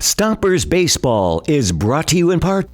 Stompers Baseball is brought to you in part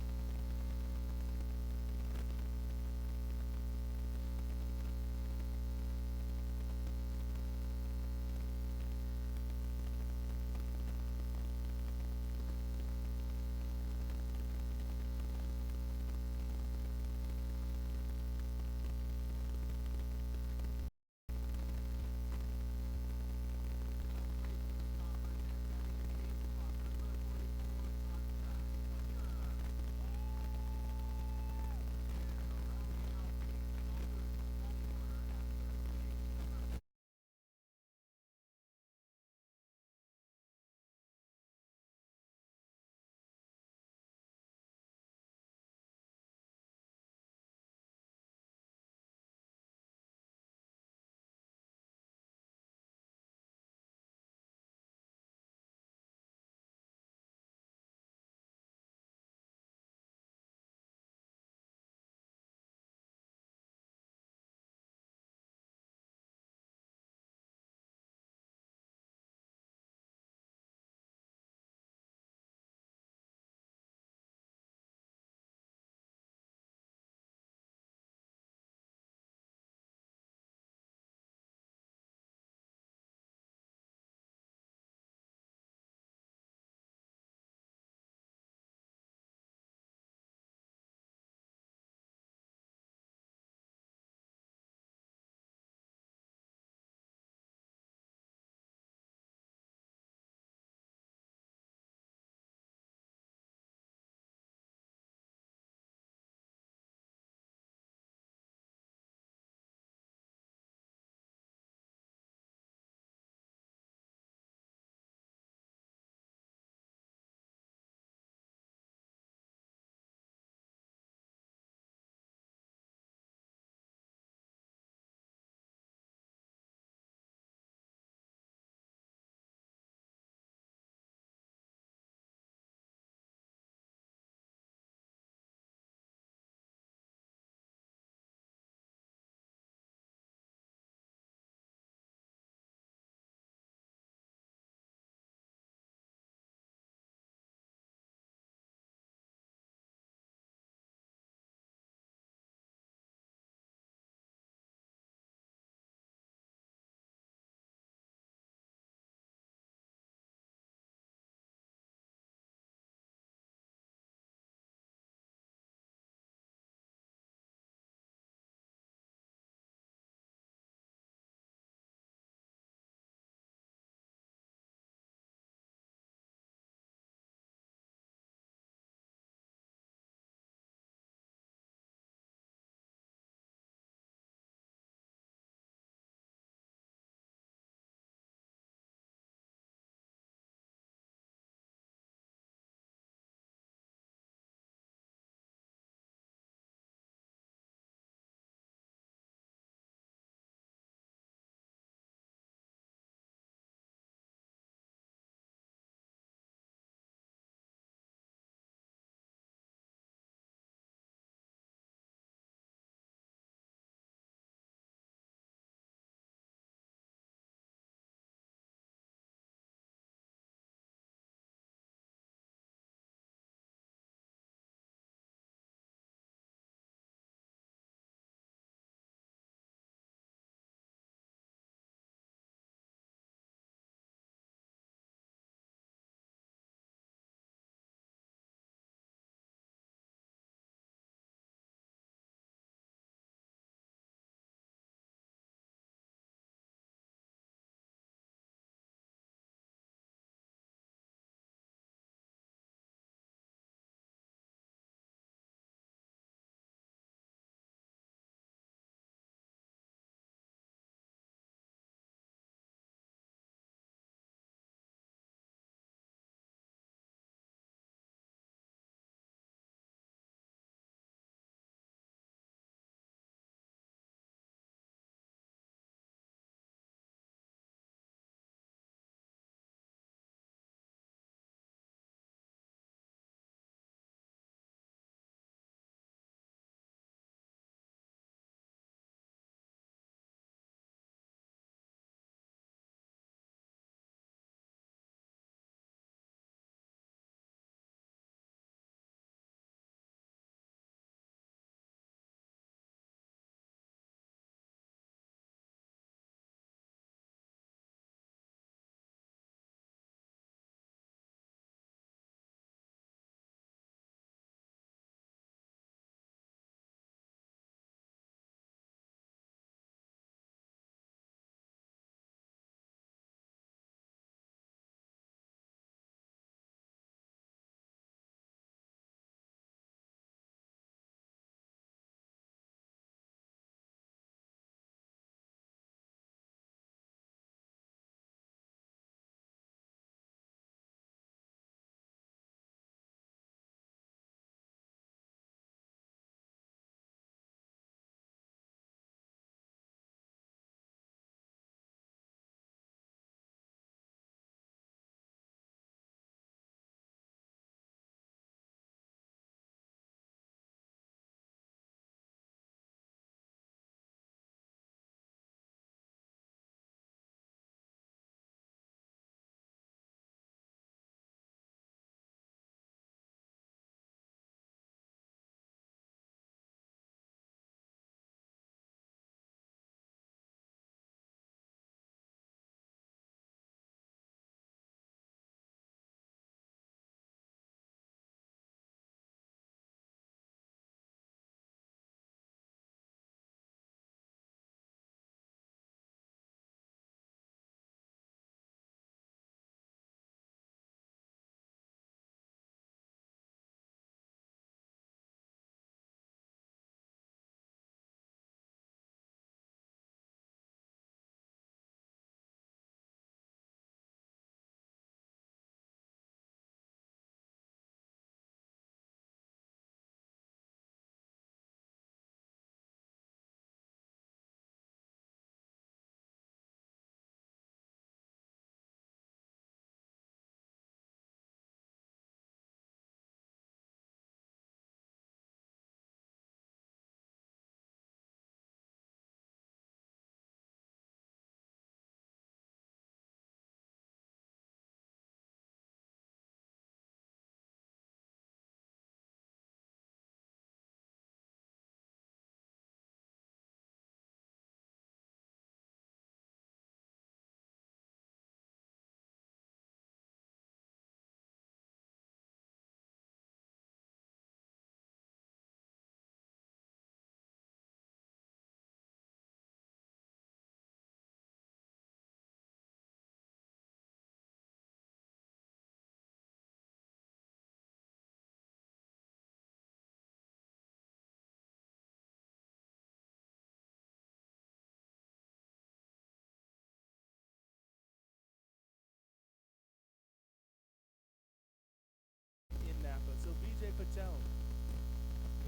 BJ Patel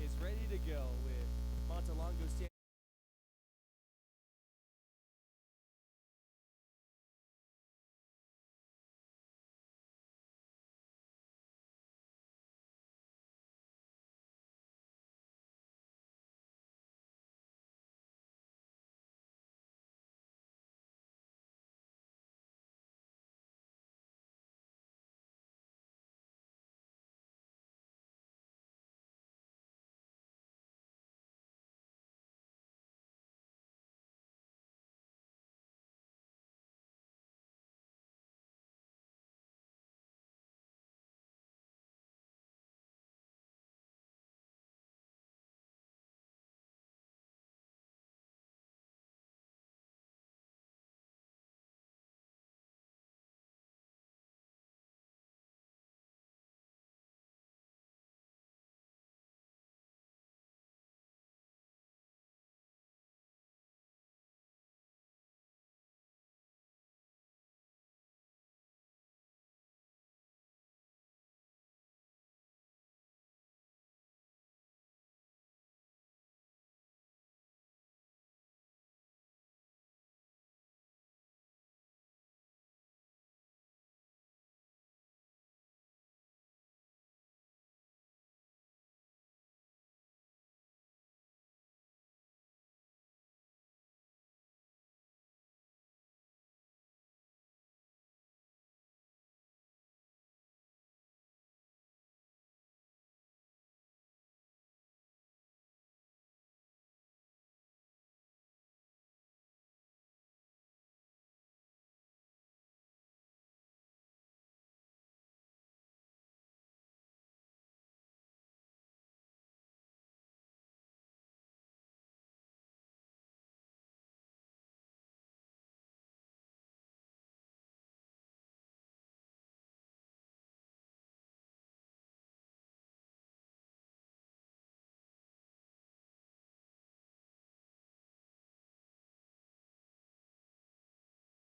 is ready to go with Montalongo standing.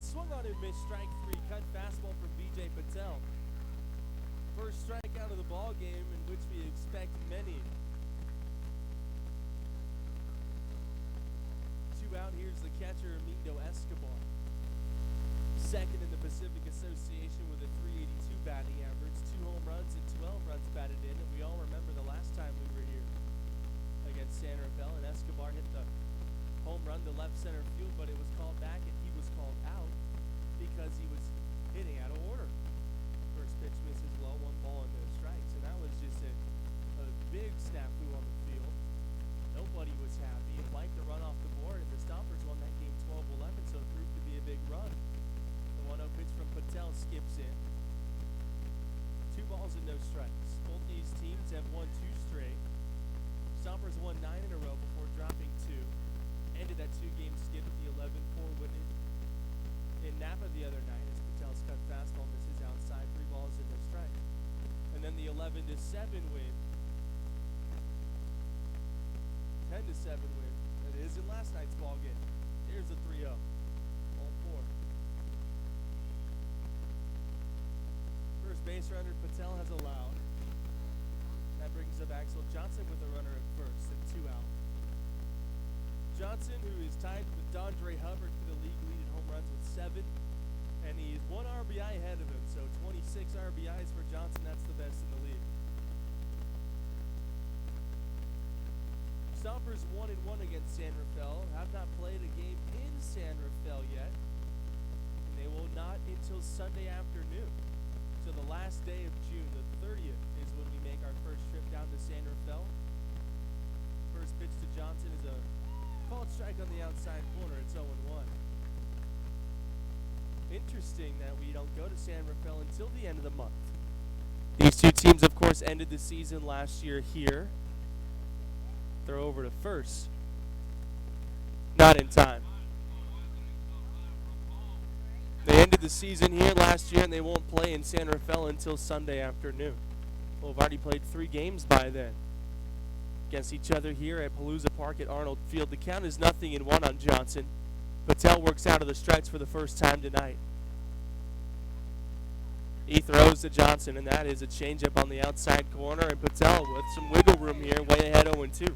Swung on and missed strike three. Cut fastball from BJ Patel. First strikeout of the ball game, in which we expect many. Two out. Here's the catcher, Amigo Escobar. Second in the Pacific Association with a 382 batting average, 2 home runs and 12 runs batted in. And we all remember the last time we were here against San Rafael, and Escobar hit the home run to left center field, but it was called back and he was called out because he was hitting out of order. First pitch misses low, 1 ball and no strikes, and that was just a big snafu on the field. Nobody was happy. It wiped the run off the board, and the Stompers won that game 12-11, so it proved to be a big run. The 1-0 pitch from Patel skips in. 2 balls and no strikes. Both these teams have won 2 straight. Stompers won 9 in a row before dropping 2. Ended that 2-game skid with the 11-4 win in Napa the other night as Patel's cut fastball misses outside, 3 balls and no strike. And then the 11-7 win, 10-7 win. That is in last night's ball game. Here's the 3-0. All 4. First base runner Patel has allowed. That brings up Axel Johnson with a runner at first and 2 out. Johnson, who is tied with Dondre Hubbard for the league lead in home runs with 7, and he's 1 RBI ahead of him, so 26 RBIs for Johnson. That's the best in the league. Stompers 1-1 against San Rafael, have not played a game in San Rafael yet, and they will not until Sunday afternoon. So the last day of June, the 30th, is when we make our first trip down to San Rafael. First pitch to Johnson is a called strike on the outside corner. It's 0-1. Interesting that we don't go to San Rafael until the end of the month. These two teams, of course, ended the season last year here. Throw over to first. Not in time. They ended the season here last year, and they won't play in San Rafael until Sunday afternoon. We'll have already played 3 games by then against each other here at Palooza Park at Arnold Field. The count is 0-1 on Johnson. Patel works out of the stretch for the first time tonight. He throws to Johnson, and that is a changeup on the outside corner, and Patel with some wiggle room here, way ahead 0-2.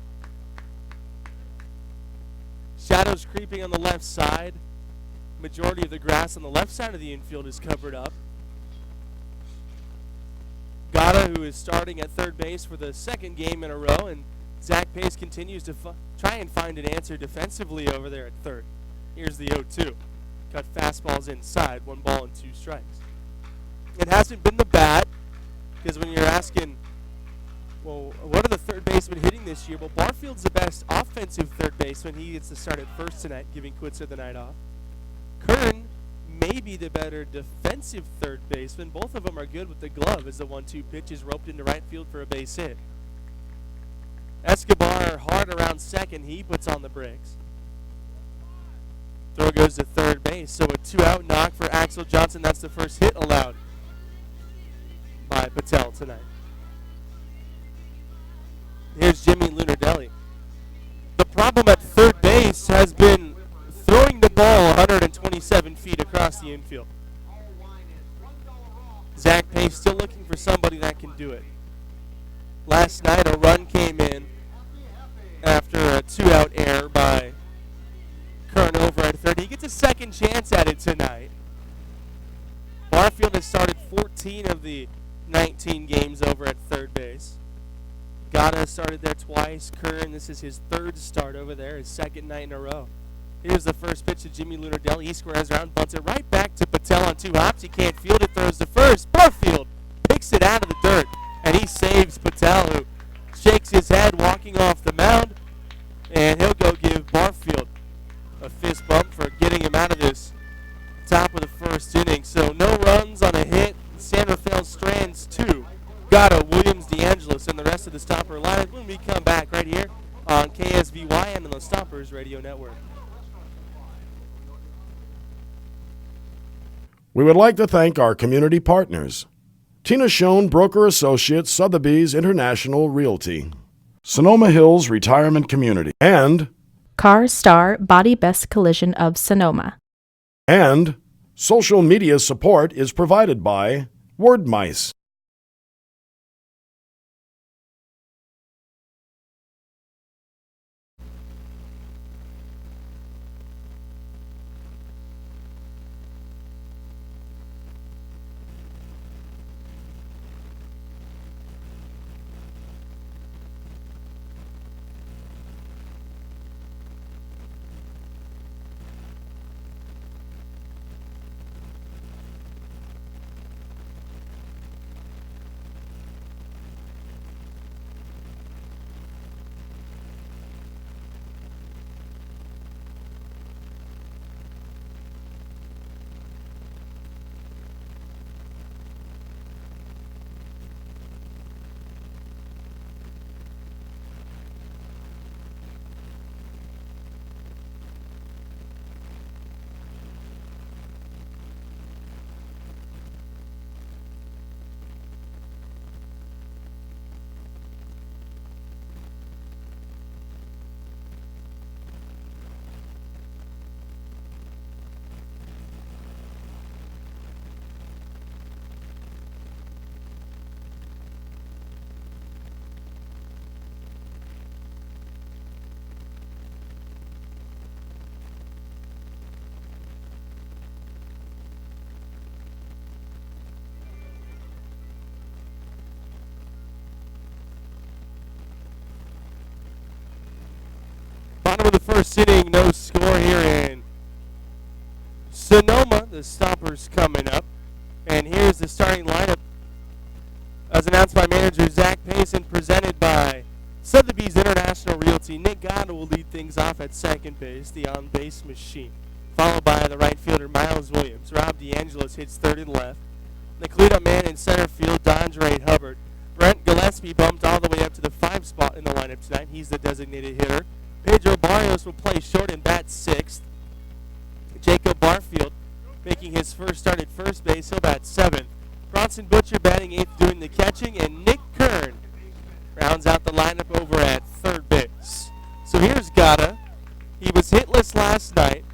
Shadows creeping on the left side. Majority of the grass on the left side of the infield is covered up. Gata, who is starting at third base for the second game in a row, and Zach Pace continues to try and find an answer defensively over there at third. Here's the 0-2. Cut fastballs inside, 1 ball and 2 strikes. It hasn't been the bat, because when you're asking, well, what are the third basemen hitting this year? Well, Barfield's the best offensive third baseman. He gets to start at first tonight, giving Quitzer the night off. Kern may be the better defensive third baseman. Both of them are good with the glove as the 1-2 pitch is roped into right field for a base hit. Escobar hard around second. He puts on the brakes. Throw goes to third base. So a 2-out knock for Axel Johnson. That's the first hit allowed by Patel tonight. Here's Jimmy Lunardelli. The problem at third base has been throwing the ball 127 feet across the infield. Zach Pace still looking for somebody that can do it. Last night a run came in after a 2-out error by Kern over at third. He gets a second chance at it tonight. Barfield has started 14 of the 19 games over at third base. Gata started there twice. Kern, this is his third start over there, his second night in a row. Here's the first pitch to Jimmy Lunardelli. He squares around, bunts it right back to Patel on 2 hops. He can't field it, throws to first. Barfield picks it out of the dirt, and he saves Patel, who shakes his head walking off the mound, and he'll go give Barfield a fist bump for getting him out of this top of the first inning. So no runs on a hit. San Rafael strands 2. Gata, Williams, DeAngelis, and the rest of the Stomper lineup when we come back right here on KSVY and the Stompers Radio Network. We would like to thank our community partners: Tina Schoen Broker Associates, Sotheby's International Realty, Sonoma Hills Retirement Community, and Car Star Body Best Collision of Sonoma. And social media support is provided by Word Mice. Bottom of the first inning, no score here in Sonoma. The Stompers coming up. And here's the starting lineup as announced by manager Zach Pace and presented by Sotheby's International Realty. Nick Gata will lead things off at second base, the on-base machine, followed by the right fielder Miles Williams. Rob DeAngelis hits third and left. The cleanup man in center field, Dondre Hubbard. Brent Gillespie bumped all the way up to the 5 spot in the lineup tonight. He's the designated hitter. Pedro Barrios will play short and bat 6th. Jacob Barfield making his first start at first base. He'll bat 7th. Bronson Butcher batting 8th, doing the catching. And Nick Kern rounds out the lineup over at third base. So here's Gata. He was hitless last night,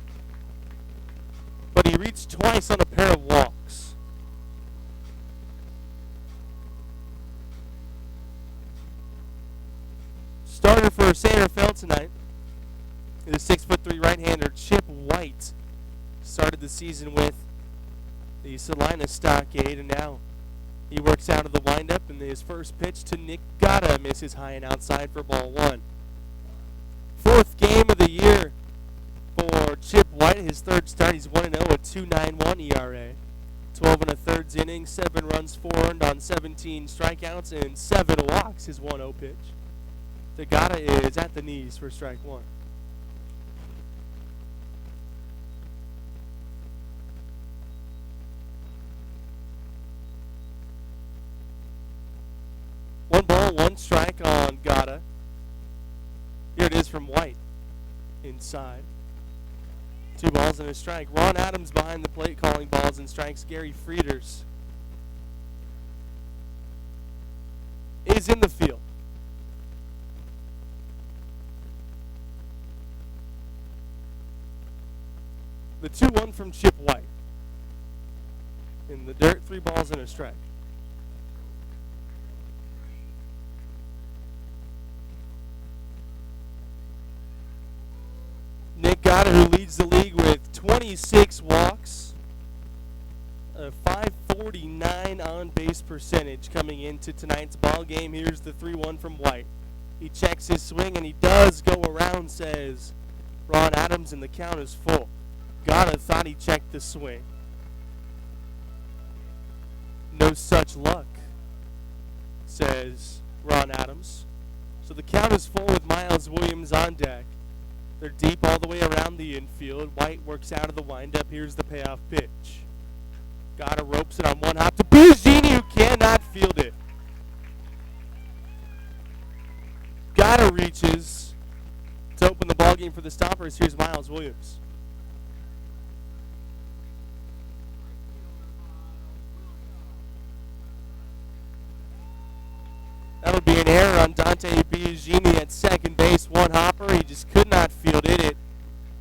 but he reached twice on a pair of walks. San Rafael tonight is 6'3" right-hander Chip White. Started the season with the Salina Stockade, and now he works out of the windup, and his first pitch to Nick Gatta misses high and outside for ball one. Fourth game of the year for Chip White. His third start, he's 1-0 at 2.91 ERA. 12 1/3 innings, 7 runs, 4 earned on 17 strikeouts, and 7 walks. His 1-0 pitch. The Gatta is at the knees for strike one. One ball, one strike on Gatta. Here it is from White. Inside. 2 balls and a strike. Ron Adams behind the plate calling balls and strikes. Gary Frieders is in the field. The 2-1 from Chip White. In the dirt, 3 balls and a strike. Nick Gatta, who leads the league with 26 walks, a .549 on-base percentage coming into tonight's ball game. Here's the 3-1 from White. He checks his swing, and he does go around, says Ron Adams, and the count is full. Gatta thought he checked the swing. No such luck, says Ron Adams. So the count is full with Miles Williams on deck. They're deep all the way around the infield. White works out of the windup. Here's the payoff pitch. Gatta ropes it on one hop to Biagini, who cannot field it. Gatta reaches to open the ballgame for the Stompers. Here's Miles Williams. That'll be an error on Dante Biagini at second base. One hopper. He just could not field it. It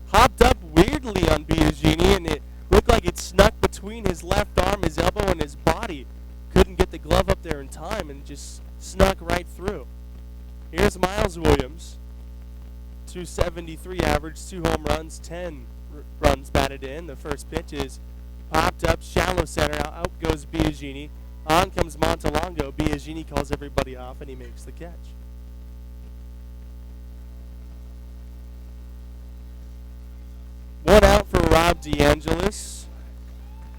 hopped up weirdly on Biagini, and it looked like it snuck between his left arm, his elbow, and his body. Couldn't get the glove up there in time, and just snuck right through. Here's Miles Williams. 273 average, 2 home runs, 10 runs batted in. The first pitch is popped up, shallow center. Out goes Biagini. On comes Montalongo. Biagini calls everybody off, and he makes the catch. One out for Rob DeAngelis.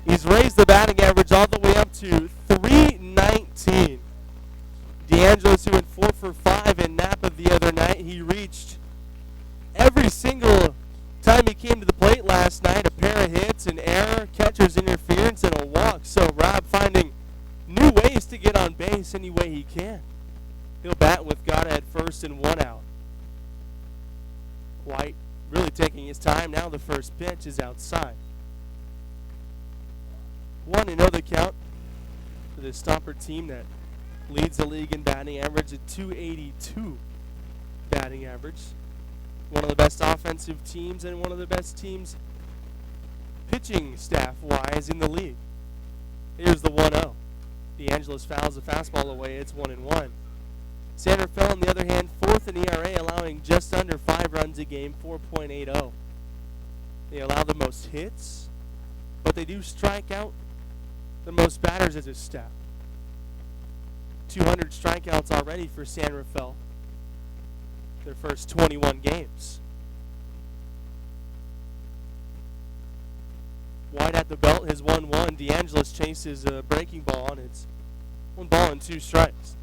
He's raised the batting average all the way up to .319. DeAngelis, who went 4 for 5 in Napa the other night, he reached every single time he came to the plate last night. A pair of hits, an error, catcher's interference, and a walk. So Rob finding new ways to get on base any way he can. He'll bat with Gatta at first and 1 out. White really taking his time. Now the first pitch is outside. 1-0 the count for the Stomper team that leads the league in batting average at .282 batting average. One of the best offensive teams and one of the best teams pitching staff-wise in the league. Here's the 1-0. DeAngelis fouls the fastball away. It's 1-1. San Rafael, on the other hand, 4th in ERA, allowing just under 5 runs a game, 4.80. They allow the most hits, but they do strike out the most batters as a staff. 200 strikeouts already for San Rafael. Their first 21 games. White at the belt, his 1-1. DeAngelis chases a breaking ball, and it's 1 ball and 2 strikes.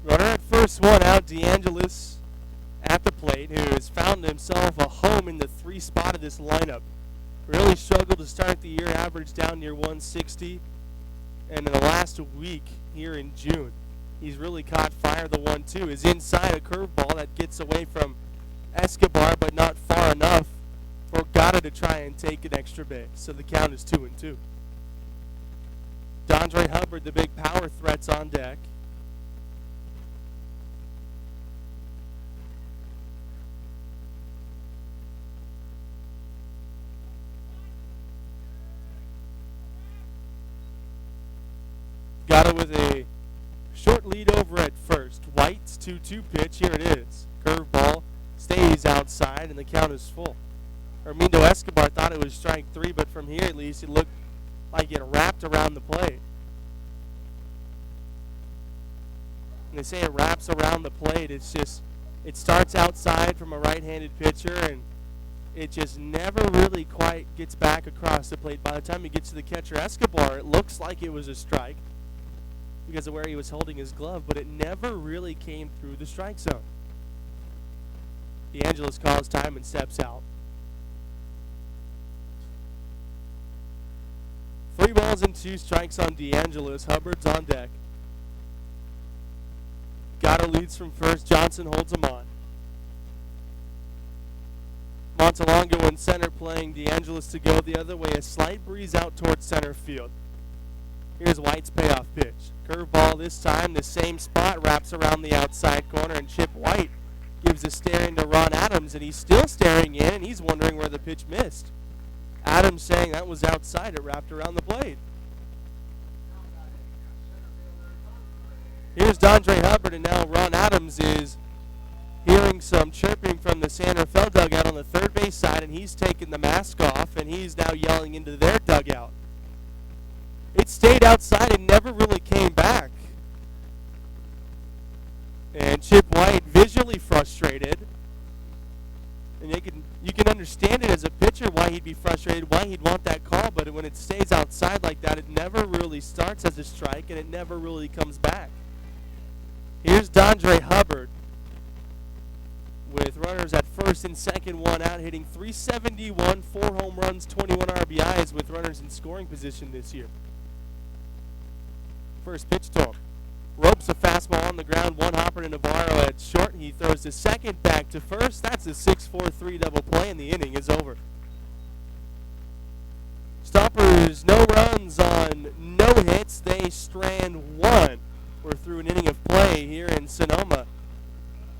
Runner at first, 1 out. DeAngelis at the plate, who has found himself a home in the 3 spot of this lineup. Really struggled to start the year, average down near 160. And in the last week here in June, he's really caught fire. The 1-2 is inside, a curveball that gets away from Escobar, but not far enough for Gatta to try and take an extra base. So the count is 2-2. Dondre Hubbard, the big power threats on deck. Got it with a short lead over at first. White's 2-2 pitch. Here it is. Curveball stays outside, and the count is full. Armindo Escobar thought it was strike 3, but from here at least it looked like it wrapped around the plate. And they say it wraps around the plate. It's just, it starts outside from a right-handed pitcher, and it just never really quite gets back across the plate. By the time he gets to the catcher, Escobar, it looks like it was a strike because of where he was holding his glove, but it never really came through the strike zone. DeAngelis calls time and steps out. 3 balls and 2 strikes on DeAngelis. Hubbard's on deck. Gatto leads from first. Johnson holds him on. Montalongo in center playing DeAngelis to go the other way. A slight breeze out towards center field. Here's White's payoff pitch. Curveball this time, the same spot, wraps around the outside corner, and Chip White gives a stare into Ron Adams, and he's still staring in, and he's wondering where the pitch missed. Adams saying that was outside, it wrapped around the plate. Here's Dondre Hubbard, and now Ron Adams is hearing some chirping from the San Rafael dugout on the third base side, and he's taken the mask off, and he's now yelling into their dugout. It stayed outside and never really came back. And Chip White visually frustrated. And you can understand it as a pitcher why he'd be frustrated, why he'd want that call, but when it stays outside like that, it never really starts as a strike and it never really comes back. Here's Dondre Hubbard with runners at first and second, 1 out, hitting .371, 4 home runs, 21 RBIs with runners in scoring position this year. First pitch to him. Ropes a fastball on the ground, 1 hopper to Navarro at short. He throws to second, back to first. That's a 6-4-3 double play, and the inning is over. Stompers, no runs on no hits. They strand 1. We're through an inning of play here in Sonoma.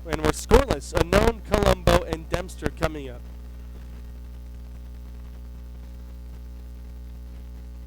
And we're scoreless. Unknown, Colombo, and Dempster coming up.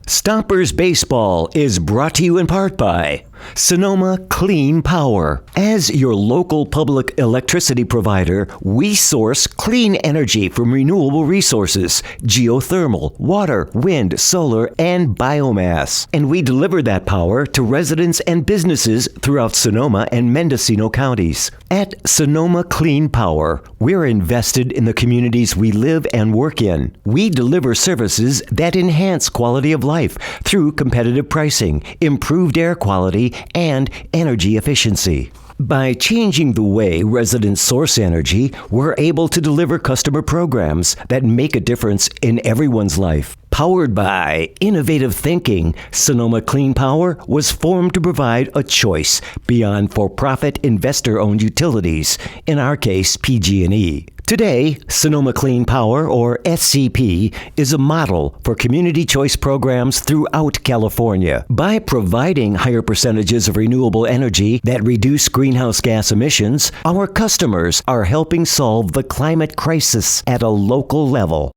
Stompers Baseball is brought to you in part by Sonoma Clean Power. As your local public electricity provider, we source clean energy from renewable resources, geothermal, water, wind, solar, and biomass. And we deliver that power to residents and businesses throughout Sonoma and Mendocino counties. At Sonoma Clean Power, we're invested in the communities we live and work in. We deliver services that enhance quality of life through competitive pricing, improved air quality, and energy efficiency. By changing the way residents source energy, we're able to deliver customer programs that make a difference in everyone's life. Powered by innovative thinking, Sonoma Clean Power was formed to provide a choice beyond for-profit investor-owned utilities, in our case, PG&E. Today, Sonoma Clean Power, or SCP, is a model for community choice programs throughout California. By providing higher percentages of renewable energy that reduce greenhouse gas emissions, our customers are helping solve the climate crisis at a local level.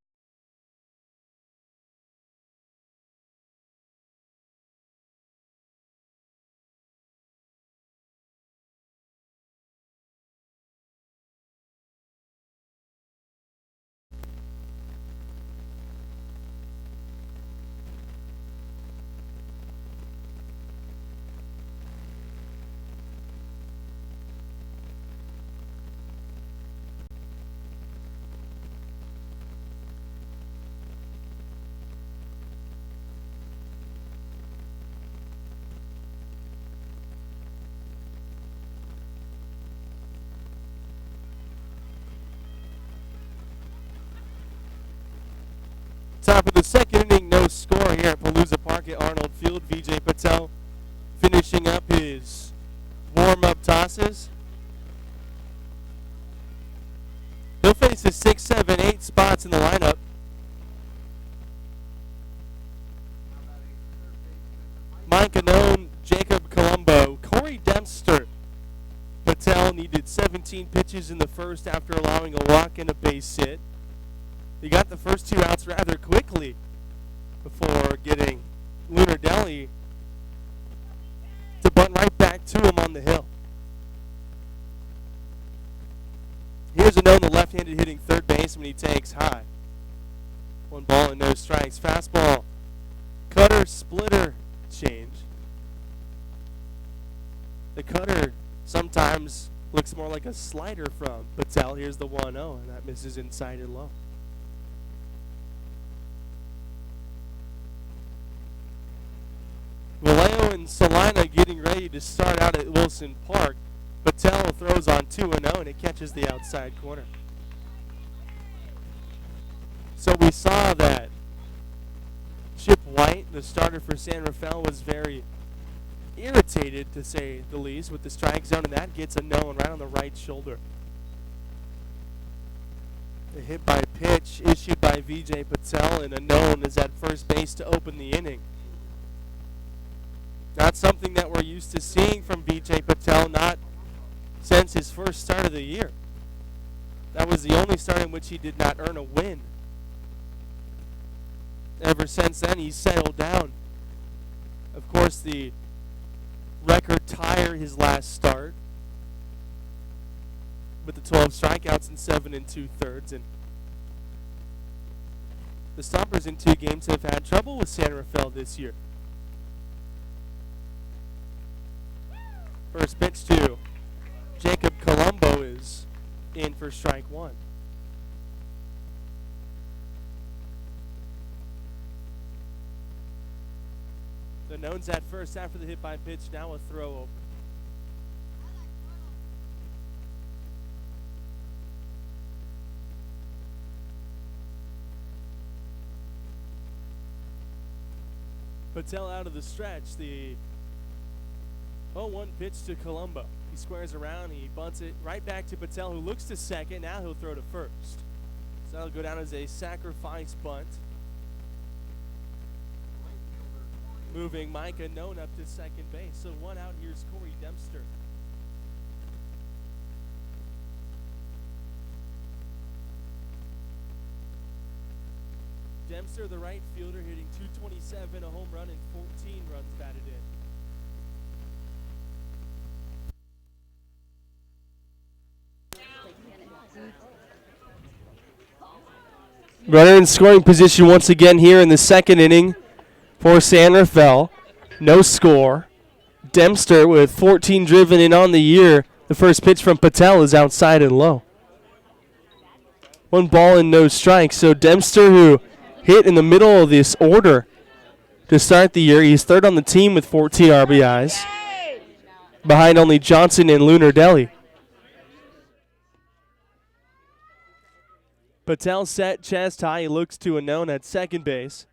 Top of the second inning, no score here at Palooza Park at Arnold Field. Vijay Patel finishing up his warm-up tosses. He'll face the 6, 7, 8 spots in the lineup. Mike Canone, Jacob Colombo, Corey Dempster. Patel needed 17 pitches in the first after allowing a walk and a base hit. He got the first 2 outs rather quickly before getting Lunardelli two of them on the hill. Here's a known the left-handed hitting third baseman. He takes high. One ball and no strikes. Fastball, cutter, splitter change. The cutter sometimes looks more like a slider from Patel. Here's the 1-0, and that misses inside and low. Vallejo and Salina getting ready to start out at Wilson Park. Patel throws on 2-0, and it catches the outside corner. So we saw that Chip White, the starter for San Rafael, was very irritated, to say the least, with the strike zone, and that gets a known right on the right shoulder. The hit by pitch issued by Vijay Patel, and a known is at first base to open the inning. Not something that we're used to seeing from Vijay Patel, not since his first start of the year. That was the only start in which he did not earn a win. Ever since then, he's settled down. Of course, the record tire his last start with the 12 strikeouts and 7 2/3. And the Stompers in 2 games have had trouble with San Rafael this year. First pitch to Jacob Colombo is in for strike 1. The known's at first after the hit by pitch. Now a throw open. Patel out of the stretch. The 0-1 pitch to Colombo. He squares around. He bunts it right back to Patel, who looks to second. Now he'll throw to first. So that'll go down as a sacrifice bunt. Moving Micah Known up to second base. So 1 out. Here's Corey Dempster. Dempster, the right fielder, hitting .227, a home run, and 14 runs batted in. Runner in scoring position once again here in the second inning for San Rafael. No score. Dempster with 14 driven in on the year. The first pitch from Patel is outside and low. 1 ball and no strikes. So Dempster, who hit in the middle of this order to start the year, he's third on the team with 14 RBIs, behind only Johnson and Lunardelli. Patel set, chest high. He looks to a known at second base.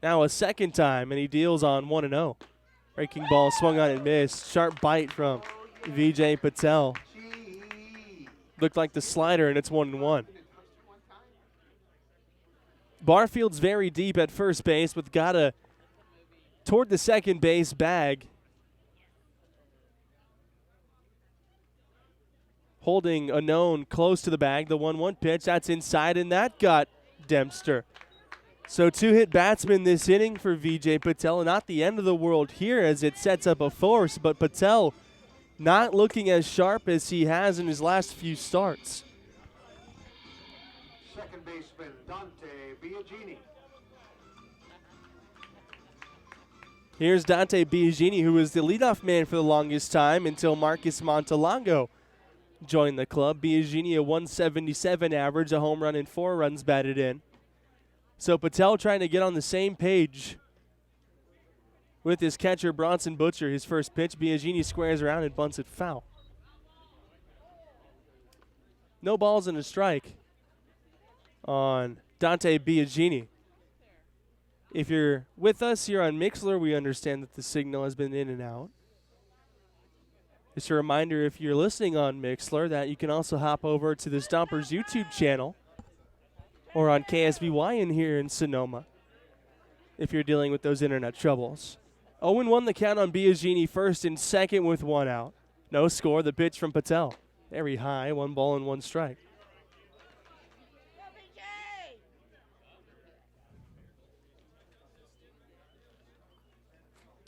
Now a second time, and he deals on 1-0. Breaking ball swung on and missed. Sharp bite from Vijay Patel. Looked like the slider, and it's 1-1. Barfield's very deep at first base with Gata toward the second base bag. Holding a known close to the bag. The 1-1 pitch, that's inside, and that got Dempster. So 2 hit batsmen this inning for Vijay Patel, and not the end of the world here as it sets up a force, but Patel not looking as sharp as he has in his last few starts. Second baseman, Dante Biagini. Here's Dante Biagini, who was the leadoff man for the longest time until Marcus Montalongo joined the club. Biagini, a 177 average, a home run, and 4 runs batted in. So Patel trying to get on the same page with his catcher, Bronson Butcher. His first pitch, Biagini squares around and bunts it foul. No balls and a strike on Dante Biagini. If you're with us here on Mixlr, we understand that the signal has been in and out. Just a reminder, if you're listening on Mixlr, that you can also hop over to the Stompers YouTube channel or on KSVY in here in Sonoma if you're dealing with those internet troubles. 0-1 the count on Biagini, first and second with 1 out. No score, the pitch from Patel. Very high, 1 ball and 1 strike.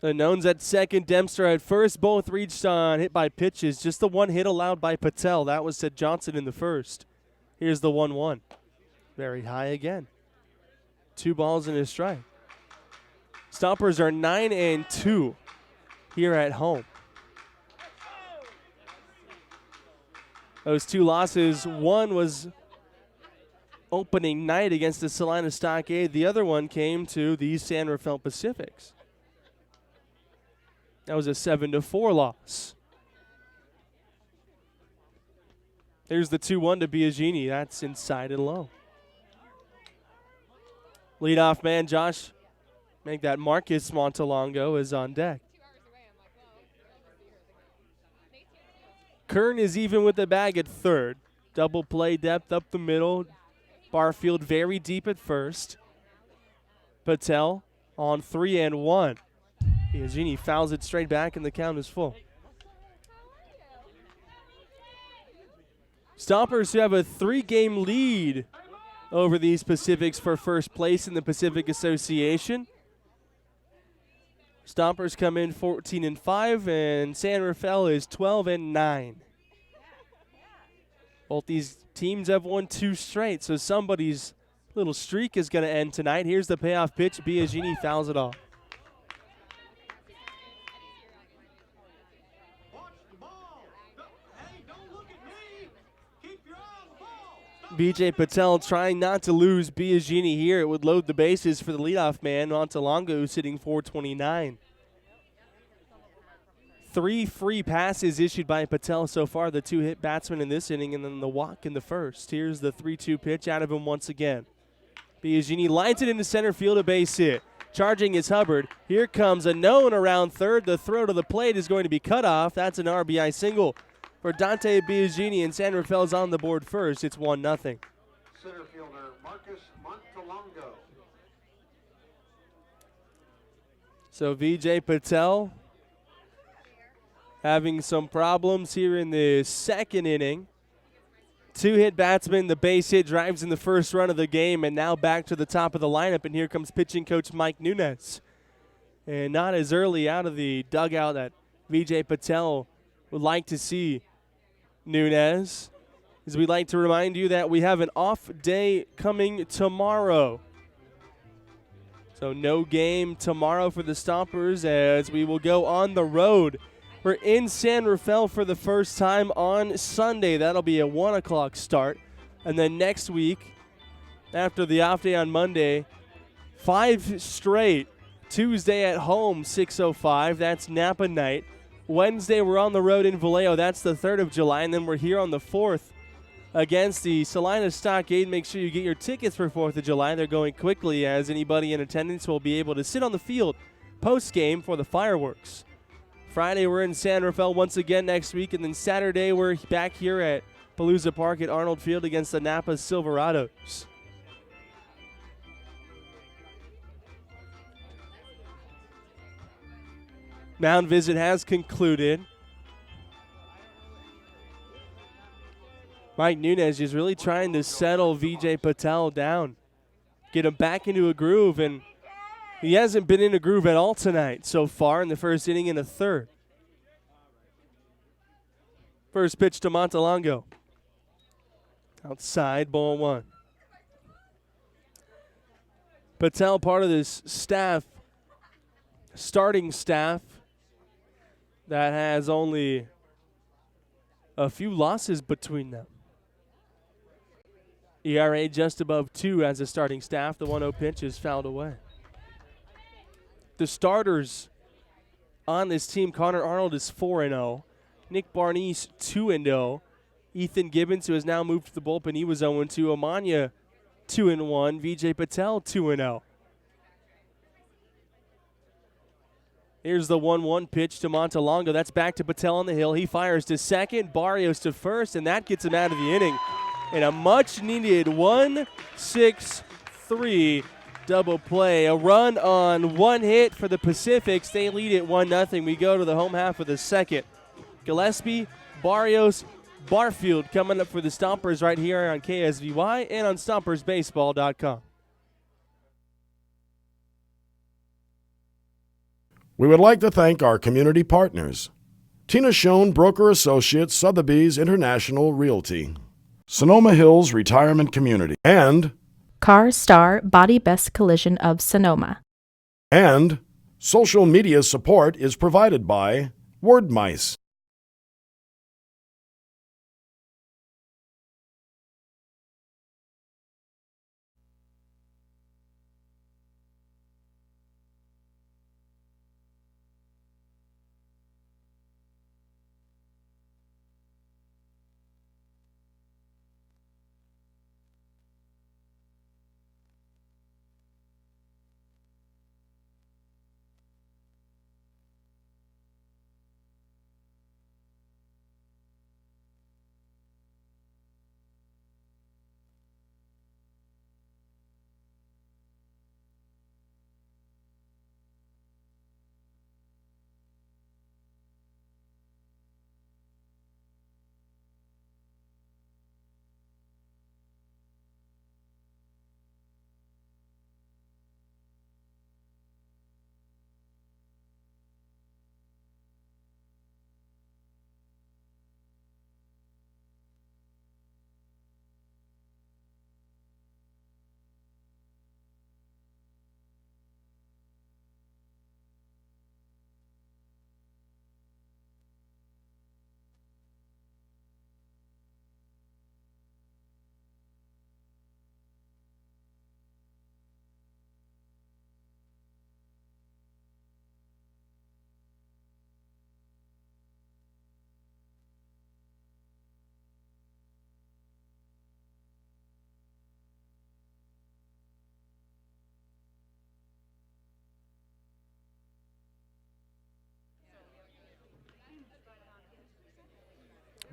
Unknown's at second, Dempster at first. Both reached on hit by pitches. Just the one hit allowed by Patel. That was to Johnson in the first. Here's the 1-1. Very high again. 2 balls and a strike. Stompers are 9-2 here at home. Those 2 losses, one was opening night against the Salina Stockade. The other one came to the San Rafael Pacifics. That was a 7-4 loss. There's the 2-1 to Biagini. That's inside and low. Leadoff man Josh, make that Marcus Montalongo, is on deck. Kern is even with the bag at third. Double play depth up the middle. Barfield very deep at first. Patel on 3-1. Biagini fouls it straight back and the count is full. Stompers, who have a 3-game lead over these Pacifics for first place in the Pacific Association. Stompers come in 14-5, and San Rafael is 12-9. Both these teams have won 2 straight, so somebody's little streak is going to end tonight. Here's the payoff pitch. Biagini fouls it off. BJ Patel trying not to lose Biagini here. It would load the bases for the leadoff man, Montalongo, who's hitting .429. 3 free passes issued by Patel so far, the 2 hit batsmen in this inning, and then the walk in the first. Here's the 3-2 pitch out of him once again. Biagini lines it into center field, a base hit. Charging is Hubbard. Here comes a known around third. The throw to the plate is going to be cut off. That's an RBI single for Dante Biagini, and San Rafael's on the board first. It's 1-0. Center fielder Marcus Montalongo. So VJ Patel having some problems here in the second inning. 2 hit batsmen, the base hit drives in the first run of the game, and now back to the top of the lineup, and here comes pitching coach Mike Nunez. And not as early out of the dugout that VJ Patel would like to see Nunez, as we'd like to remind you that we have an off day coming tomorrow. So no game tomorrow for the Stompers, as we will go on the road. We're in San Rafael for the first time on Sunday. That'll be a 1 o'clock start. And then next week, after the off day on Monday, 5 straight. Tuesday at home, 6:05. That's Napa night. Wednesday, we're on the road in Vallejo. That's the 3rd of July. And then we're here on the 4th against the Salina Stockade. Make sure you get your tickets for 4th of July. They're going quickly, as anybody in attendance will be able to sit on the field post-game for the fireworks. Friday, we're in San Rafael once again next week. And then Saturday, we're back here at Palooza Park at Arnold Field against the Napa Silverados. Mound visit has concluded. Mike Nunez is really trying to settle VJ Patel down, get him back into a groove, and he hasn't been in a groove at all tonight so far in the first inning and a third. First pitch to Montalongo. Outside, ball 1. Patel, part of this staff, starting staff, that has only a few losses between them. ERA just above 2 as a starting staff. The 1-0 pitch is fouled away. The starters on this team, Connor Arnold is 4-0. Nick Barnese 2-0. Ethan Gibbons, who has now moved to the bullpen, he was 0-2. Amanya 2-1. VJ Patel 2-0. Here's the 1-1 pitch to Montalongo. That's back to Patel on the hill. He fires to second, Barrios to first, and that gets him out of the inning. And a much-needed 1-6-3 double play. A run on 1 hit for the Pacifics. They lead it 1-0. We go to the home half of the second. Gillespie, Barrios, Barfield coming up for the Stompers right here on KSVY and on StompersBaseball.com. We would like to thank our community partners: Tina Schoen Broker Associates, Sotheby's International Realty, Sonoma Hills Retirement Community, and Car Star Body Best Collision of Sonoma. social media support is provided by Word Mice.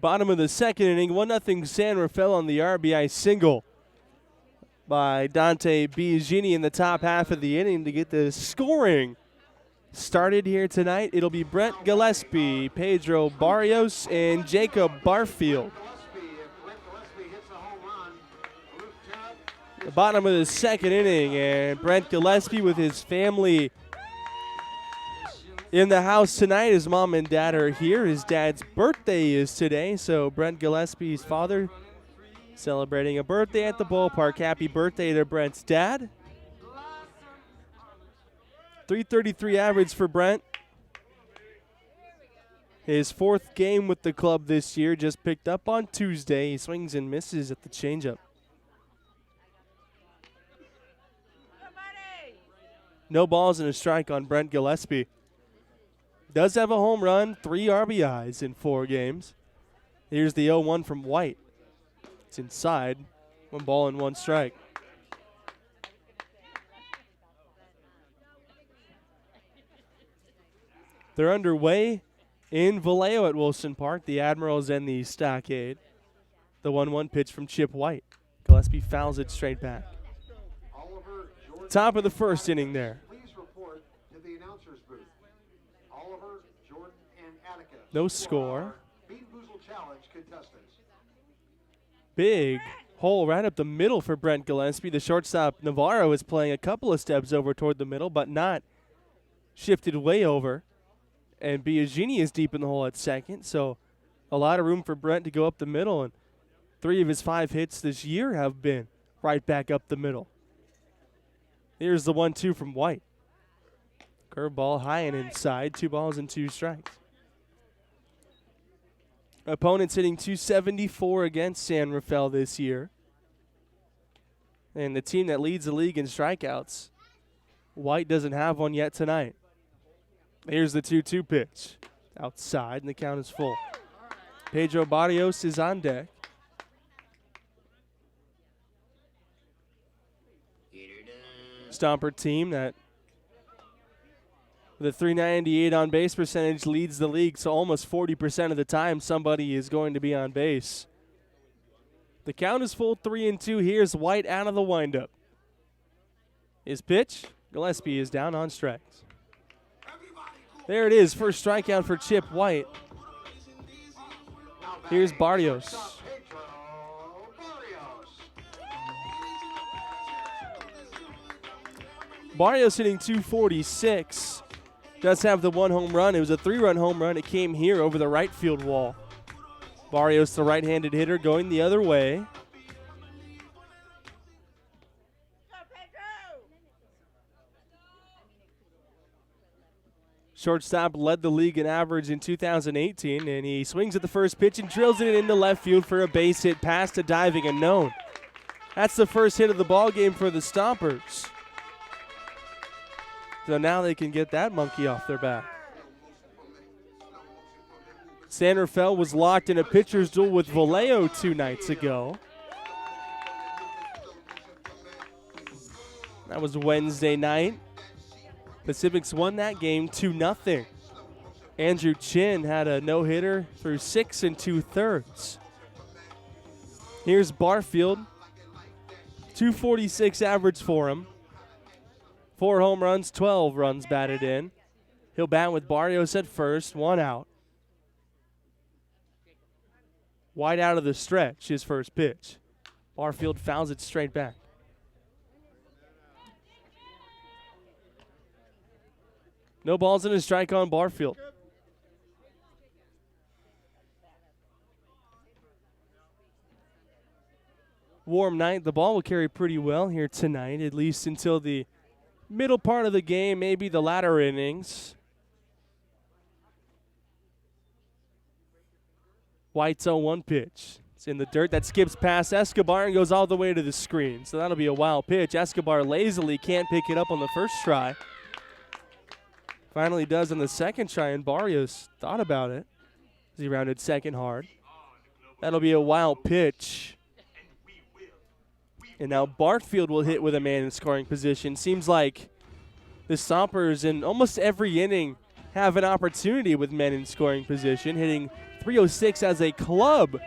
Bottom of the second inning, 1-0 San Rafael on the RBI single by Dante Biagini in the top half of the inning to get the scoring started here tonight. It'll be Brent Gillespie, Pedro Barrios, and Jacob Barfield. The bottom of the second inning, and Brent Gillespie with his family in the house tonight. His mom and dad are here. His dad's birthday is today, so Brent Gillespie's father celebrating a birthday at the ballpark. Happy birthday to Brent's dad. .333 average for Brent. His fourth game with the club this year, just picked up on Tuesday. He swings and misses at the changeup. No balls and a strike on Brent Gillespie. Does have a home run, 3 RBIs in 4 games. Here's the 0-1 from White. It's inside, 1 ball and 1 strike. They're underway in Vallejo at Wilson Park, the Admirals and the Stockade. The 1-1 pitch from Chip White. Gillespie fouls it straight back. Top of the first inning there. No score. Big hole right up the middle for Brent Gillespie. The shortstop, Navarro, is playing a couple of steps over toward the middle, but not shifted way over. And Biagini is deep in the hole at second, so a lot of room for Brent to go up the middle. And 3 of his 5 hits this year have been right back up the middle. Here's the 1-2 from White. Curveball high and inside, 2 balls and 2 strikes. Opponents hitting .274 against San Rafael this year. And the team that leads the league in strikeouts, White doesn't have one yet tonight. Here's the 2-2 pitch. Outside, and the count is full. Pedro Barrios is on deck. Stomper team that with a .398 on base percentage leads the league, so almost 40% of the time somebody is going to be on base. The count is full, 3-2. Here's White out of the windup. His pitch, Gillespie is down on strikes. There it is, first strikeout for Chip White. Here's Barrios. Barrios hitting .246. does have the 1 home run. It was a 3-run home run. It came here over the right field wall. Barrios, the right-handed hitter, going the other way. Shortstop led the league in average in 2018, and he swings at the first pitch and drills it into left field for a base hit past a diving unknown. That's the first hit of the ball game for the Stompers. So now they can get that monkey off their back. San Rafael was locked in a pitcher's duel with Vallejo 2 nights ago. That was Wednesday night. Pacifics won that game 2-0. Andrew Chin had a no-hitter through 6 2/3. Here's Barfield. 246 average for him. 4 home runs, 12 runs batted in. He'll bat with Barrios at first, 1 out. Wide out of the stretch, his first pitch. Barfield fouls it straight back. No balls and a strike on Barfield. Warm night. The ball will carry pretty well here tonight, at least until the middle part of the game, maybe the latter innings. White's 0-1 pitch. It's in the dirt. That skips past Escobar and goes all the way to the screen. So that'll be a wild pitch. Escobar lazily can't pick it up on the first try. Finally does on the second try, and Barrios thought about it as he rounded second hard. That'll be a wild pitch. And now Barfield will hit with a man in scoring position. Seems like the Stompers in almost every inning have an opportunity with men in scoring position, hitting .306 as a club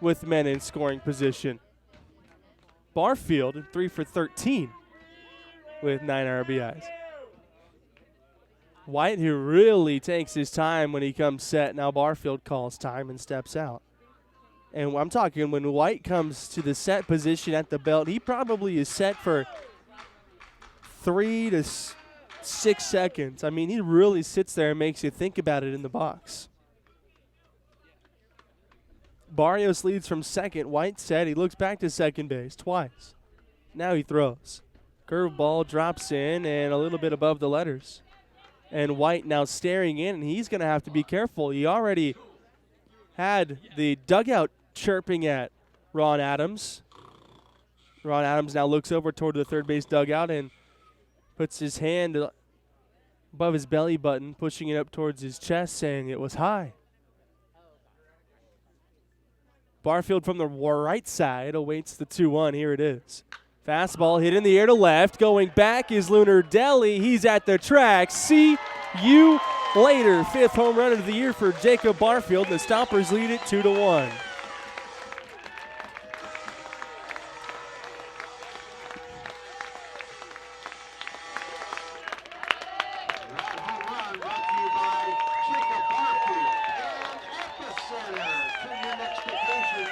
with men in scoring position. Barfield, 3 for 13 with 9 RBIs. White, who really takes his time when he comes set. Now Barfield calls time and steps out. And I'm talking when White comes to the set position at the belt, he probably is set for 3 to 6 seconds. I mean, he really sits there and makes you think about it in the box. Barrios leads from second. White set. He looks back to second base twice. Now he throws. Curveball drops in and a little bit above the letters. And White now staring in, and he's going to have to be careful. He already had the dugout chirping at Ron Adams. Ron Adams now looks over toward the third base dugout and puts his hand above his belly button, pushing it up towards his chest, saying it was high. Barfield from the right side awaits the 2-1. Here it is. Fastball hit in the air to left. Going back is Lunardelli. He's at the track. See you later. 5th home run of the year for Jacob Barfield. The Stompers lead it 2-1.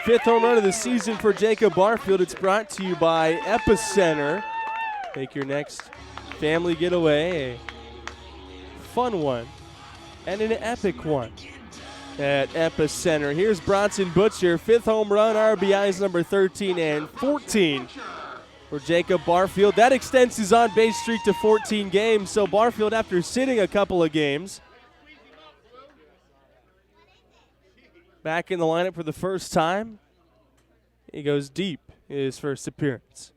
Fifth home run of the season for Jacob Barfield. It's brought to you by Epicenter. Make your next family getaway a fun one and an epic one at Epicenter. Here's Bronson Butcher. 5th home run, RBIs number 13 and 14 for Jacob Barfield. That extends his on-base streak to 14 games. So Barfield, after sitting a couple of games, back in the lineup for the first time. He goes deep his first appearance.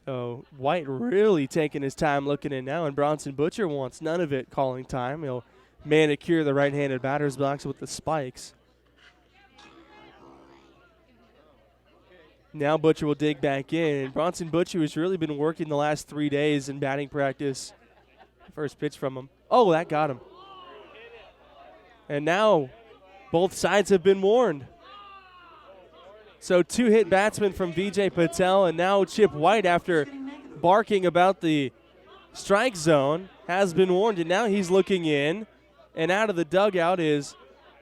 So White really taking his time looking in now, and Bronson Butcher wants none of it calling time. He'll manicure the right-handed batter's box with the spikes. Now Butcher will dig back in, and Bronson Butcher has really been working the last 3 days in batting practice. First pitch from him. Oh, that got him. And now both sides have been warned. So 2 hit batsmen from Vijay Patel, and now Chip White, after barking about the strike zone, has been warned, and now he's looking in, and out of the dugout is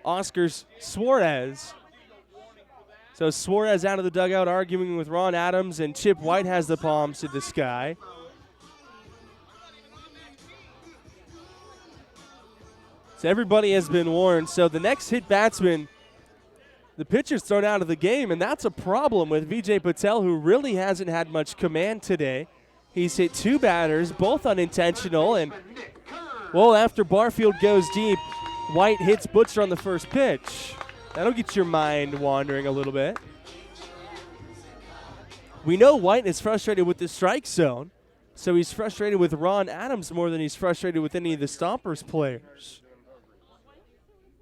Oscar Suarez. So Suarez out of the dugout arguing with Ron Adams, and Chip White has the palms to the sky. So everybody has been warned. So the next hit batsman, the pitcher's thrown out of the game, and that's a problem with Vijay Patel, who really hasn't had much command today. He's hit 2 batters, both unintentional, and, well, after Barfield goes deep, White hits Butcher on the first pitch. That'll get your mind wandering a little bit. We know White is frustrated with the strike zone, so he's frustrated with Ron Adams more than he's frustrated with any of the Stompers players.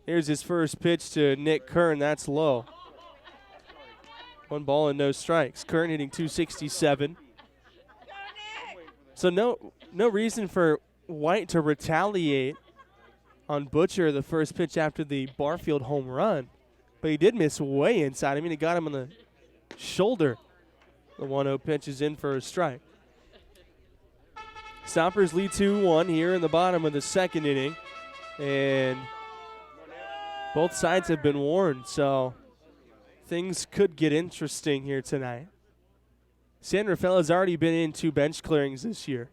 Here's his first pitch to Nick Kern. That's low. 1 ball and no strikes. Kern hitting 267. So no reason for White to retaliate on Butcher the first pitch after the Barfield home run. But he did miss way inside. I mean, it got him on the shoulder. The 1-0 pitch is in for a strike. Stompers lead 2-1 here in the bottom of the second inning. And both sides have been warned, so things could get interesting here tonight. San Rafael has already been in 2 bench clearings this year.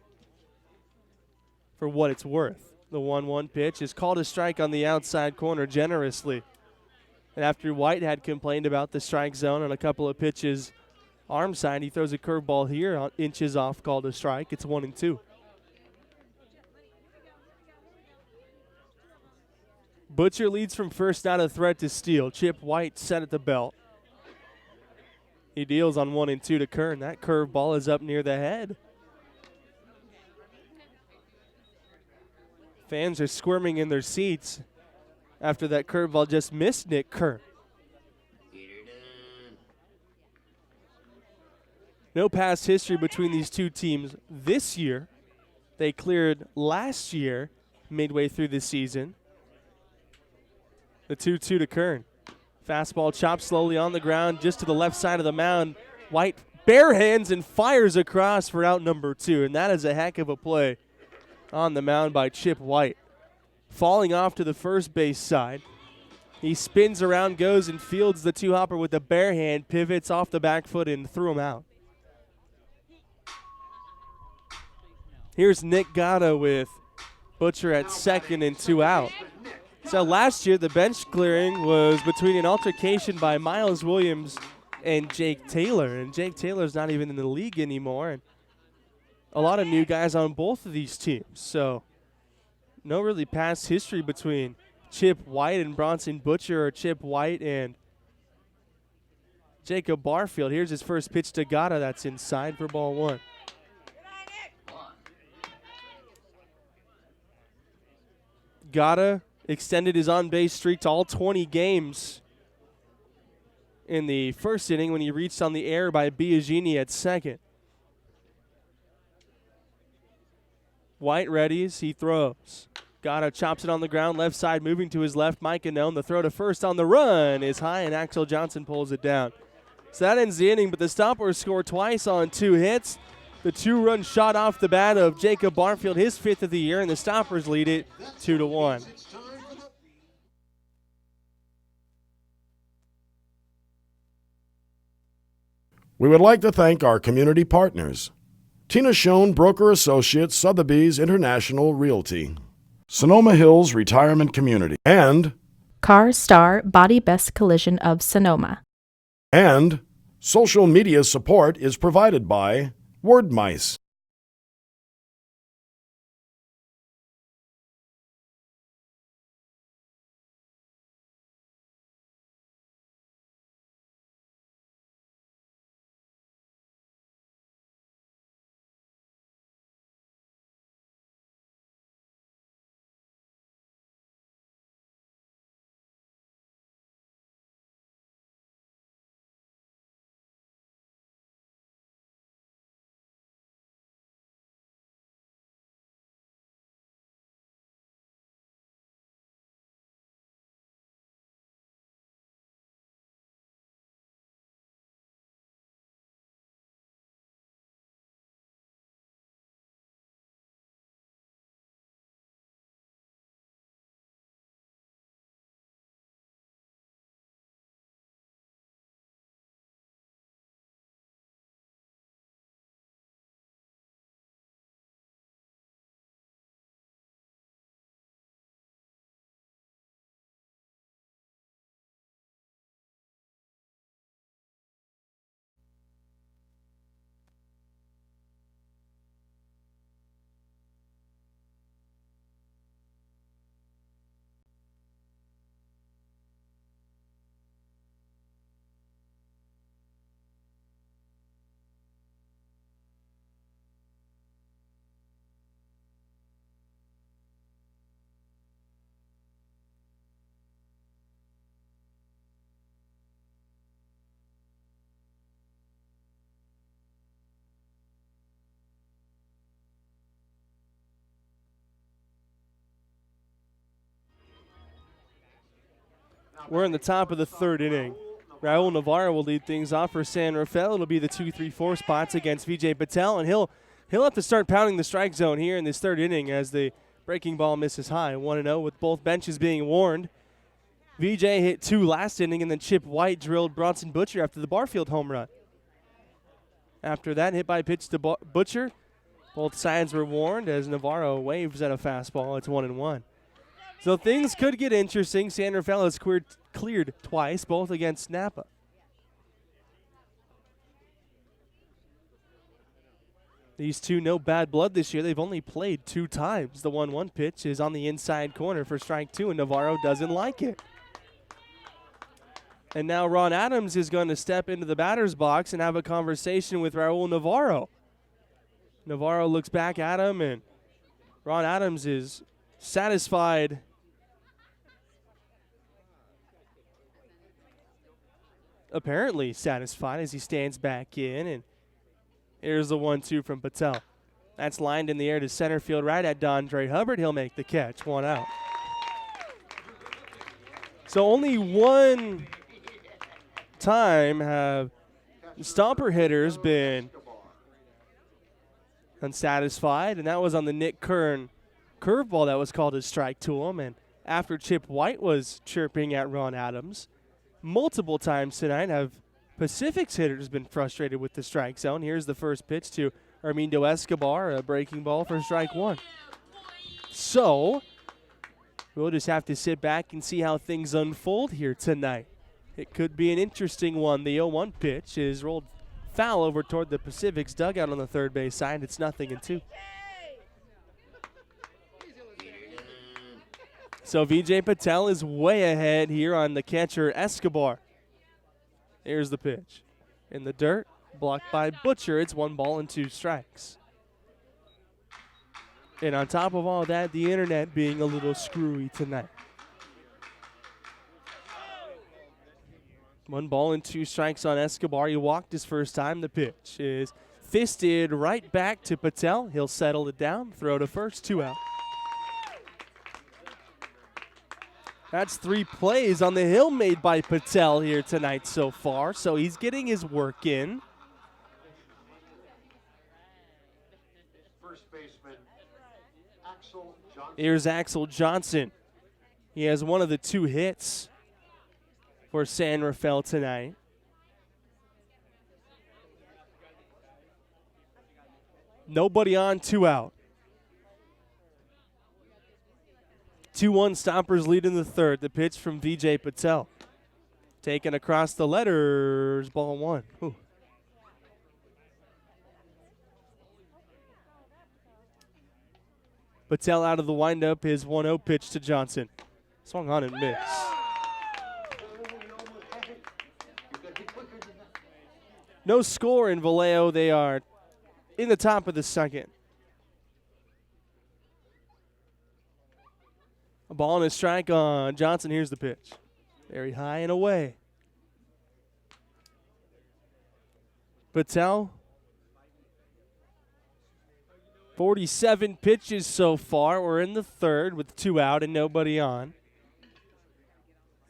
For what it's worth. The 1-1 pitch is called a strike on the outside corner generously. And after White had complained about the strike zone on a couple of pitches arm side, he throws a curveball here, inches off, called a strike. It's 1-2. Butcher leads from first, not a threat to steal. Chip White set at the belt. He deals on 1-2 to Kern. That curveball is up near the head. Fans are squirming in their seats after that curveball just missed Nick Kern. No past history between these two teams this year. They cleared last year midway through the season. The 2-2 to Kern. Fastball chopped slowly on the ground just to the left side of the mound. White bare hands and fires across for out number 2, and that is a heck of a play on the mound by Chip White. Falling off to the first base side. He spins around, goes and fields the 2-hopper with the bare hand, pivots off the back foot and threw him out. Here's Nick Gatto with Butcher at second and 2 out. So last year, the bench clearing was between an altercation by Miles Williams and Jake Taylor. And Jake Taylor's not even in the league anymore. And a lot of new guys on both of these teams. So no really past history between Chip White and Bronson Butcher or Chip White and Jacob Barfield. Here's his first pitch to Gatto. That's inside for ball 1. Gatto extended his on-base streak to all 20 games in the first inning when he reached on the air by Biagini at second. White readies, he throws. Gatto chops it on the ground, left side moving to his left. Mike Anone, the throw to first on the run is high, and Axel Johnson pulls it down. So that ends the inning, but the Stompers score twice on 2 hits. The 2-run shot off the bat of Jacob Barfield, his 5th of the year, and the Stompers lead it 2-1. We would like to thank our community partners. Tina Schoen, Broker Associates, Sotheby's International Realty. Sonoma Hills Retirement Community. And Car Star Body Best Collision of Sonoma. And social media support is provided by Word Mice. We're in the top of the third inning. Raul Navarro will lead things off for San Rafael. It'll be the 2-3-4 spots against Vijay Patel, and he'll have to start pounding the strike zone here in this third inning as the breaking ball misses high. 1-0 with both benches being warned. Vijay hit 2 last inning, and then Chip White drilled Bronson Butcher after the Barfield home run. After that, hit by pitch to Butcher. Both sides were warned as Navarro waves at a fastball. It's 1-1. So things could get interesting. San Rafael has cleared twice, both against Napa. These two, no bad blood this year. They've only played 2 times. The 1-1 pitch is on the inside corner for strike 2, and Navarro doesn't like it. And now Ron Adams is going to step into the batter's box and have a conversation with Raul Navarro. Navarro looks back at him, and Ron Adams is satisfied. Apparently satisfied as he stands back in, and here's the 1-2 from Patel. That's lined in the air to center field right at Dondre Hubbard. He'll make the catch, 1 out. So only one time have Stomper hitters been unsatisfied, and that was on the Nick Kern curveball that was called a strike to him. And after Chip White was chirping at Ron Adams, multiple times tonight have Pacific's hitters been frustrated with the strike zone. Here's the first pitch to Armindo Escobar, a breaking ball for strike 1. So we'll just have to sit back and see how things unfold here tonight. It could be an interesting one. The 0-1 pitch is rolled foul over toward the Pacific's dugout on the third base side. It's 0-2. So Vijay Patel is way ahead here on the catcher Escobar. Here's the pitch. In the dirt, blocked by Butcher. It's 1-2 strikes. And on top of all that, the internet being a little screwy tonight. 1-2 strikes on Escobar. He walked his first time. The pitch is fisted right back to Patel. He'll settle it down, throw to first, 2 out. That's 3 plays on the hill made by Patel here tonight so far, so he's getting his work in. First baseman, Axel Johnson. Here's Axel Johnson. He has one of the 2 hits for San Rafael tonight. Nobody on, 2 out. 2-1 Stompers lead in the third. The pitch from Vijay Patel. Taken across the letters, ball 1. Ooh. Patel out of the windup, his 1-0 pitch to Johnson. Swung on and missed. No score in Vallejo. They are in the top of the second. A ball and a strike on Johnson. Here's the pitch. Very high and away. Patel, 47 pitches so far. We're in the third with 2 out and nobody on.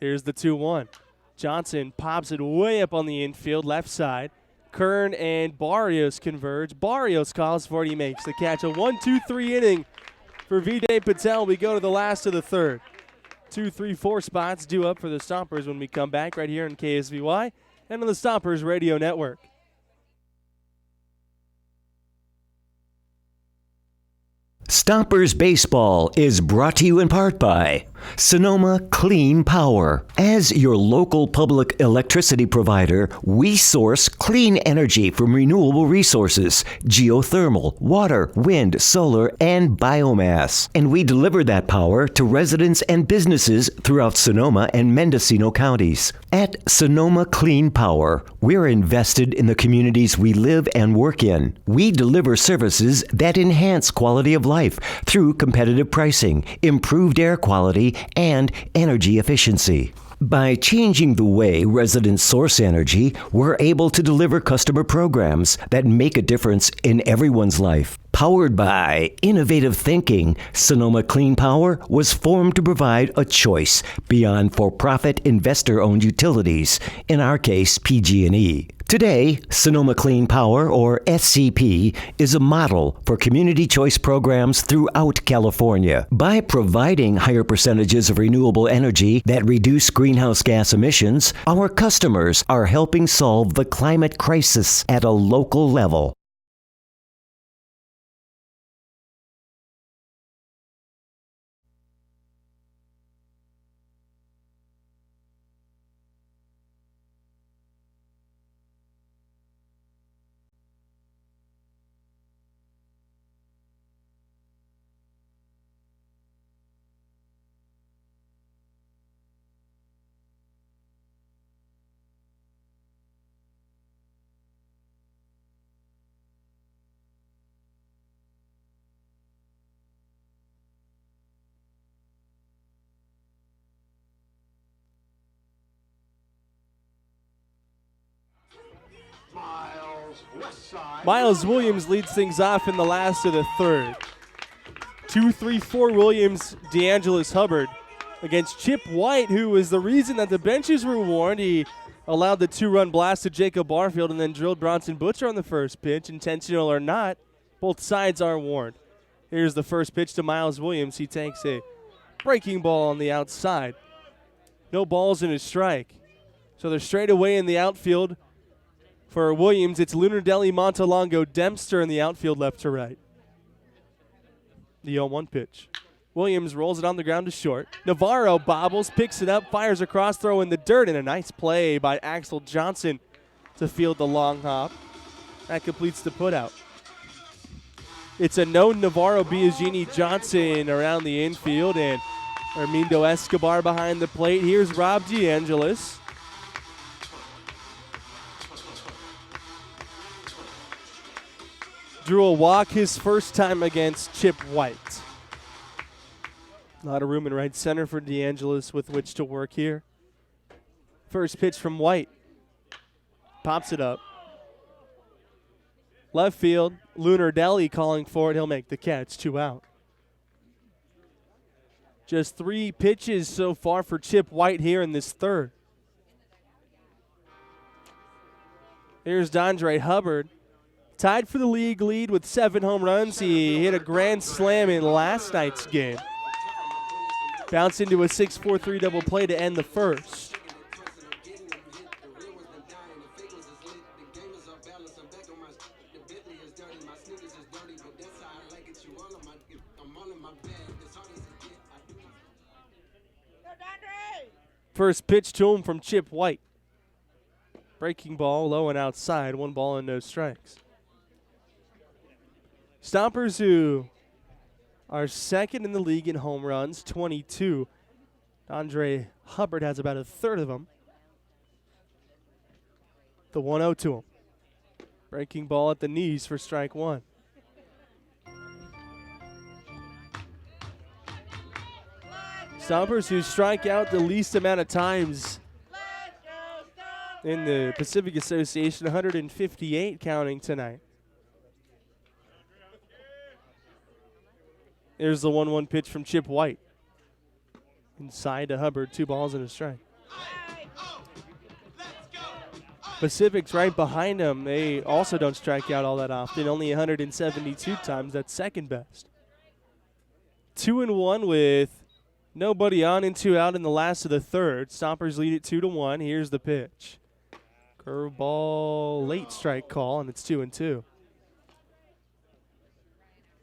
Here's the 2-1. Johnson pops it way up on the infield, left side. Kern and Barrios converge. Barrios calls for it. He makes the catch. A 1-2-3 inning for Vijay Patel. We go to the last of the third. 2, 3, 4 spots due up for the Stompers when we come back right here on KSVY and on the Stompers Radio Network. Stompers Baseball is brought to you in part by Sonoma Clean Power. As your local public electricity provider, we source clean energy from renewable resources, geothermal, water, wind, solar, and biomass. And we deliver that power to residents and businesses throughout Sonoma and Mendocino counties. At Sonoma Clean Power, we're invested in the communities we live and work in. We deliver services that enhance quality of life through competitive pricing, improved air quality, and energy efficiency. By changing the way residents source energy, we're able to deliver customer programs that make a difference in everyone's life. Powered by innovative thinking, Sonoma Clean Power was formed to provide a choice beyond for-profit investor-owned utilities, in our case PG&E. Today, Sonoma Clean Power, or SCP, is a model for community choice programs throughout California. By providing higher percentages of renewable energy that reduce greenhouse gas emissions, our customers are helping solve the climate crisis at a local level. Miles, west side. Miles Williams leads things off in the last of the third. 2-3-4 Williams, DeAngelis Hubbard against Chip White, who was the reason that the benches were warned. He allowed the 2-run blast to Jacob Barfield and then drilled Bronson Butcher on the first pitch. Intentional or not, both sides are warned. Here's the first pitch to Miles Williams. He takes a breaking ball on the outside. No balls and a strike. So they're straight away in the outfield. For Williams, it's Lunardelli, Montalongo, Dempster in the outfield left to right. The 0-1 pitch. Williams rolls it on the ground to short. Navarro bobbles, picks it up, fires across, throw in the dirt, and a nice play by Axel Johnson to field the long hop. That completes the putout. It's a no Navarro, Biagini, Johnson around the infield, and Armindo Escobar behind the plate. Here's Rob DeAngelis. Drew a walk his first time against Chip White. A lot of room in right center for DeAngelis with which to work here. First pitch from White. Pops it up. Left field, Lunardelli calling for it. He'll make the catch, 2 out. Just 3 pitches so far for Chip White here in this third. Here's Dondre Hubbard. Tied for the league lead with 7 home runs. He hit a grand slam in last night's game. Bounced into a 6-4-3 double play to end the first. First pitch to him from Chip White. Breaking ball, low and outside, 1 ball and no strikes. Stompers, who are second in the league in home runs, 22. Andre Hubbard has about a third of them. The 1-0 to him. Breaking ball at the knees for strike 1. Stompers, who strike out the least amount of times in the Pacific Association, 158 counting tonight. There's the 1-1 pitch from Chip White. Inside to Hubbard, 2 balls and a strike. Pacific's right behind them. They also don't strike out all that often, only 172 times. That's second best. 2-1 with nobody on and 2 out in the last of the third. Stompers lead it 2-1. Here's the pitch. Curveball, late strike call, and it's 2-2.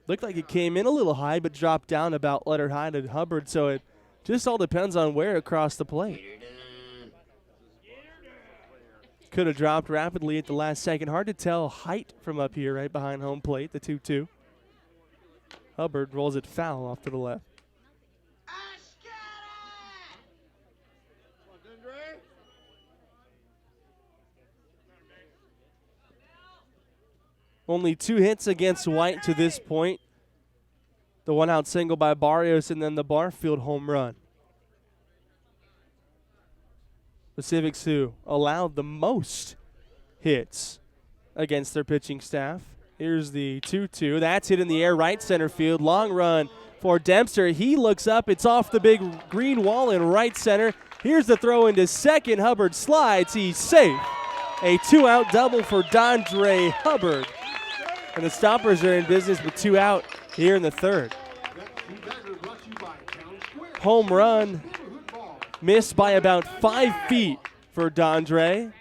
Looked like it came in a little high, but dropped down about letter high to Hubbard, so it just all depends on where across the plate. Could have dropped rapidly at the last second. Hard to tell height from up here right behind home plate, the 2-2. Hubbard rolls it foul off to the left. Only 2 hits against White to this point. The 1-out single by Barrios and then the Barfield home run. Pacifics who allowed the most hits against their pitching staff. Here's the 2-2. That's hit in the air, right center field. Long run for Dempster. He looks up. It's off the big green wall in right center. Here's the throw into second. Hubbard slides. He's safe. A 2-out double for Dondre Hubbard. And the Stompers are in business with 2 out here in the third. Home run missed by about 5 feet for Dondre.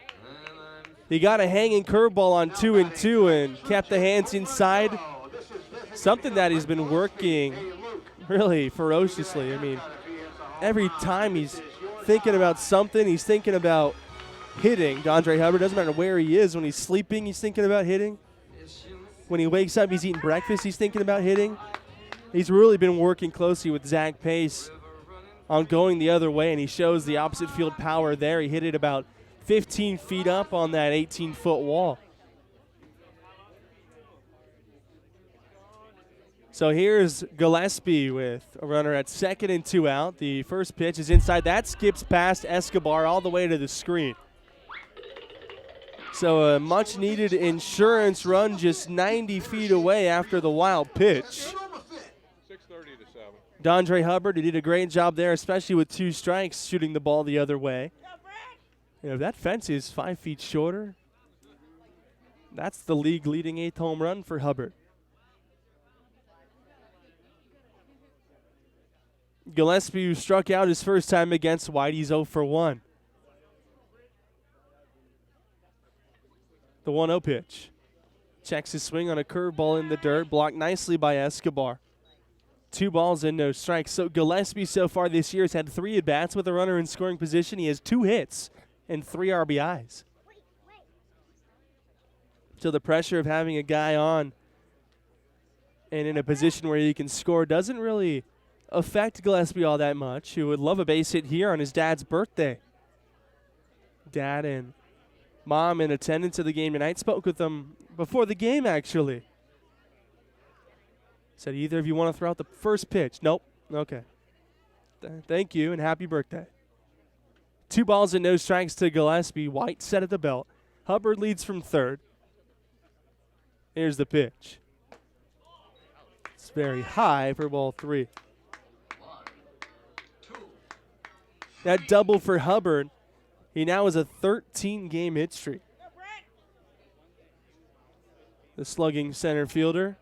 He got a hanging curveball on 2-2 and kept the hands inside. Something that he's been working really ferociously. I mean, every time he's thinking about something, he's thinking about hitting. Dondre Hubbard, doesn't matter where he is. When he's sleeping, he's thinking about hitting. When he wakes up, he's eating breakfast, he's thinking about hitting. He's really been working closely with Zach Pace on going the other way, and he shows the opposite field power there. He hit it about 15 feet up on that 18-foot wall. So here's Gillespie with a runner at second and 2 out. The first pitch is inside. That skips past Escobar all the way to the screen. So a much-needed insurance run just 90 feet away after the wild pitch. Dondre Hubbard, he did a great job there, especially with 2 strikes, shooting the ball the other way. You know, if that fence is 5 feet shorter, that's the league-leading 8th home run for Hubbard. Gillespie, who struck out his first time against White, he's 0 for 1. The 1-0 pitch. Checks his swing on a curveball in the dirt, blocked nicely by Escobar. 2 balls and no strikes. So Gillespie so far this year has had 3 at-bats with a runner in scoring position. He has 2 hits and 3 RBIs. So the pressure of having a guy on and in a position where he can score doesn't really affect Gillespie all that much, who would love a base hit here on his dad's birthday. Dad and Mom in attendance at the game tonight. Spoke with them before the game, actually. Said, either of you want to throw out the first pitch? Nope. Okay. Thank you, and happy birthday. 2 balls and no strikes to Gillespie. White set at the belt. Hubbard leads from third. Here's the pitch. It's very high for ball 3. That double for Hubbard. He now has a 13-game hit streak. The slugging center fielder.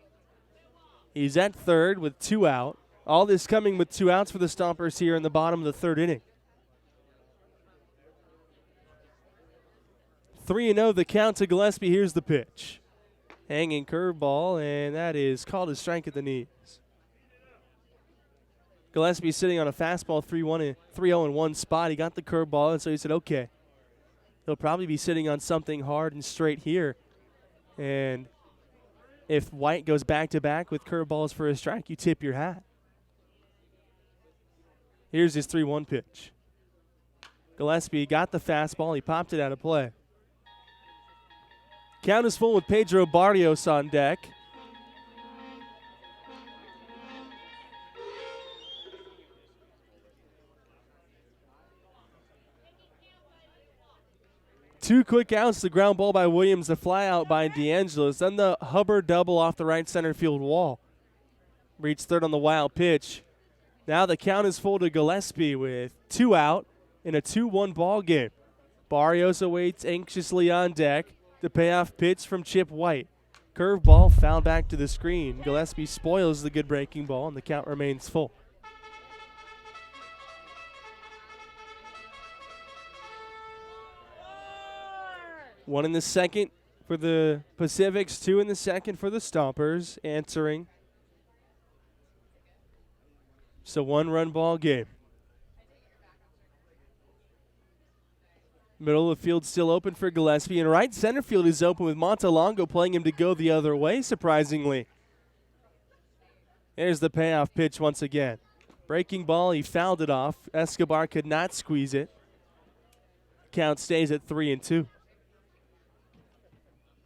He's at third with 2 out. All this coming with 2 outs for the Stompers here in the bottom of the 3rd inning. 3-0 the count to Gillespie. Here's the pitch. Hanging curveball, and that is called a strike at the knees. Gillespie sitting on a fastball 3-0-1 spot. He got the curveball, and so he said, okay. He'll probably be sitting on something hard and straight here. And if White goes back-to-back with curveballs for a strike, you tip your hat. Here's his 3-1 pitch. Gillespie got the fastball. He popped it out of play. Count is full with Pedro Barrios on deck. Two quick outs, the ground ball by Williams, the fly out by DeAngelis, then the Hubbard double off the right center field wall. Reached third on the wild pitch. Now the count is full to Gillespie with 2 out in a 2-1 ball game. Barrios awaits anxiously on deck. The payoff pitch from Chip White. Curveball fouled back to the screen. Gillespie spoils the good breaking ball, and the count remains full. One in the second for the Pacifics, 2 in the second for the Stompers, answering. It's a 1-run ball game. Middle of the field still open for Gillespie, and right center field is open with Montalongo playing him to go the other way, surprisingly. There's the payoff pitch once again. Breaking ball, he fouled it off. Escobar could not squeeze it. Count stays at 3-2.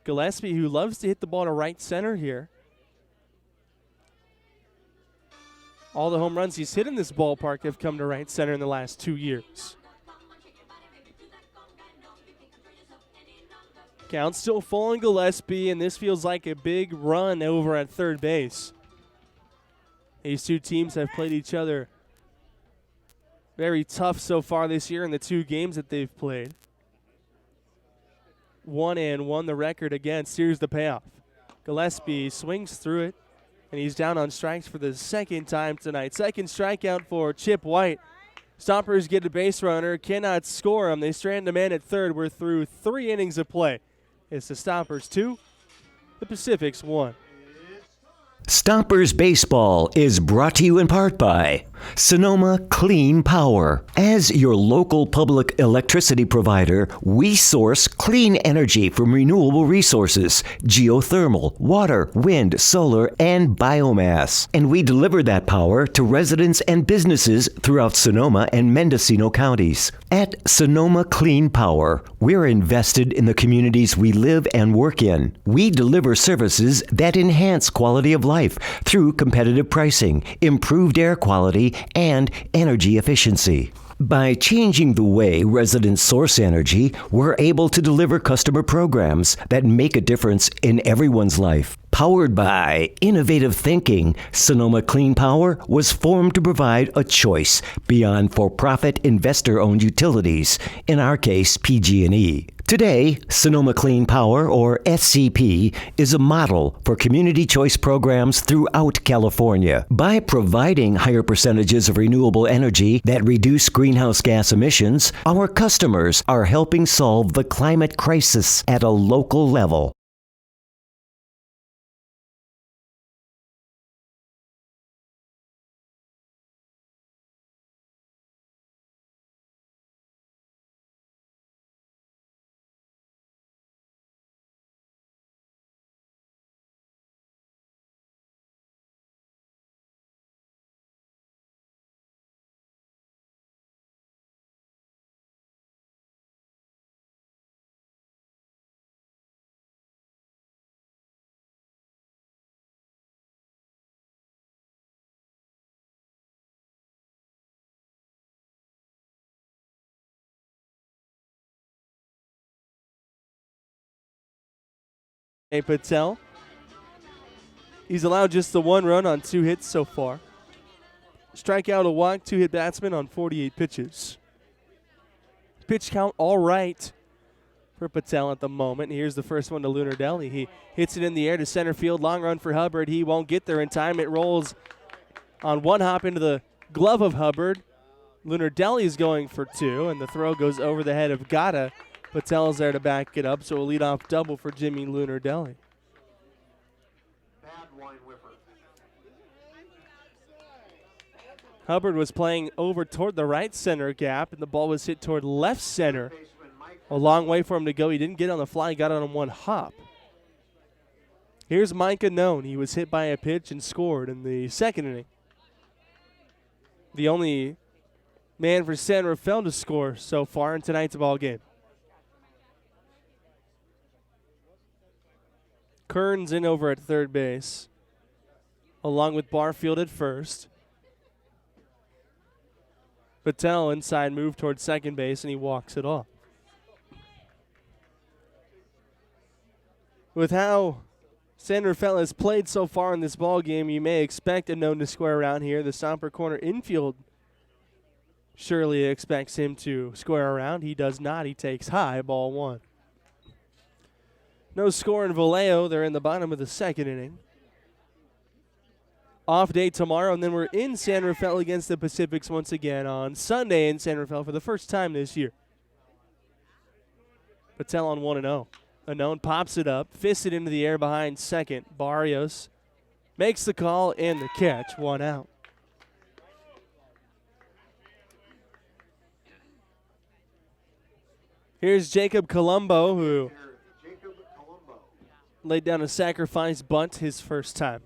Gillespie, who loves to hit the ball to right center here. All the home runs he's hit in this ballpark have come to right center in the last 2 years. Count still full on Gillespie, and this feels like a big run over at third base. These two teams have played each other very tough so far this year in the 2 games that they've played. 1-1 the record against. Here's the payoff. Gillespie swings through it, and he's down on strikes for the second time tonight. Second strikeout for Chip White. Stompers get a base runner, cannot score him. They strand a man at third. We're through 3 innings of play. It's the Stompers 2, the Pacifics 1. Stompers Baseball is brought to you in part by Sonoma Clean Power. As your local public electricity provider, we source clean energy from renewable resources, geothermal, water, wind, solar, and biomass. And we deliver that power to residents and businesses throughout Sonoma and Mendocino counties. At Sonoma Clean Power, we're invested in the communities we live and work in. We deliver services that enhance quality of life through competitive pricing, improved air quality, and energy efficiency. By changing the way residents source energy, we're able to deliver customer programs that make a difference in everyone's life. Powered by innovative thinking, Sonoma Clean Power was formed to provide a choice beyond for-profit investor-owned utilities, in our case PG&E. Today, Sonoma Clean Power, or SCP, is a model for community choice programs throughout California. By providing higher percentages of renewable energy that reduce greenhouse gas emissions, our customers are helping solve the climate crisis at a local level. Patel. He's allowed just the 1 run on 2 hits so far. Strikeout, a walk, 2-hit batsman on 48 pitches. Pitch count all right for Patel at the moment. Here's the first one to Lunardelli. He hits it in the air to center field. Long run for Hubbard. He won't get there in time. It rolls on 1 hop into the glove of Hubbard. Lunardelli is going for 2, and the throw goes over the head of Gata. Patel's there to back it up, so a leadoff double for Jimmy Lunardelli. Bad wine whipper. Hubbard was playing over toward the right center gap, and the ball was hit toward left center. Baseman Mike A long way for him to go. He didn't get on the fly. He got on 1 hop. Here's Micah Known. He was hit by a pitch and scored in the 2nd inning. The only man for San Rafael to score so far in tonight's ball game. Kern's in over at third base, along with Barfield at first. Patel inside move towards second base, and he walks it off. With how San Rafael has played so far in this ball game, you may expect a Known to square around here. The Stomper corner infield surely expects him to square around. He does not. He takes high, ball 1. No score in Vallejo. They're in the bottom of the 2nd inning. Off day tomorrow, and then we're in San Rafael against the Pacifics once again on Sunday in San Rafael for the first time this year. Patel on 1-0. Unknown pops it up, fists it into the air behind second. Barrios makes the call and the catch, 1 out. Here's Jacob Colombo, who Jacob Colombo. laid down a sacrifice bunt his first time.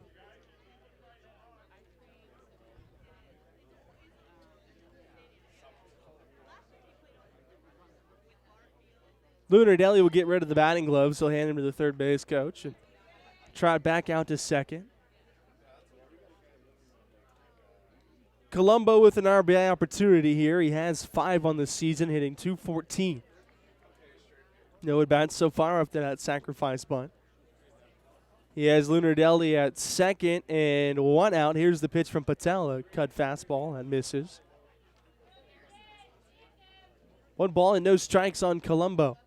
Lunardelli will get rid of the batting gloves. He'll hand him to the third base coach and trot back out to second. Colombo with an RBI opportunity here. He has 5 on the season, hitting .214. No at-bats so far after that sacrifice bunt. He has Lunardelli at second and 1 out. Here's the pitch from Patel, a cut fastball that misses. 1 ball and no strikes on Colombo.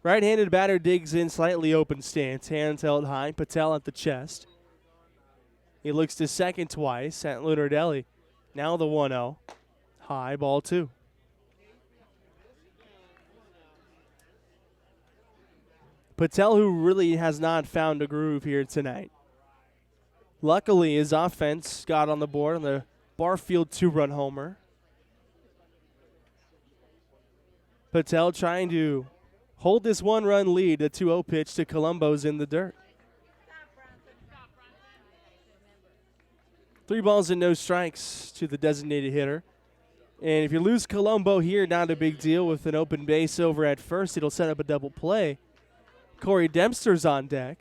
Right-handed batter digs in, slightly open stance, hands held high, Patel at the chest. He looks to second twice at Lunardelli. Now the 1-0. High, ball 2. Patel, who really has not found a groove here tonight. Luckily, his offense got on the board on the Barfield 2-run homer. Patel trying to hold this 1-run lead. The 2-0 pitch to Colombo's in the dirt. 3 balls and no strikes to the designated hitter. And if you lose Colombo here, not a big deal with an open base over at first. It'll set up a double play. Corey Dempster's on deck.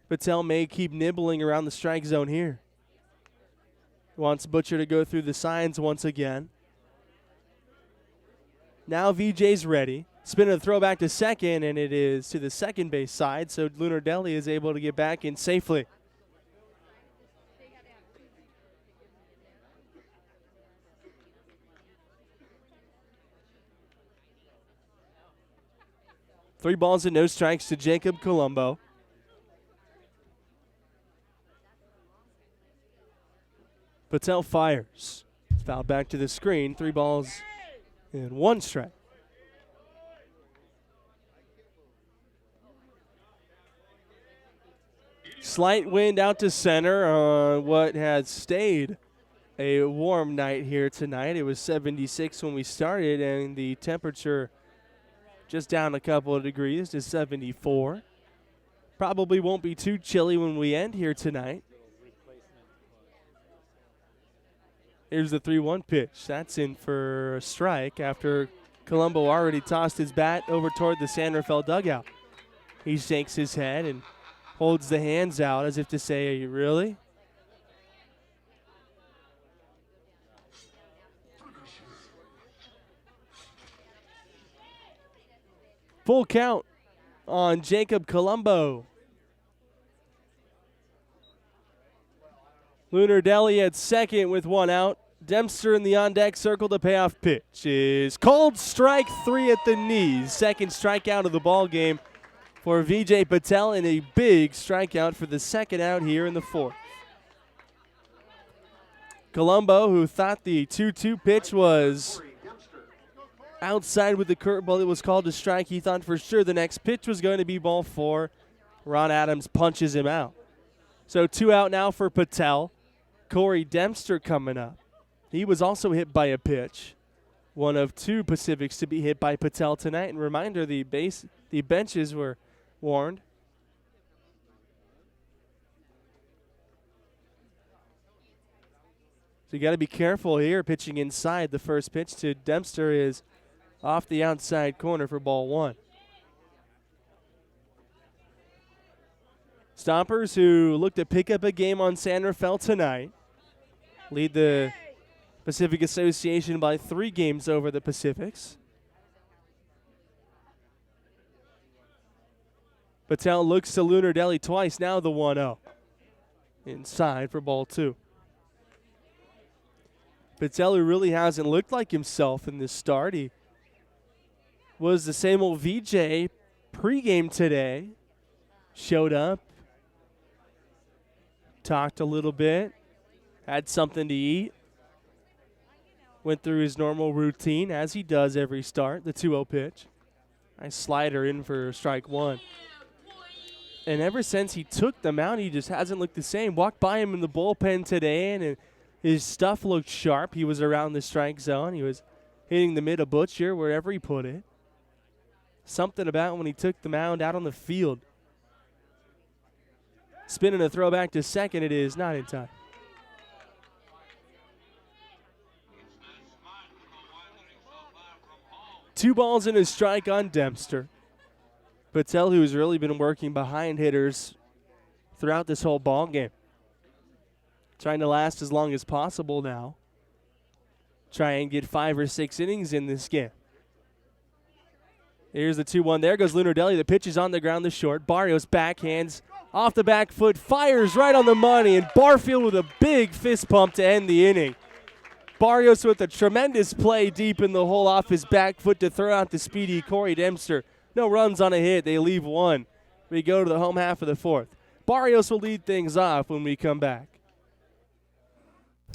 Patel may keep nibbling around the strike zone here. Wants Butcher to go through the signs once again. Now VJ's ready. Spin a throw back to second, and it is to the second base side, so Lunardelli is able to get back in safely. Three balls and no strikes to Jacob Colombo. Patel fires. It's fouled back to the screen. 3 balls and 1 strike. Slight wind out to center on what has stayed a warm night here tonight. It was 76 when we started, and the temperature just down a couple of degrees to 74. Probably won't be too chilly when we end here tonight. Here's the 3-1 pitch. That's in for a strike after Colombo already tossed his bat over toward the San Rafael dugout. He shakes his head and holds the hands out as if to say, "Are you really?" Full count on Jacob Colombo. Lunardelli at second with 1 out. Dempster in the on-deck circle. The payoff pitch is called strike 3 at the knees. Second strikeout of the ball game for VJ Patel, and a big strikeout for the second out here in the 4th. Colombo, who thought the 2-2 pitch was outside with the curveball, it was called a strike. He thought for sure the next pitch was going to be ball 4. Ron Adams punches him out. So 2 out now for Patel. Corey Dempster coming up. He was also hit by a pitch. One of 2 Pacifics to be hit by Patel tonight. And reminder, the benches were warned. So you got to be careful here pitching inside. The first pitch to Dempster is off the outside corner for ball 1. Stompers, who look to pick up a game on San Rafael tonight, lead the Pacific Association by 3 games over the Pacifics. Patel looks to Lunardelli twice, now the 1-0. Inside for ball 2. Patel, who really hasn't looked like himself in this start. He was the same old VJ pregame today. Showed up, talked a little bit, had something to eat, went through his normal routine as he does every start. The 2-0 pitch. Nice slider in for strike 1. And ever since he took the mound, he just hasn't looked the same. Walked by him in the bullpen today, and his stuff looked sharp. He was around the strike zone. He was hitting the mid of Butcher wherever he put it. Something about when he took the mound out on the field. Spinning a throw back to second, it is not in time. Two balls and a strike on Dempster. Patel, who's really been working behind hitters throughout this whole ball game. Trying to last as long as possible now. Try and get 5 or 6 innings in this game. Here's the 2-1. There goes Lunardelli. The pitch is on the ground, the short. Barrios backhands off the back foot, fires right on the money, and Barfield with a big fist pump to end the inning. Barrios with a tremendous play deep in the hole off his back foot to throw out the speedy Corey Dempster. No runs on a hit. They leave one. We go to the home half of the 4th. Barrios will lead things off when we come back.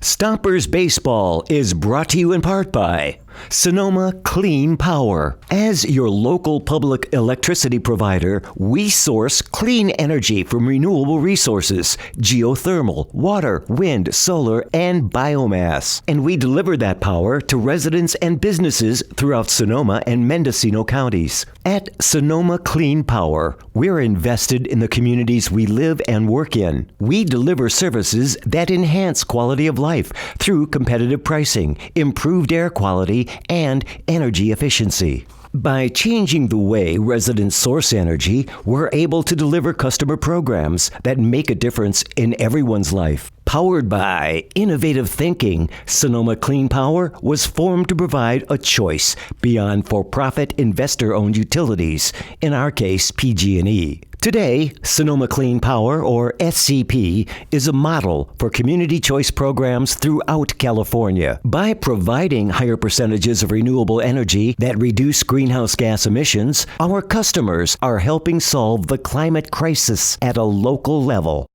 Stompers Baseball is brought to you in part by Sonoma Clean Power. As your local public electricity provider, we source clean energy from renewable resources, geothermal, water, wind, solar, and biomass. And we deliver that power to residents and businesses throughout Sonoma and Mendocino counties. At Sonoma Clean Power, we're invested in the communities we live and work in. We deliver services that enhance quality of life through competitive pricing, improved air quality, and energy efficiency. By changing the way residents source energy, we're able to deliver customer programs that make a difference in everyone's life. Powered by innovative thinking, Sonoma Clean Power was formed to provide a choice beyond for-profit investor-owned utilities, in our case PG&E. Today, Sonoma Clean Power, or SCP, is a model for community choice programs throughout California. By providing higher percentages of renewable energy that reduce greenhouse gas emissions, our customers are helping solve the climate crisis at a local level.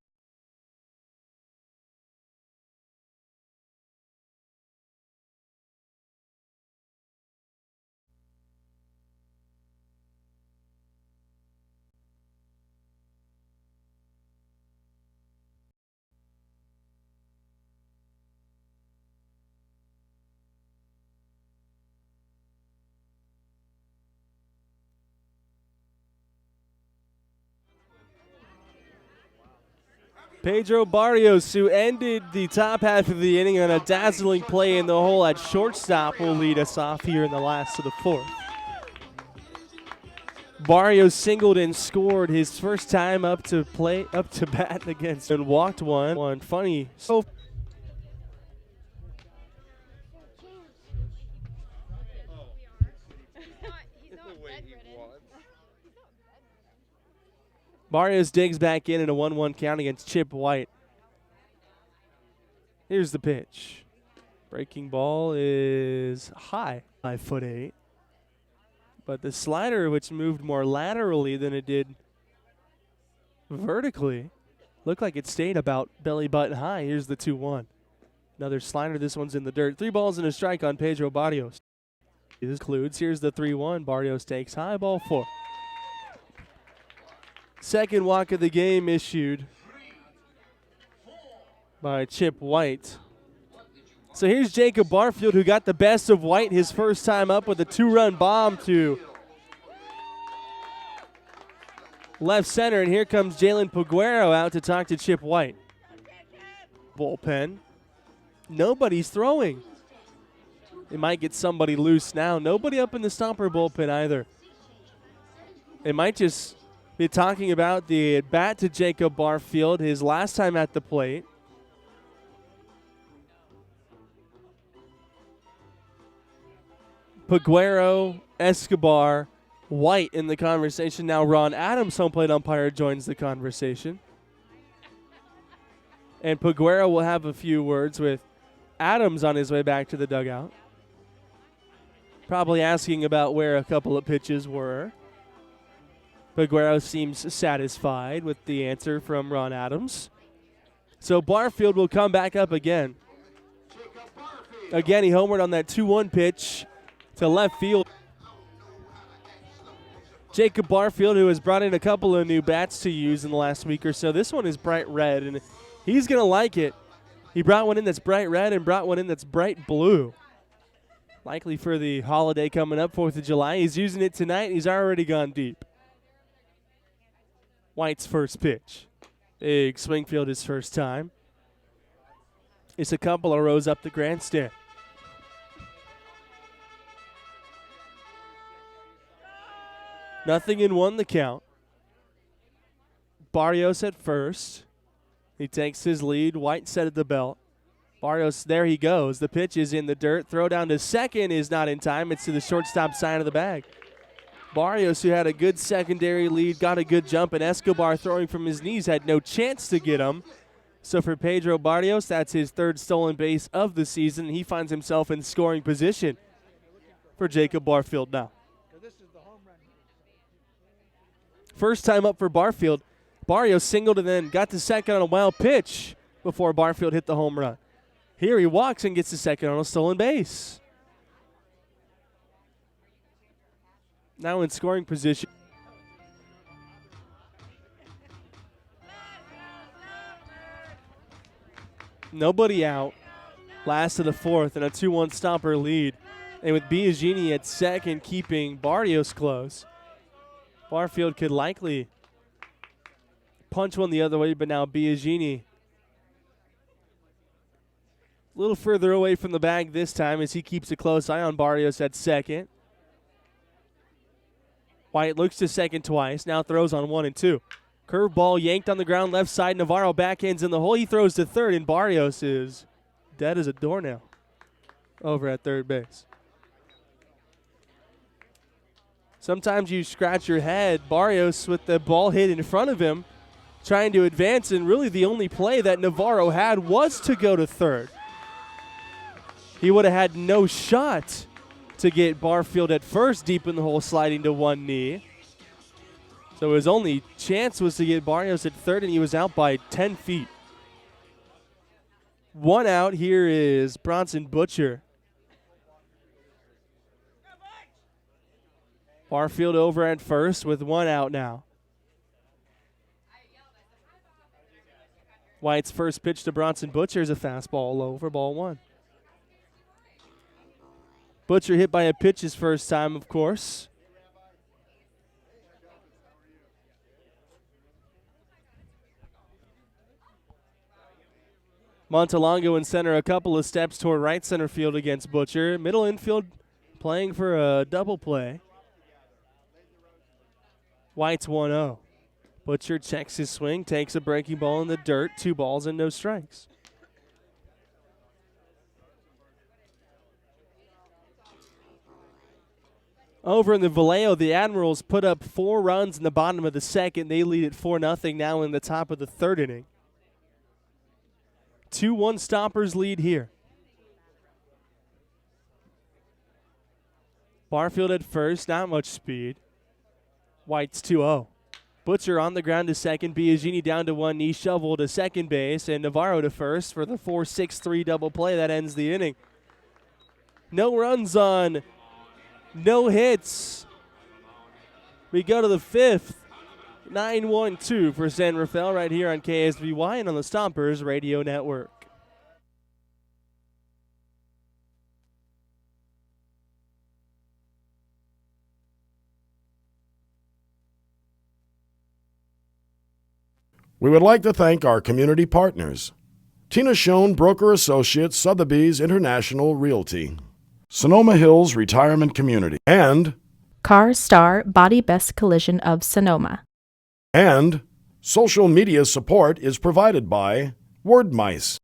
Pedro Barrios, who ended the top half of the inning on a dazzling play in the hole at shortstop, will lead us off here in the last of the 4th. Barrios singled and scored his first time up to bat against and walked one. Funny. So Barrios digs back in a 1-1 count against Chip White. Here's the pitch. Breaking ball is high, 5'8". But the slider, which moved more laterally than it did vertically, looked like it stayed about belly button high. Here's the 2-1. Another slider. This one's in the dirt. 3 balls and a strike on Pedro Barrios. This includes. Here's the 3-1. Barrios takes high, ball 4. Second walk of the game issued by Chip White. So here's Jacob Barfield, who got the best of White his first time up with a 2-run bomb to left center. And here comes Jalen Peguero out to talk to Chip White. Bullpen. Nobody's throwing. They might get somebody loose now. Nobody up in the Stomper bullpen either. They might just be talking about the at-bat to Jacob Barfield, his last time at the plate. Peguero, Escobar, White in the conversation. Now Ron Adams, home plate umpire, joins the conversation. And Peguero will have a few words with Adams on his way back to the dugout. Probably asking about where a couple of pitches were. Peguero seems satisfied with the answer from Ron Adams. So Barfield will come back up again. Again, he homered on that 2-1 pitch to left field. Jacob Barfield, who has brought in a couple of new bats to use in the last week or so. This one is bright red, and he's going to like it. He brought one in that's bright red and brought one in that's bright blue. Likely for the holiday coming up, 4th of July. He's using it tonight. He's already gone deep. White's first pitch. Big swing field his first time. It's a couple of rows up the grandstand. Nothing in 1 the count. Barrios at first. He takes his lead. White set at the belt. Barrios, there he goes. The pitch is in the dirt. Throw down to second is not in time. It's to the shortstop side of the bag. Barrios, who had a good secondary lead, got a good jump, and Escobar throwing from his knees had no chance to get him. So for Pedro Barrios, that's his third stolen base of the season. He finds himself in scoring position for Jacob Barfield now. First time up for Barfield. Barrios singled and then got to second on a wild pitch before Barfield hit the home run. Here he walks and gets to second on a stolen base. Now in scoring position. Nobody out. Last of the fourth and a 2-1 Stomper lead. And with Biagini at second, keeping Barrios close. Barfield could likely punch one the other way, but now Biagini a little further away from the bag this time as he keeps a close eye on Barrios at second. White looks to second twice, now throws on 1 and 2. Curveball yanked on the ground left side. Navarro backhands in the hole. He throws to third, and Barrios is dead as a doornail over at third base. Sometimes you scratch your head. Barrios with the ball hit in front of him, trying to advance, and really the only play that Navarro had was to go to third. He would have had no shot to get Barfield at first deep in the hole, sliding to one knee. So his only chance was to get Barrios at third, and he was out by 10 feet. One out. Here is Bronson Butcher. Barfield over at first with one out now. White's first pitch to Bronson Butcher is a fastball low for ball 1. Butcher hit by a pitch his first time, of course. Montalongo in center, a couple of steps toward right center field against Butcher. Middle infield playing for a double play. White's 1-0. Butcher checks his swing, takes a breaking ball in the dirt. 2 balls and no strikes. Over in the Vallejo, the Admirals put up 4 runs in the bottom of the second. They lead at 4-0 now in the top of the third inning. 2-1 Stompers lead here. Barfield at first, not much speed. White's 2-0. Butcher on the ground to second. Biagini down to one knee, shovel to second base, and Navarro to first for the 4-6-3 double play that ends the inning. No runs on no hits. We go to the 5th. 9-1-2 for San Rafael right here on KSVY and on the Stompers Radio Network. We would like to thank our community partners: Tina Schoen Broker Associates, Sotheby's International Realty, Sonoma Hills Retirement Community, and Car Star Body Best Collision of Sonoma. And social media support is provided by Word Mice.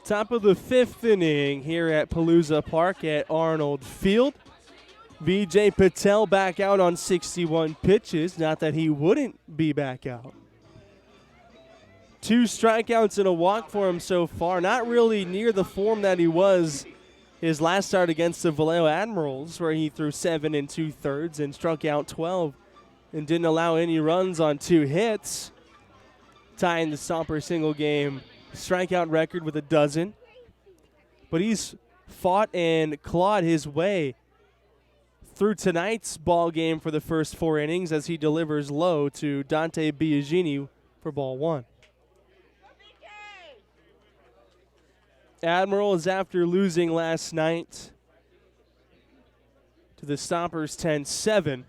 Top of the 5th inning here at Palooza Park at Arnold Field. Vijay Patel back out on 61 pitches. Not that he wouldn't be back out. 2 strikeouts and a walk for him so far. Not really near the form that he was his last start against the Vallejo Admirals, where he threw 7 2/3 and struck out 12 and didn't allow any runs on 2 hits, tying the Stompers single game strikeout record with a dozen. But he's fought and clawed his way through tonight's ball game for the first 4 innings as he delivers low to Dante Biagini for ball 1. Admiral is after losing last night to the Stompers 10-7.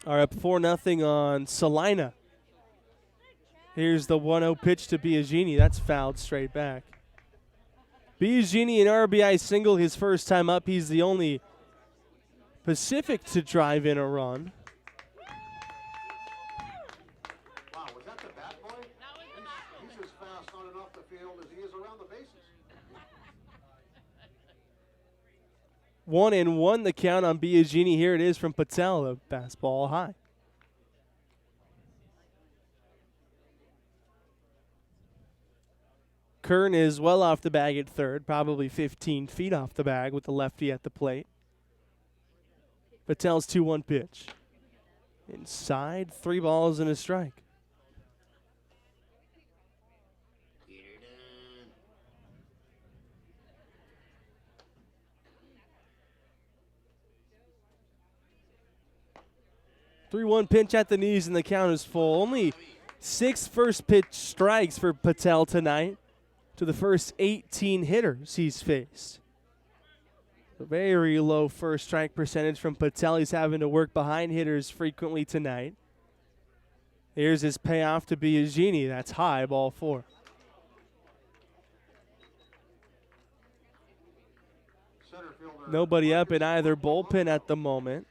Are up 4-0 on Salina. Here's the 1-0 pitch to Biagini. That's fouled straight back. Biagini an RBI single his first time up. He's the only Pacific to drive in a run. Wow, was that the bat boy? He's as fast on and off the field as he is around the bases. 1-1 the count on Biagini. Here it is from Patel, a fastball high. Kern is well off the bag at third, probably 15 feet off the bag with the lefty at the plate. Patel's 2-1 pitch. Inside, 3 balls and a strike. Three-one pitch at the knees and the count is full. Only 6 first pitch strikes for Patel tonight to the first 18 hitters he's faced. A very low first strike percentage from Patel. He's having to work behind hitters frequently tonight. Here's his payoff to Biagini. That's high, ball 4. Center fielder. Nobody up in either bullpen at the moment.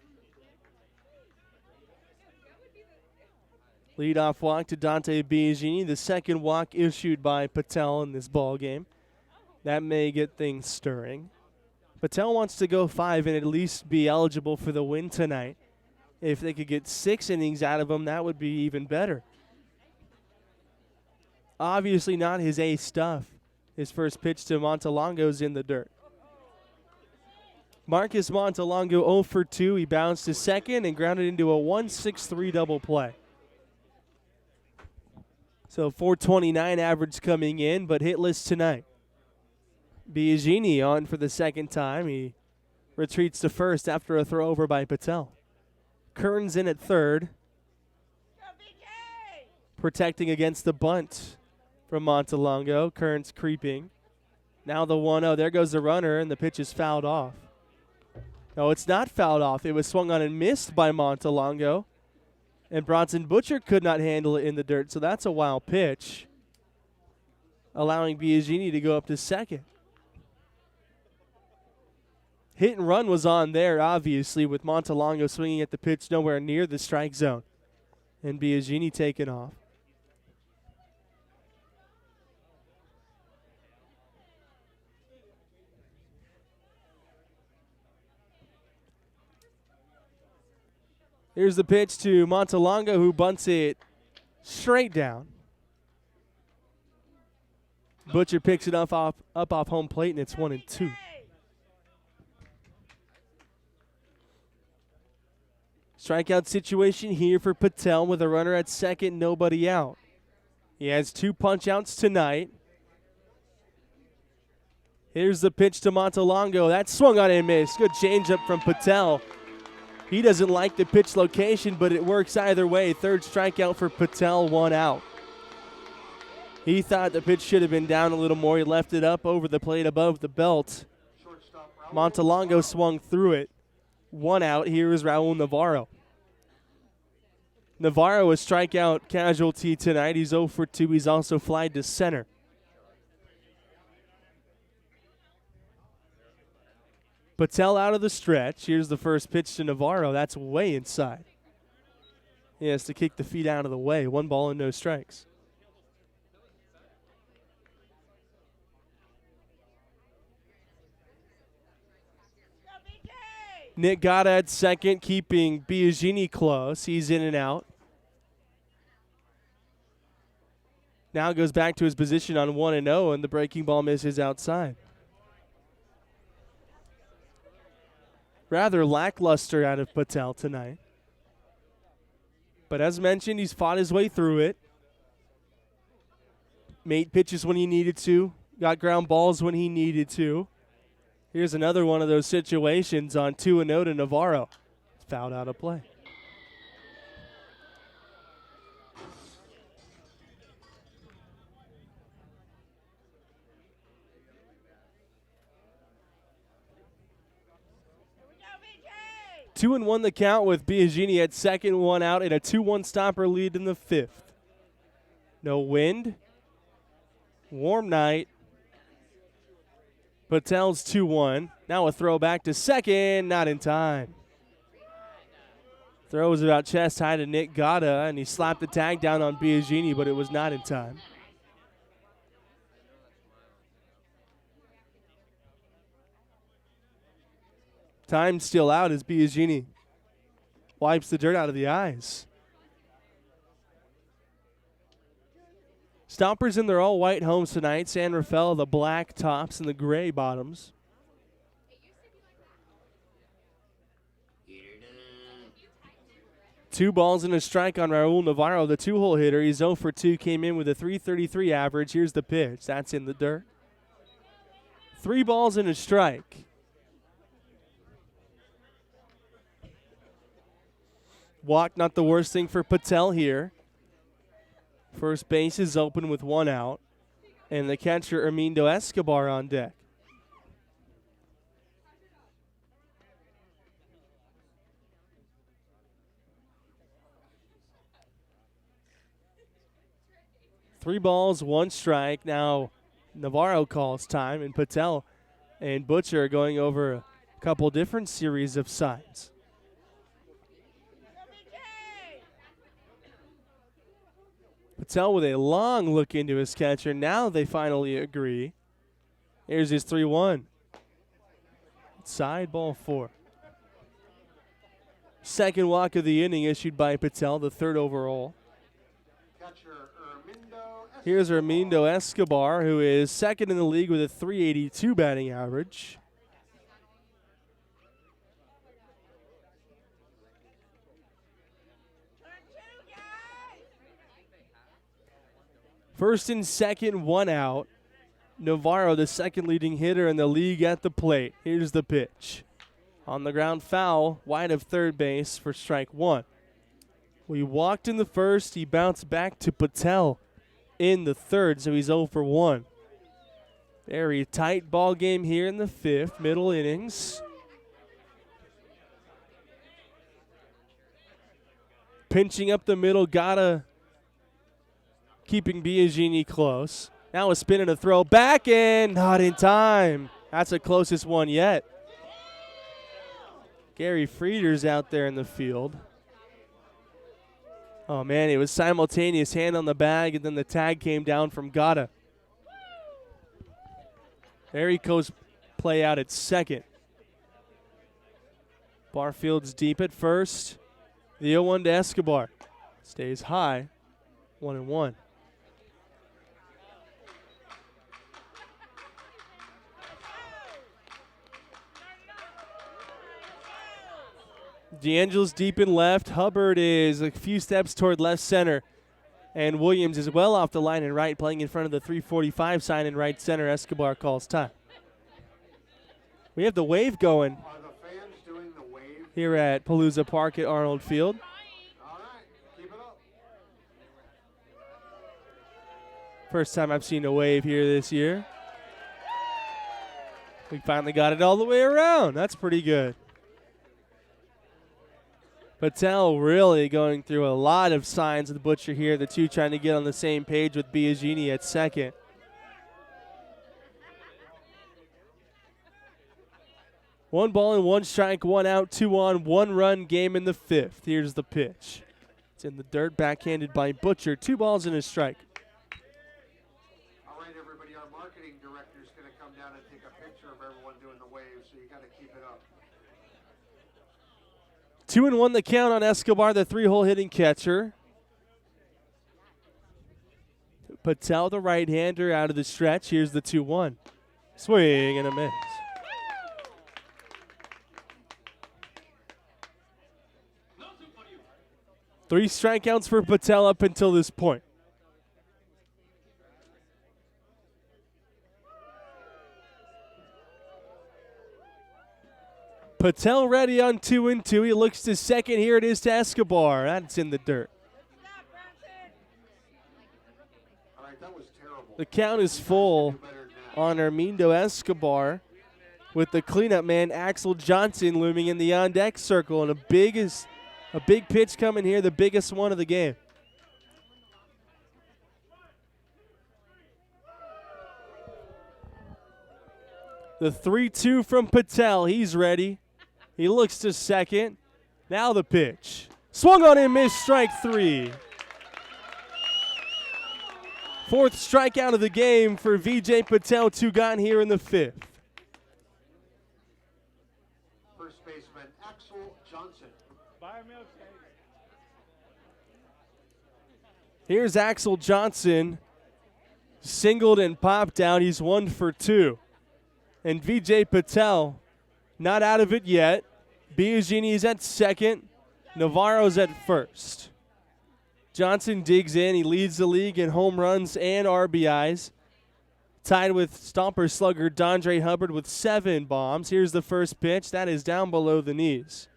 Leadoff walk to Dante Biagini, the second walk issued by Patel in this ball game. That may get things stirring. Patel wants to go 5 and at least be eligible for the win tonight. If they could get 6 innings out of him, that would be even better. Obviously not his A stuff. His first pitch to Montelongo's in the dirt. Marcus Montelongo 0 for 2. He bounced to second and grounded into a 1-6-3 double play. So 429 average coming in, but hitless tonight. Biagini on for the second time. He retreats to first after a throw over by Patel. Kern's in at third. Protecting against the bunt from Montelongo. Kern's creeping. Now the 1-0. There goes the runner, and the pitch is fouled off. No, it's not fouled off. It was swung on and missed by Montelongo. And Bronson Butcher could not handle it in the dirt, so that's a wild pitch, allowing Biagini to go up to second. Hit and run was on there, obviously, with Montelongo swinging at the pitch nowhere near the strike zone. And Biagini taken off. Here's the pitch to Montelongo, who bunts it straight down. Butcher picks it up off home plate, and it's 1-2. Strikeout situation here for Patel with a runner at second, nobody out. He has 2 punch-outs tonight. Here's the pitch to Montelongo. That swung on and missed. Good changeup from Patel. He doesn't like the pitch location, but it works either way. Third strikeout for Patel, 1 out. He thought the pitch should have been down a little more. He left it up over the plate above the belt. Montelongo swung through it. 1 out. Here is Raul Navarro. Navarro a strikeout casualty tonight. He's 0 for 2. He's also flied to center. Patel out of the stretch. Here's the first pitch to Navarro. That's way inside. He has to kick the feet out of the way. 1 ball and no strikes. Nick Gatta at second, keeping Biagini close. He's in and out. Now goes back to his position on 1-0, and the breaking ball misses outside. Rather lackluster out of Patel tonight. But as mentioned, he's fought his way through it. Made pitches when he needed to. Got ground balls when he needed to. Here's another one of those situations on 2-0 to Navarro. Fouled out of play. Two and one the count with Biagini at second, one out, and a 2-1 Stomper lead in the fifth. No wind. Warm night. Patel's 2-1. Now a throw back to second, not in time. Throw was about chest high to Nick Gatta, and he slapped the tag down on Biagini, but it was not in time. Time still out as Biagini wipes the dirt out of the eyes. Stompers in their all-white homes tonight. San Rafael, the black tops and the gray bottoms. Two balls and a strike on Raul Navarro, the two-hole hitter. He's 0 for 2, came in with a .333 average. Here's the pitch. That's in the dirt. 3 balls and a strike. Walk, not the worst thing for Patel here. First base is open with 1 out. And the catcher, Armindo Escobar, on deck. Three balls, 1 strike. Now Navarro calls time, and Patel and Butcher are going over a couple different series of signs. Patel with a long look into his catcher. Now they finally agree. Here's his 3-1. Side ball 4. Second walk of the inning issued by Patel, the 3rd overall. Here's Armindo Escobar, who is 2nd in the league with a .382 batting average. First and second, 1 out. Navarro, the 2nd leading hitter in the league, at the plate. Here's the pitch. On the ground, foul, wide of third base for strike 1. We walked in the first. He bounced back to Patel in the 3rd, so he's 0 for 1. Very tight ball game here in the 5th, middle innings. Pinching up the middle, Gatta keeping Biagini close. Now a spin and a throw back, and not in time. That's the closest one yet. Gary Frieder's out there in the field. Oh, man, it was simultaneous hand on the bag, and then the tag came down from Gatta. There he goes, play out at second. Barfield's deep at first. The 0-1 to Escobar. Stays high, 1-1. D'Angelo's deep in left. Hubbard is a few steps toward left center. And Williams is well off the line in right, playing in front of the 345 sign in right center. Escobar calls time. We have the wave going here at Palooza Park at Arnold Field. All right, keep it up. First time I've seen a wave here this year. We finally got it all the way around. That's pretty good. Patel really going through a lot of signs with Butcher here. The two trying to get on the same page with Biagini at second. One ball and 1 strike, 1 out, 2 on, 1 run game in the 5th. Here's the pitch. It's in the dirt, backhanded by Butcher. 2 balls and a strike. All right, everybody, our marketing director is going to come down and take a picture of everyone doing the wave, so you got to keep it up. 2-1 the count on Escobar, the 3-hole hitting catcher. Patel, the right-hander, out of the stretch. Here's the 2-1. Swing and a miss. Three strikeouts for Patel up until this point. Patel ready on 2-2. He looks to second. Here it is to Escobar. That's in the dirt. All right, that was terrible. The count is full on Armindo Escobar with the cleanup man, Axel Johnson, looming in the on-deck circle. And a big pitch coming here, the biggest one of the game. The 3-2 from Patel. He's ready. He looks to second. Now the pitch. Swung on him, missed, strike 3. Fourth strikeout of the game for Vijay Patel, 2 gone here in the 5th. First baseman Axel Johnson. Here's Axel Johnson. Singled and popped out. He's 1 for 2. And Vijay Patel not out of it yet. Biagini's at second. Navarro's at first. Johnson digs in. He leads the league in home runs and RBIs. Tied with Stomper slugger Dondre Hubbard with 7 bombs. Here's the first pitch. That is down below the knees.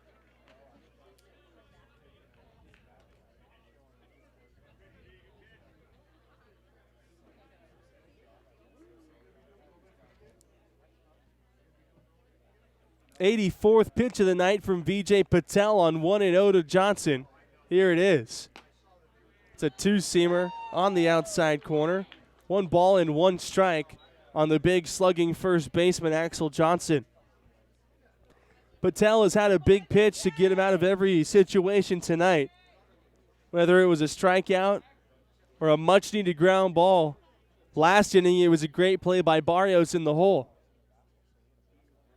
'84th pitch of the night from Vijay Patel on 1-0 to Johnson. Here it is. It's a 2-seamer on the outside corner. 1 ball and 1 strike on the big slugging first baseman, Axel Johnson. Patel has had a big pitch to get him out of every situation tonight. Whether it was a strikeout or a much-needed ground ball. Last inning, it was a great play by Barrios in the hole.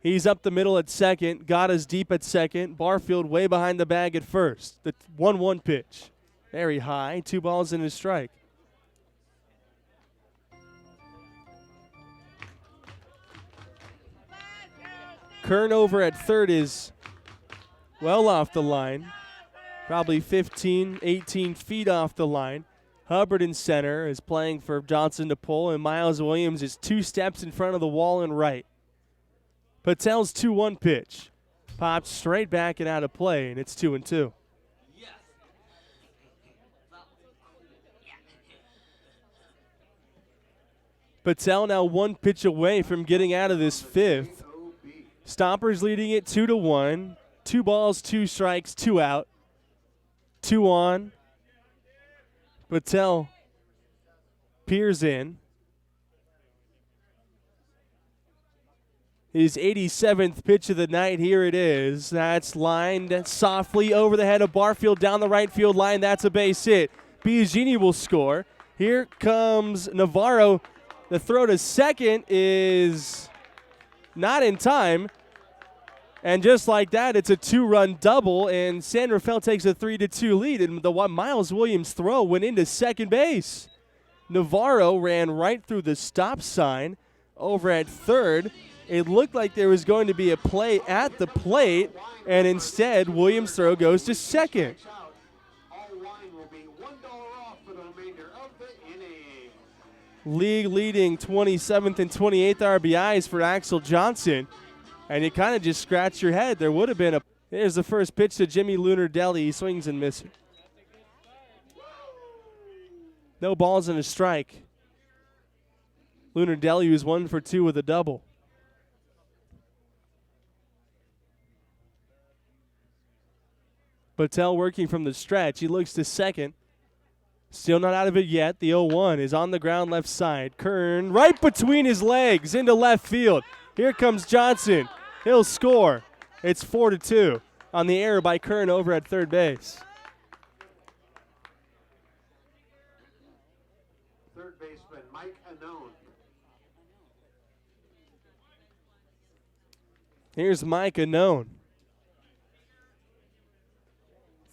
He's up the middle at second. Got us deep at second. Barfield way behind the bag at first. The 1-1 pitch. Very high. 2 balls and a strike. Kern over at third is well off the line. Probably 15, 18 feet off the line. Hubbard in center is playing for Johnson to pull, and Miles Williams is 2 steps in front of the wall and right. Patel's 2-1 pitch. Popped straight back and out of play, and it's 2-2. Patel now 1 pitch away from getting out of this 5th. Stompers leading it 2-1. 2 balls, 2 strikes, 2 out. 2 on. Patel peers in. His 87th pitch of the night, here it is. That's lined softly over the head of Barfield down the right field line. That's a base hit. Biagini will score. Here comes Navarro. The throw to second is not in time. And just like that, it's a 2-run double, and San Rafael takes a 3-2 lead. And the Miles Williams throw went into second base. Navarro ran right through the stop sign over at third. It looked like there was going to be a play at the plate, and instead, Williams' throw goes to second. League leading 27th and 28th RBIs for Axel Johnson. And you kind of just scratch your head. There would have been a... Here's the first pitch to Jimmy Lunardelli. He swings and misses. No balls and a strike. Lunardelli was 1 for 2 with a double. Patel working from the stretch. He looks to second. Still not out of it yet. The 0-1 is on the ground left side. Kern right between his legs into left field. Here comes Johnson. He'll score. It's 4-2 on the error by Kern over at third base. Third baseman Mike Annone. Here's Mike Annone.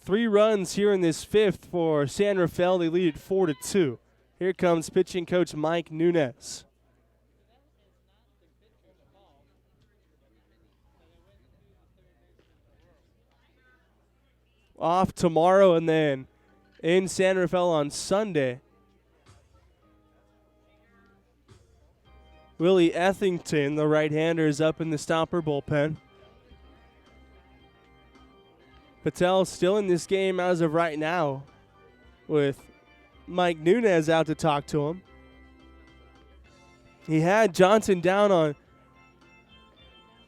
3 runs here in this 5th for San Rafael. They lead it 4-2. Here comes pitching coach Mike Nunez. Off tomorrow and then in San Rafael on Sunday. Willie Ethington, the right-hander, is up in the Stomper bullpen. Patel still in this game as of right now with Mike Nunez out to talk to him. He had Johnson down on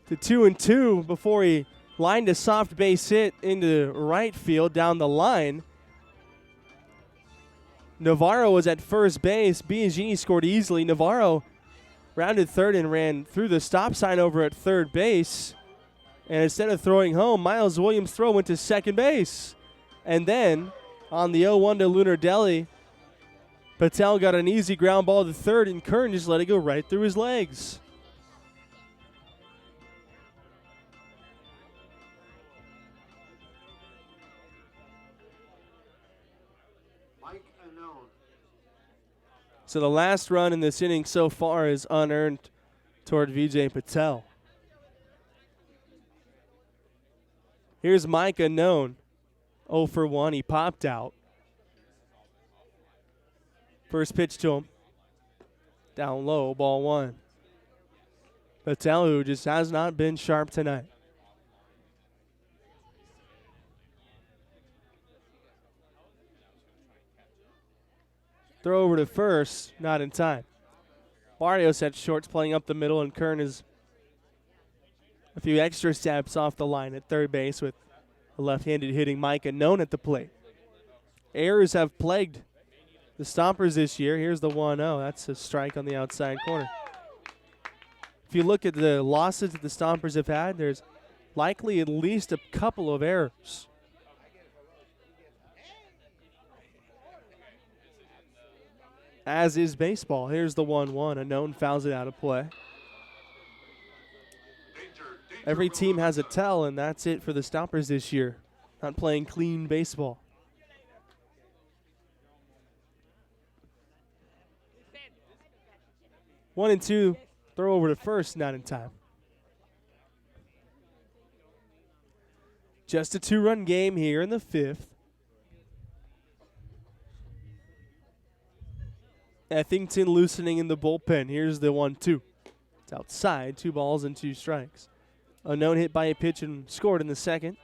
to 2-2 before he lined a soft base hit into right field down the line. Navarro was at first base. Biagini scored easily. Navarro rounded third and ran through the stop sign over at third base. And instead of throwing home, Miles Williams' throw went to second base. And then on the 0-1 to Lunardelli, Patel got an easy ground ball to third, and Kern just let it go right through his legs. Mike Unknown. So the last run in this inning so far is unearned toward Vijay Patel. Here's Mike Unknown. 0 for 1. He popped out. First pitch to him. Down low, ball 1. Patel, who just has not been sharp tonight. Throw over to first, not in time. Barrios at shorts playing up the middle, and Kern is a few extra steps off the line at third base with a left-handed hitting Mike Unknown at the plate. Errors have plagued the Stompers this year. Here's the 1-0. That's a strike on the outside corner. If you look at the losses that the Stompers have had, there's likely at least a couple of errors. As is baseball. Here's the 1-1. Unknown fouls it out of play. Every team has a tell, and that's it for the Stompers this year. Not playing clean baseball. One and two, throw over to first, not in time. Just a 2-run game here in the 5th. Ethington loosening in the bullpen. Here's the 1-2. It's outside, 2 balls and 2 strikes. Unknown hit by a pitch and scored in the second.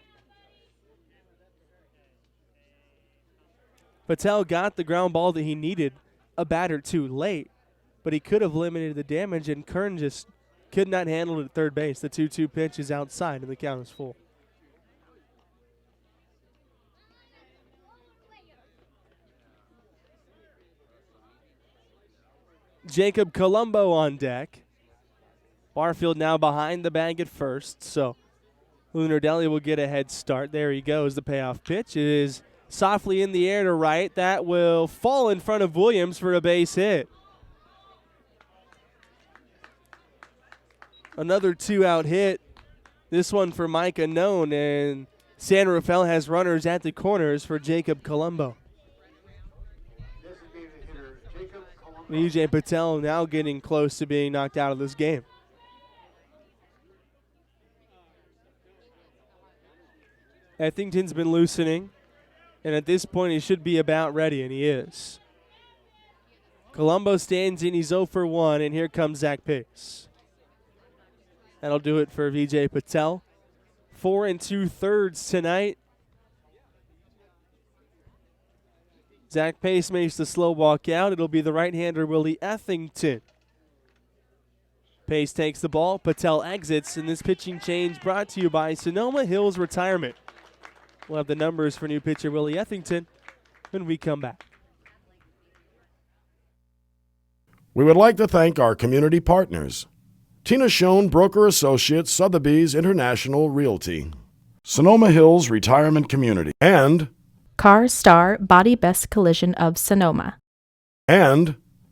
Patel got the ground ball that he needed a bat or two late, but he could have limited the damage, and Kern just could not handle it at third base. The 2-2 pitch is outside, and the count is full. Jacob Colombo on deck. Barfield now behind the bag at first, so Lunardelli will get a head start. There he goes, the payoff pitch. It is softly in the air to right. That will fall in front of Williams for a base hit. Another 2-out hit. This one for Mike Unknown, and San Rafael has runners at the corners for Jacob Colombo. Designated hitter Jacob Colombo. Vijay Patel now getting close to being knocked out of this game. Ethington's been loosening, and at this point he should be about ready, and he is. Colombo stands in, he's 0 for 1, and here comes Zach Pace. That'll do it for Vijay Patel. 4 2/3 tonight. Zach Pace makes the slow walk out. It'll be the right-hander Willie Ethington. Pace takes the ball. Patel exits, and this pitching change brought to you by Sonoma Hills Retirement. We'll have the numbers for new pitcher Willie Ethington when we come back. We would like to thank our community partners. Tina Schoen, Broker Associates, Sotheby's International Realty. Sonoma Hills Retirement Community. And Car Star Body Best Collision of Sonoma.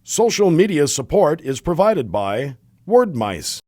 social media support is provided by Word Mice.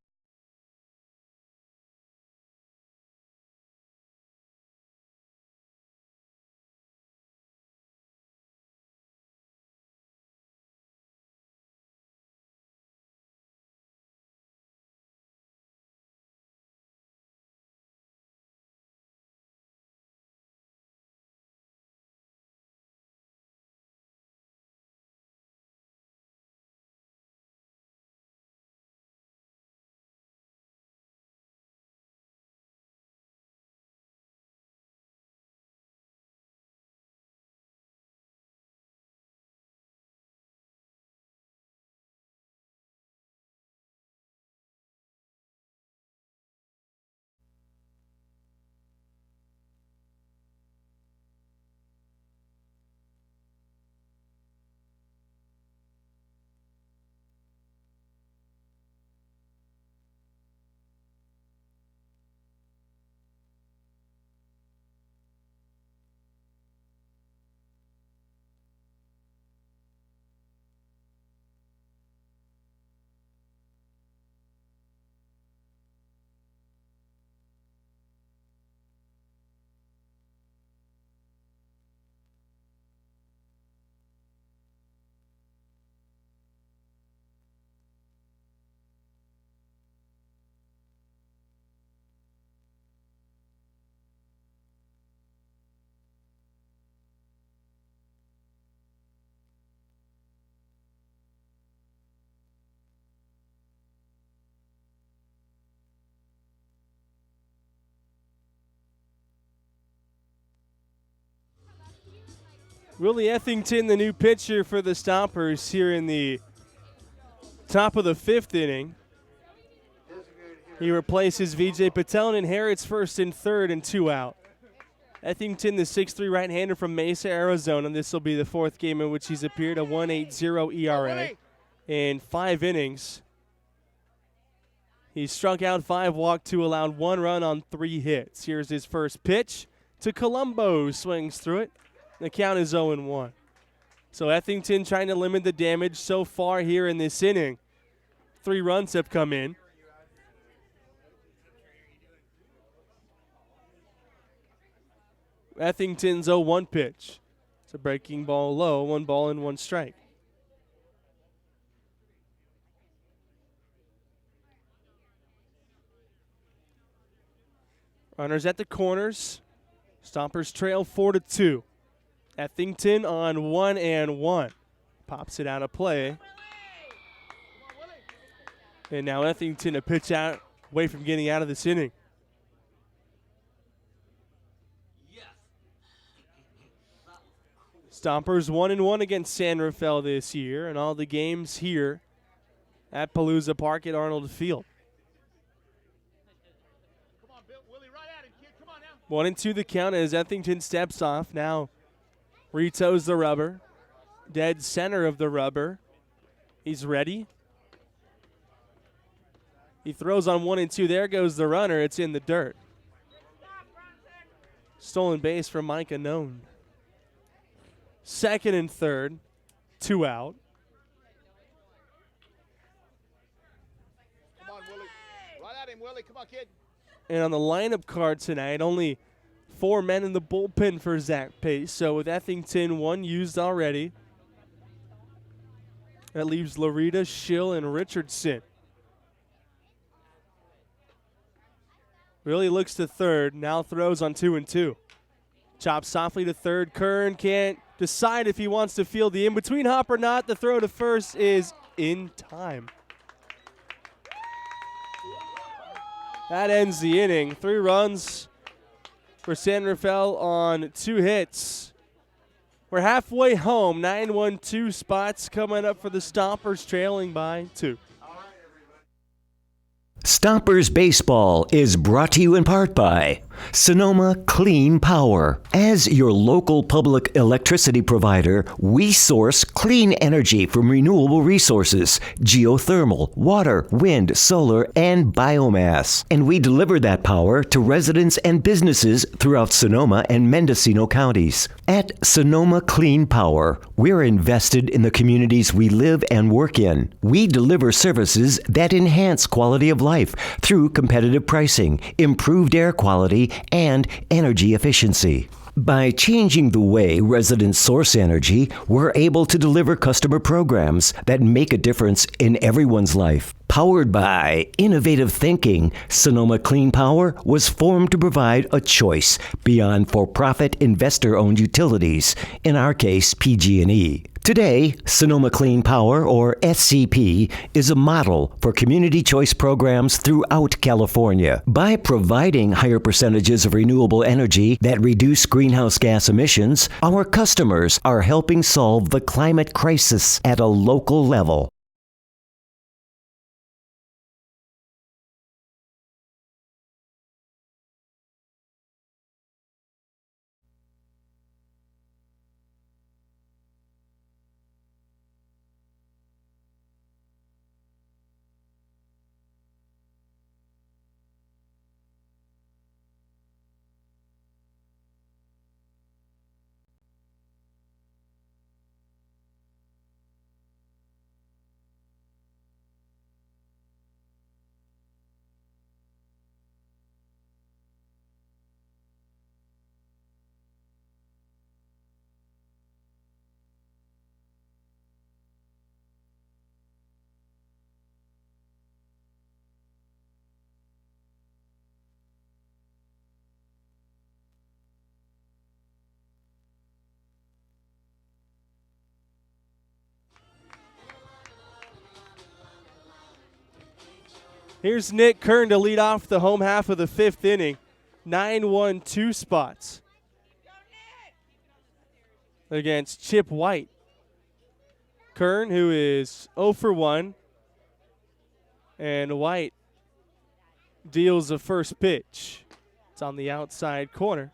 Willie Ethington, the new pitcher for the Stompers here in the top of the 5th inning. He replaces Vijay Patel and inherits first and third and 2 out. Ethington, the 6'3" right-hander from Mesa, Arizona. This will be the 4th game in which he's appeared, a 1.80 ERA in 5 innings. He struck out 5, walked 2, allowed 1 run on 3 hits. Here's his first pitch to Colombo. Swings through it. The count is 0-1. So Ethington trying to limit the damage so far here in this inning. 3 runs have come in. Ethington's 0-1 pitch. It's a breaking ball low, 1 ball and 1 strike. Runners at the corners. Stompers trail 4-2. Ethington on 1-1. Pops it out of play. And now Ethington a pitch out away from getting out of this inning. Stompers 1-1 against San Rafael this year, and all the games here at Palooza Park at Arnold Field. 1-2 the count as Ethington steps off. Now retoes the rubber. Dead center of the rubber. He's ready. He throws on 1-2. There goes the runner. It's in the dirt. Stolen base from Micah Known. 2nd and 3rd. 2 out. Come on, Willie. Right at him, Willie. Come on, kid. And on the lineup card tonight, only 4 men in the bullpen for Zach Pace. So with Ethington, 1 used already. That leaves Larita, Schill, and Richardson. Really looks to third. Now throws on 2-2. Chops softly to third. Kern can't decide if he wants to field the in-between hop or not. The throw to first is in time. That ends the inning. 3 runs for San Rafael on 2 hits. We're halfway home. 9-1-2 spots coming up for the Stompers, trailing by 2. Stompers Baseball is brought to you in part by Sonoma Clean Power. As your local public electricity provider, we source clean energy from renewable resources, geothermal, water, wind, solar, and biomass. And we deliver that power to residents and businesses throughout Sonoma and Mendocino counties. At Sonoma Clean Power, we're invested in the communities we live and work in. We deliver services that enhance quality of life through competitive pricing, improved air quality, and energy efficiency. By changing the way residents source energy, we're able to deliver customer programs that make a difference in everyone's life. Powered by innovative thinking, Sonoma Clean Power was formed to provide a choice beyond for-profit investor-owned utilities, in our case, PG&E. Today, Sonoma Clean Power, or SCP, is a model for community choice programs throughout California. By providing higher percentages of renewable energy that reduce greenhouse gas emissions, our customers are helping solve the climate crisis at a local level. Here's Nick Kern to lead off the home half of the 5th inning. 9-1-2 spots. against Chip White. Kern, who is 0 for 1, and White deals the first pitch. It's on the outside corner.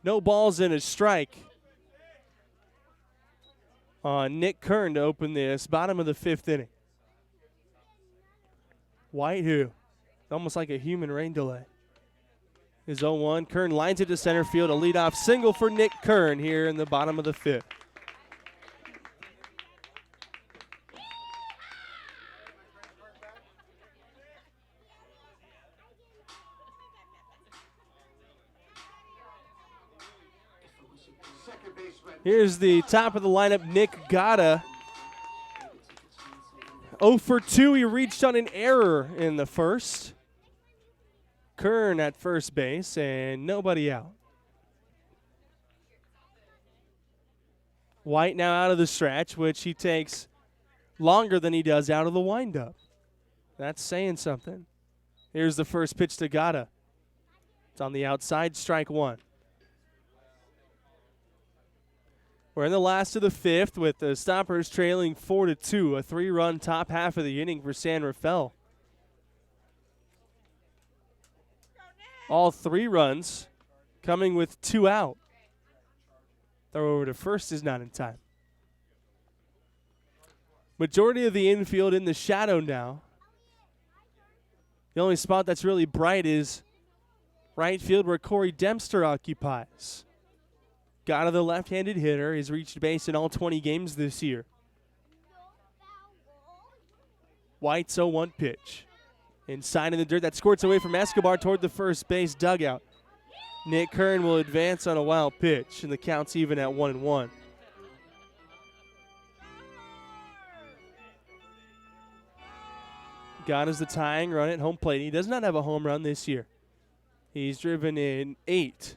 No balls and a strike on Nick Kern to open this bottom of the 5th inning. White, who almost like a human rain delay, is 0-1. Kern lines it to center field. A leadoff single for Nick Kern here in the bottom of the 5th. Here's the top of the lineup, Nick Gatta. 0 for 2, he reached on an error in the first. Kern at first base and nobody out. White now out of the stretch, which he takes longer than he does out of the windup. That's saying something. Here's the first pitch to Gatta. It's on the outside, strike 1. We're in the last of the 5th with the Stompers trailing 4-2, a 3-run top half of the inning for San Rafael. All 3 runs coming with 2 out. Throw over to first is not in time. Majority of the infield in the shadow now. The only spot that's really bright is right field where Corey Dempster occupies. Gatta, the left-handed hitter, has reached base in all 20 games this year. White's 0-1 pitch. Inside in the dirt, that squirts away from Escobar toward the first base dugout. Nick Kern will advance on a wild pitch, and the count's even at 1-1. Gatta's the tying run at home plate. He does not have a home run this year. He's driven in 8.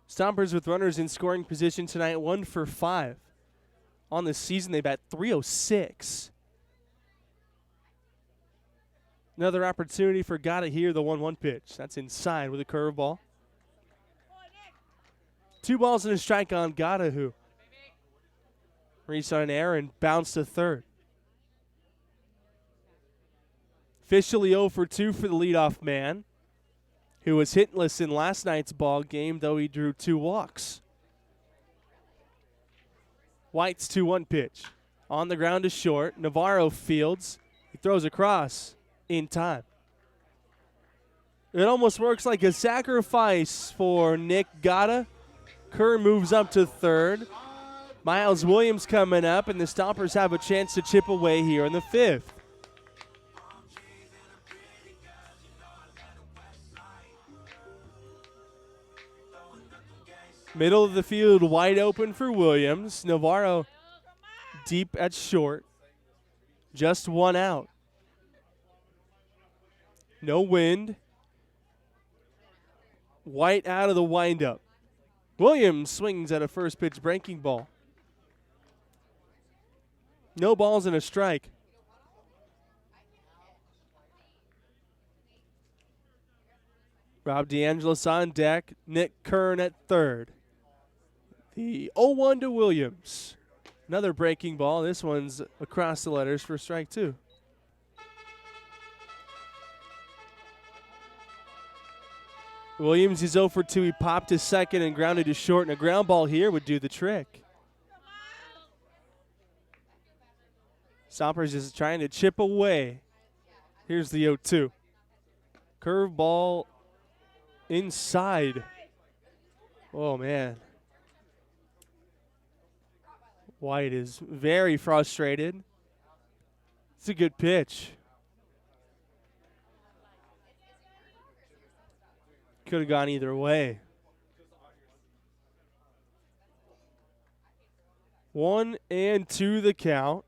Stompers with runners in scoring position tonight, 1 for 5. On the season, they bat .306. Another opportunity for Gatta here, the 1-1 pitch. That's inside with a curveball. 2 balls and a strike on Gatta, who reached on an error and bounced to third. Officially 0 for 2 for the leadoff man, who was hitless in last night's ball game, though he drew 2 walks. White's 2-1 pitch. On the ground to short. Navarro fields. He throws across in time. It almost works like a sacrifice for Nick Gatta. Kern moves up to third. Miles Williams coming up, and the Stompers have a chance to chip away here in the 5th. Middle of the field wide open for Williams. Navarro deep at short. Just 1 out. No wind. White out of the windup. Williams swings at a first pitch breaking ball. No balls and a strike. Rob DeAngelis on deck. Nick Kern at third. The 0-1 to Williams. Another breaking ball. This one's across the letters for strike 2. Williams is 0 for 2. He popped to second and grounded to short, and a ground ball here would do the trick. Stompers is trying to chip away. Here's the 0-2. Curveball inside. Oh, man. White is very frustrated. It's a good pitch. Could have gone either way. 1-2 the count.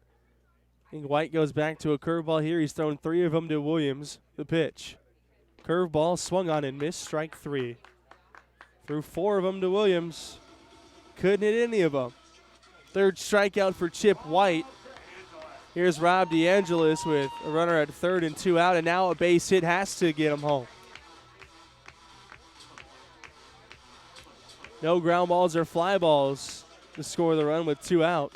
I think White goes back to a curveball here. He's thrown 3 of them to Williams. The pitch. Curveball swung on and missed. Strike 3. Threw 4 of them to Williams. Couldn't hit any of them. Third strikeout for Chip White. Here's Rob DeAngelis with a runner at third and 2 out, and now a base hit has to get him home. No ground balls or fly balls to score the run with 2 out.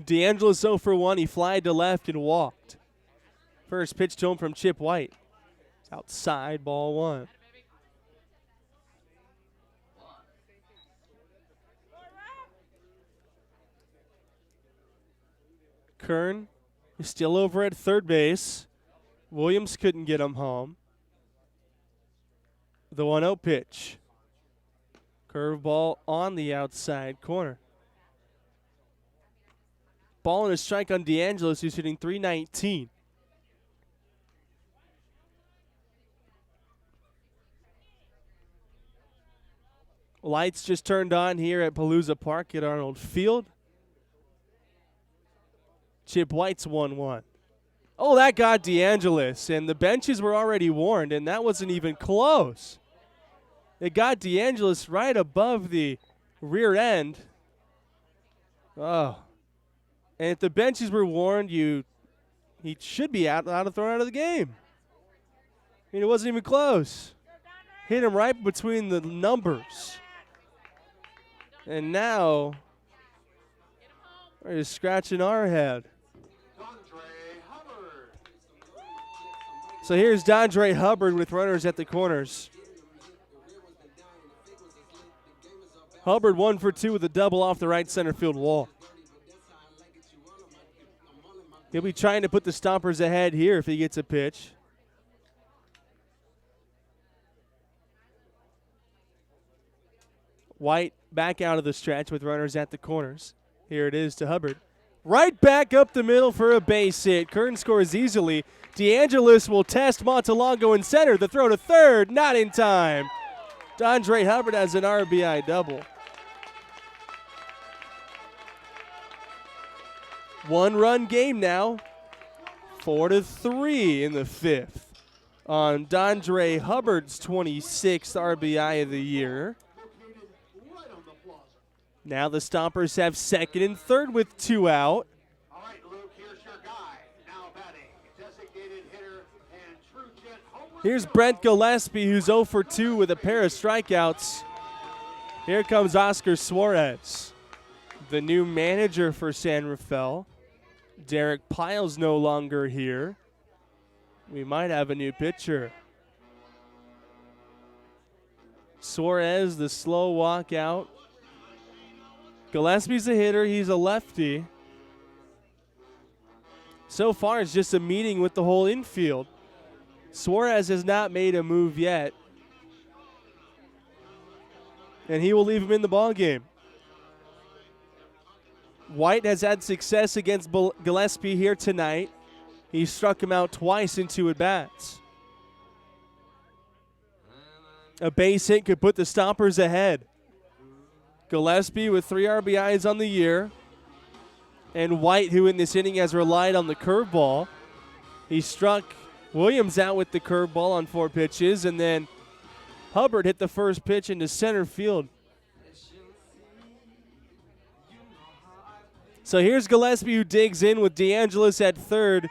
DeAngelis 0 for 1. He flied to left and walked. First pitch to him from Chip White. It's outside, ball 1. Kern is still over at third base. Williams couldn't get him home. The 1-0 pitch. Curveball on the outside corner. Ball and a strike on DeAngelis, who's hitting .319. Lights just turned on here at Palooza Park at Arnold Field. Chip White's 1-1. Oh, that got DeAngelis, and the benches were already warned, and that wasn't even close. It got DeAngelis right above the rear end. Oh. And if the benches were warned, he should be thrown out of the game. I mean, it wasn't even close. Hit him right between the numbers. And now we're just scratching our head. So here's Dondre Hubbard with runners at the corners. Hubbard 1 for 2 with a double off the right center field wall. He'll be trying to put the Stompers ahead here if he gets a pitch. White back out of the stretch with runners at the corners. Here it is to Hubbard. Right back up the middle for a base hit. Kern scores easily. DeAngelis will test Montalongo in center. The throw to third, not in time. Dondre Hubbard has an RBI double. 1-run game now. 4-3 in the 5th on Dondre Hubbard's 26th RBI of the year. Now the Stompers have second and third with 2 out. All right, Luke, here's your guy. Now batting, designated hitter and true jet home run. Here's Brent Gillespie, who's 0 for 2 with a pair of strikeouts. Here comes Oscar Suarez, the new manager for San Rafael. Derek Piles no longer here. We might have a new pitcher. Suarez, the slow walk out. Gillespie's a hitter. He's a lefty. So far, it's just a meeting with the whole infield. Suarez has not made a move yet. And he will leave him in the ballgame. White has had success against Gillespie here tonight. He struck him out twice in 2 at-bats. A base hit could put the Stompers ahead. Gillespie with 3 RBIs on the year. And White, who in this inning has relied on the curveball. He struck Williams out with the curveball on 4 pitches, and then Hubbard hit the first pitch into center field. So here's Gillespie, who digs in with DeAngelis at third.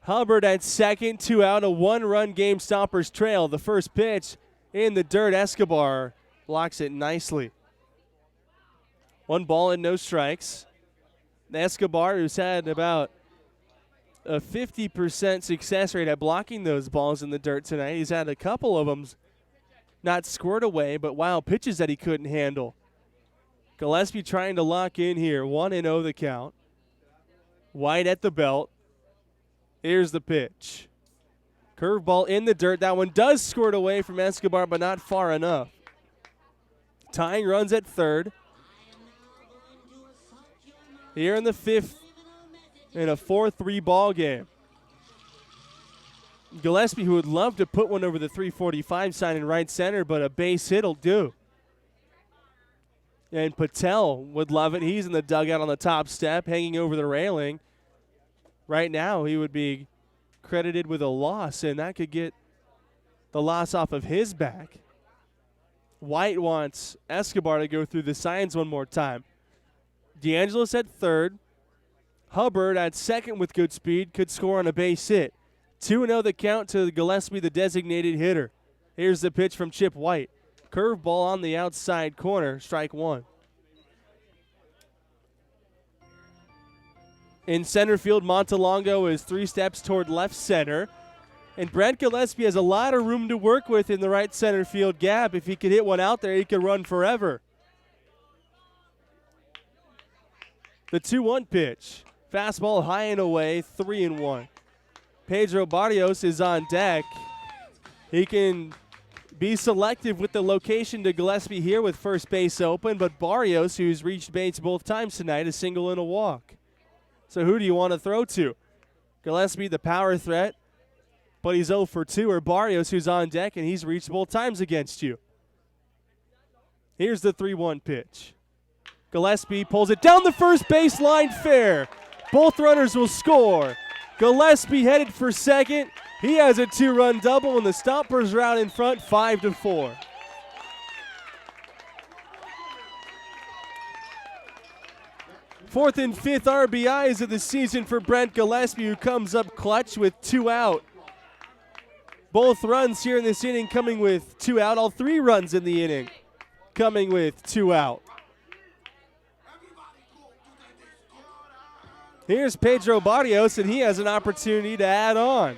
Hubbard at second, 2 out, a 1-run game. Stompers trail. The first pitch in the dirt. Escobar blocks it nicely. 1 ball and no strikes. Escobar, who's had about a 50% success rate at blocking those balls in the dirt tonight. He's had a couple of them not squared away, but wild pitches that he couldn't handle. Gillespie trying to lock in here. 1-0 the count. White at the belt. Here's the pitch. Curveball in the dirt. That one does squirt away from Escobar, but not far enough. Tying runs at third. Here in the 5th in a 4-3 ball game. Gillespie, who would love to put one over the 345 sign in right center, but a base hit'll do. And Patel would love it. He's in the dugout on the top step, hanging over the railing. Right now, he would be credited with a loss, and that could get the loss off of his back. White wants Escobar to go through the signs one more time. DeAngelis at third. Hubbard at second with good speed, could score on a base hit. 2-0 the count to Gillespie, the designated hitter. Here's the pitch from Chip White. Curveball on the outside corner, strike one. In center field, Montalongo is 3 steps toward left center. And Brent Gillespie has a lot of room to work with in the right center field gap. If he could hit one out there, he could run forever. The 2-1 pitch. Fastball high and away, 3-1. Pedro Barrios is on deck. He can be selective with the location to Gillespie here with first base open, but Barrios, who's reached base both times tonight, a single and a walk. So who do you want to throw to? Gillespie, the power threat, but he's 0 for 2, or Barrios, who's on deck, and he's reached both times against you. Here's the 3-1 pitch. Gillespie pulls it down the first baseline, fair. Both runners will score. Gillespie headed for second. He has a 2-run double, and the Stompers are out in front, 5-4. Fourth and fifth RBIs of the season for Brent Gillespie, who comes up clutch with 2 out. Both runs here in this inning coming with 2 out. All 3 runs in the inning coming with 2 out. Here's Pedro Barrios, and he has an opportunity to add on.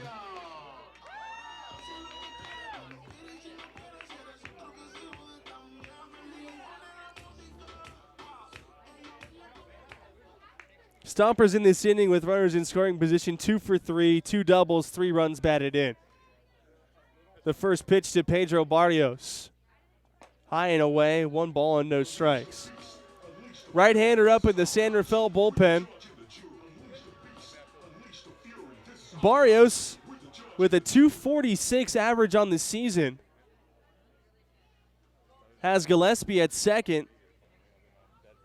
Stompers in this inning with runners in scoring position, 2 for 3, 2 doubles, 3 runs batted in. The first pitch to Pedro Barrios. High and away, 1 ball and no strikes. Right-hander up in the San Rafael bullpen. Barrios with a 246 average on the season has Gillespie at second.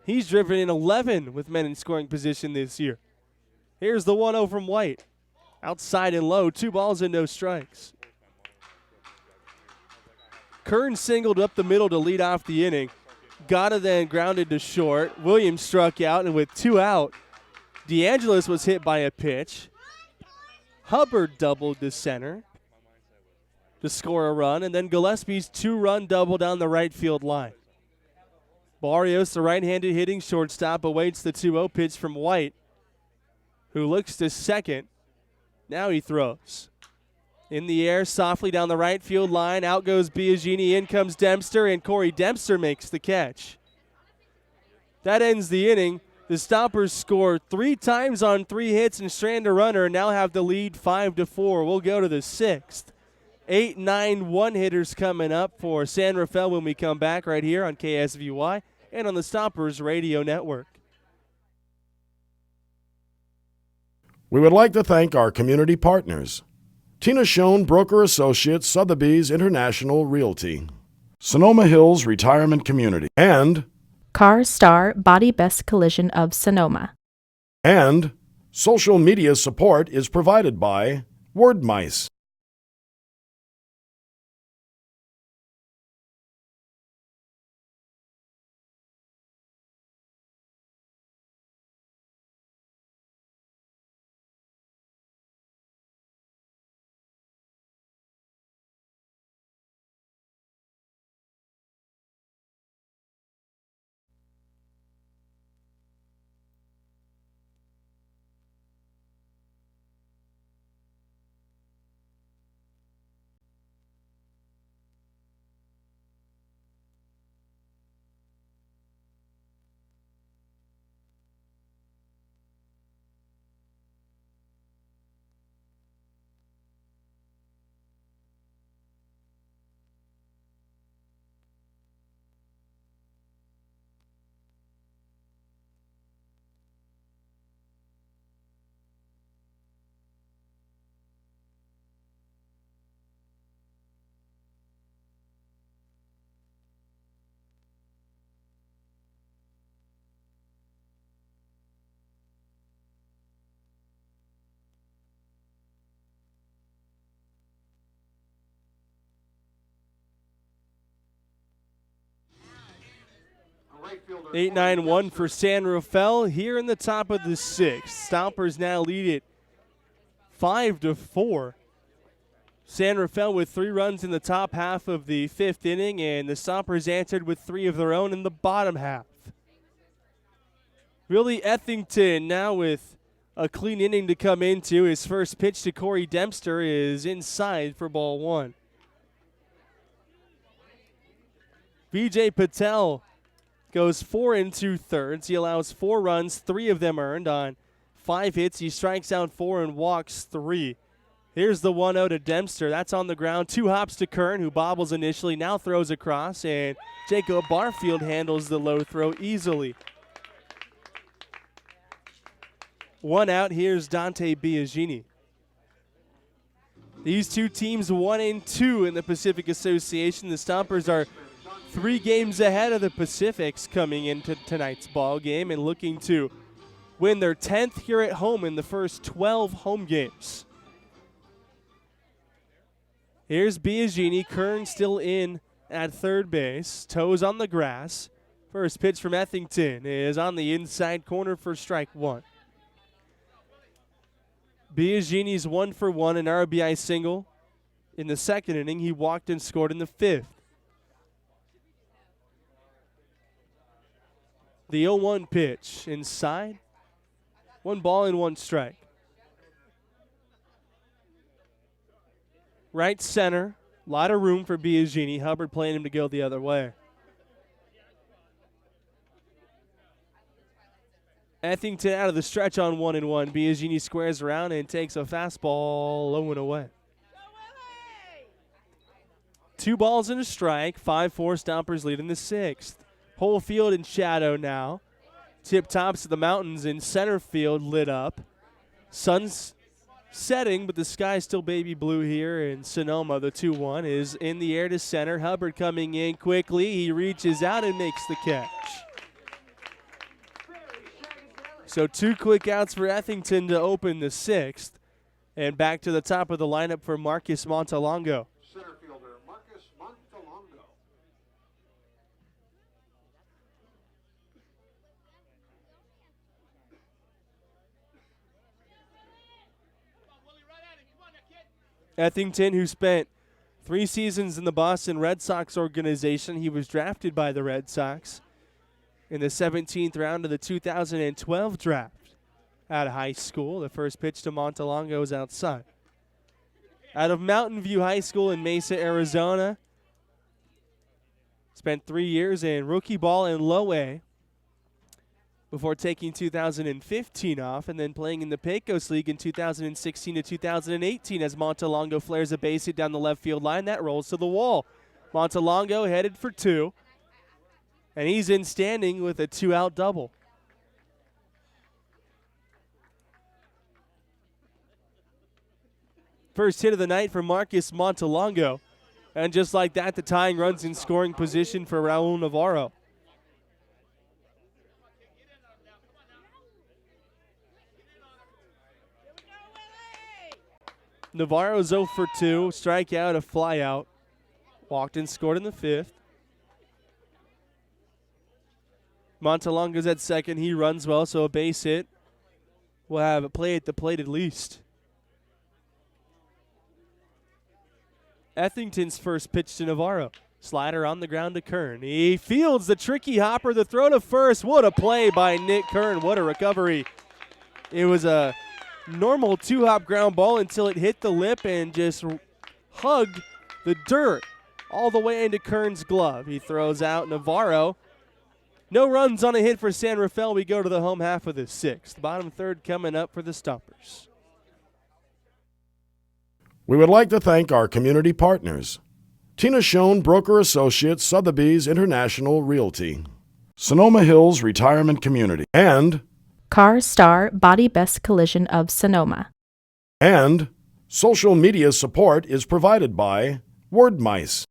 He's driven in 11 with men in scoring position this year. Here's the 1-0 from White. Outside and low, 2 balls and no strikes. Kern singled up the middle to lead off the inning. Gotta then grounded to short. Williams struck out, and with 2 out, DeAngelis was hit by a pitch. Hubbard doubled to center to score a run, and then Gillespie's 2-run double down the right field line. Barrios, the right-handed hitting shortstop, awaits the 2-0 pitch from White, who looks to second. Now he throws. In the air, softly down the right field line. Out goes Biagini, in comes Dempster, and Corey Dempster makes the catch. That ends the inning. The Stompers score 3 times on 3 hits and strand a runner, and now have the lead 5-4. We'll go to the 6th. 8, 9, 1-hitters coming up for San Rafael when we come back right here on KSVY and on the Stompers Radio Network. We would like to thank our community partners. Tina Schoen, Broker Associates, Sotheby's International Realty. Sonoma Hills Retirement Community. And Car Star Body Best Collision of Sonoma. And social media support is provided by Wordmice. 8-9-1 for San Rafael here in the top of the sixth. Stompers now lead it 5-4. San Rafael with 3 runs in the top half of the 5th inning, and the Stompers answered with 3 of their own in the bottom half. Willie Ethington now with a clean inning to come into. His first pitch to Corey Dempster is inside for ball 1. BJ Patel goes 4 2/3. He allows 4 runs, 3 of them earned on 5 hits. He strikes out 4 and walks 3. Here's the 1-0 to Dempster. That's on the ground. 2 hops to Kern, who bobbles initially, now throws across, and Jacob Barfield handles the low throw easily. 1 out. Here's Dante Biagini. These two teams 1-2 in the Pacific Association. The Stompers are 3 games ahead of the Pacifics coming into tonight's ball game and looking to win their 10th here at home in the first 12 home games. Here's Biagini. Kern still in at third base. Toes on the grass. First pitch from Ethington is on the inside corner for strike 1. Biagini's 1 for 1, an RBI single in the 2nd inning. He walked and scored in the 5th. The 0-1 pitch inside. 1 ball and 1 strike. Right center. A lot of room for Biagini. Hubbard playing him to go the other way. Ethington out of the stretch on 1-1. Biagini squares around and takes a fastball low and away. 2 balls and a strike. 5-4 Stompers lead in the 6th. Whole field in shadow now. Tip tops of the mountains in center field lit up. Sun's setting, but the sky's still baby blue here in Sonoma. The 2-1 is in the air to center. Hubbard coming in quickly. He reaches out and makes the catch. So 2 quick outs for Ethington to open the 6th. And back to the top of the lineup for Marcus Montalongo. Center fielder Marcus Montalongo. Ethington, who spent 3 seasons in the Boston Red Sox organization. He was drafted by the Red Sox in the 17th round of the 2012 draft out of high school. The first pitch to Montalongo is outside. Out of Mountain View High School in Mesa, Arizona. Spent 3 years in rookie ball in low A before taking 2015 off and then playing in the Pecos League in 2016 to 2018 as Montalongo flares a base hit down the left field line. That rolls to the wall. Montalongo headed for 2. And he's in standing with a 2-out double. First hit of the night for Marcus Montalongo. And just like that, the tying runs in scoring position for Raul Navarro. Navarro's 0 for 2, strikeout, a flyout. Walked and scored in the 5th. Montalongo's at second. He runs well, so a base hit. We'll have a play at the plate at least. Ethington's first pitch to Navarro. Slider on the ground to Kern. He fields the tricky hopper, the throw to first. What a play by Nick Kern. What a recovery. It was a normal 2-hop ground ball until it hit the lip and just hugged the dirt all the way into Kern's glove. He throws out Navarro. No runs on a hit for San Rafael. We go to the home half of the 6th. Bottom third coming up for the Stompers. We would like to thank our community partners. Tina Schoen, Broker Associates, Sotheby's International Realty. Sonoma Hills Retirement Community. And Car Star Body Best Collision of Sonoma. And social media support is provided by Word Mice.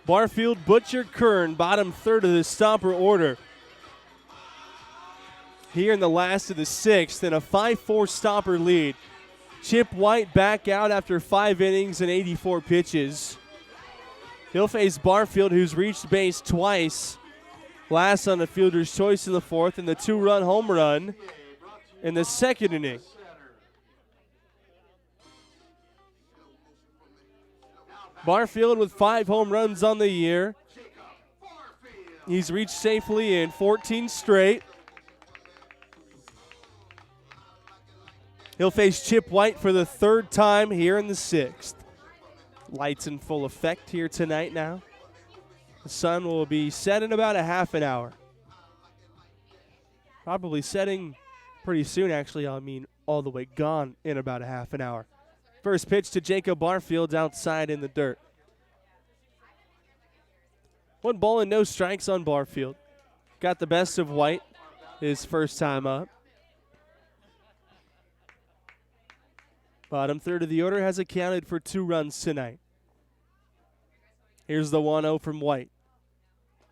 Barfield, Butcher, Kern, bottom third of the Stomper order. Here in the last of the sixth, and a 5-4 Stomper lead. Chip White back out after 5 innings and 84 pitches. He'll face Barfield, who's reached base twice. Last on the fielder's choice in the fourth, and the 2-run home run in the second inning. Barfield with 5 home runs on the year. He's reached safely in 14 straight. He'll face Chip White for the 3rd time here in the 6th. Lights in full effect here tonight now. The sun will be set in about a half an hour. Probably setting pretty soon, actually. I mean, all the way gone in about a half an hour. First pitch to Jacob Barfield outside in the dirt. 1 ball and no strikes on Barfield. Got the best of White his first time up. Bottom third of the order has accounted for 2 runs tonight. Here's the 1-0 from White.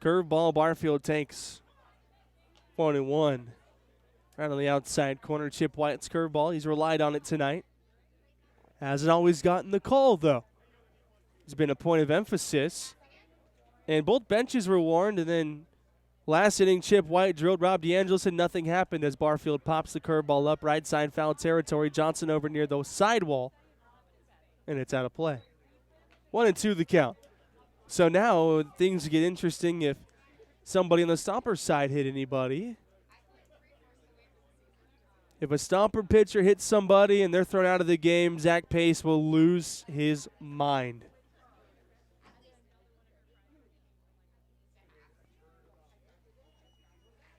Curveball, Barfield takes 1-1. Right on the outside corner, Chip White's curveball. He's relied on it tonight. Hasn't always gotten the call, though. It's been a point of emphasis. And both benches were warned, and then last inning, Chip White drilled Rob DeAngelis, and nothing happened as Barfield pops the curveball up right side foul territory. Johnson over near the sidewall, and it's out of play. 1-2 the count. So now things get interesting if somebody on the Stomper side hit anybody. If a Stomper pitcher hits somebody and they're thrown out of the game, Zach Pace will lose his mind.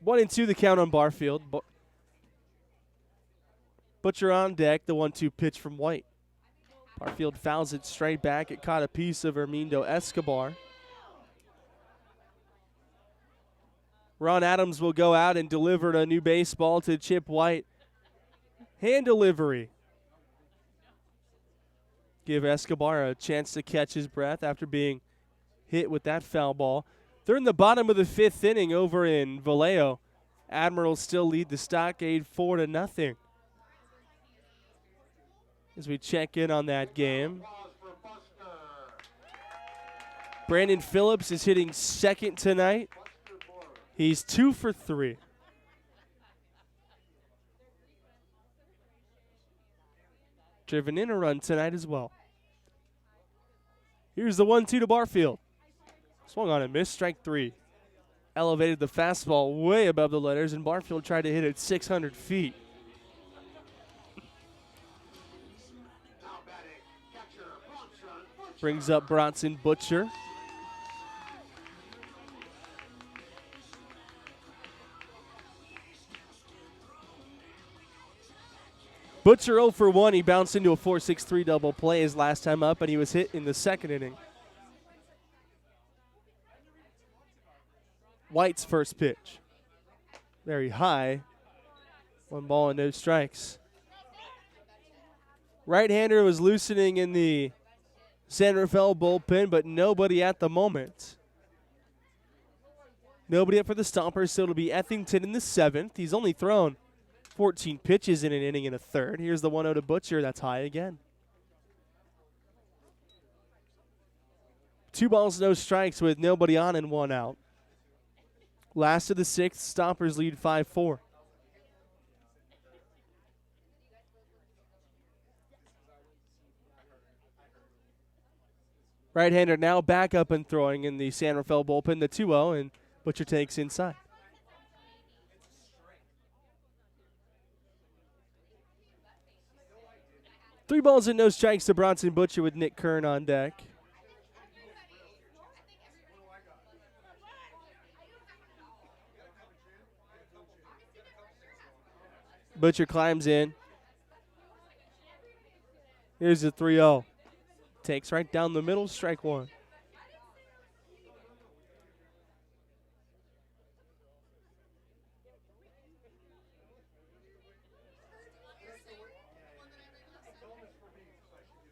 One and two the count on Barfield. Butcher on deck, the 1-2 pitch from White. Barfield fouls it straight back. It caught a piece of Armindo Escobar. Ron Adams will go out and deliver a new baseball to Chip White. Hand delivery. Give Escobar a chance to catch his breath after being hit with that foul ball. They're in the bottom of the 5th inning over in Vallejo. Admirals still lead the Stockade 4-0. As we check in on that game. Brandon Phillips is hitting second tonight. He's 2 for 3. Driven in a run tonight as well. Here's the 1-2 to Barfield. Swung on and missed, strike 3. Elevated the fastball way above the letters, and Barfield tried to hit it 600 feet. Brings up Bronson Butcher. Butcher 0 for 1. He bounced into a 4-6-3 double play his last time up, and he was hit in the second inning. White's first pitch. Very high. 1 ball and no strikes. Right-hander was loosening in the San Rafael bullpen, but nobody at the moment. Nobody up for the Stompers, so it'll be Ethington in the 7th. He's only thrown 14 pitches in an inning and a third. Here's the 1-0 to Butcher. That's high again. 2 balls, no strikes with nobody on and 1 out. Last of the 6th, Stompers lead 5-4. Right-hander now back up and throwing in the San Rafael bullpen, the 2-0, and Butcher takes inside. Three balls and no strikes to Bronson Butcher with Nick Kern on deck. Butcher climbs in. Here's the 3-0. Takes right down the middle, strike 1.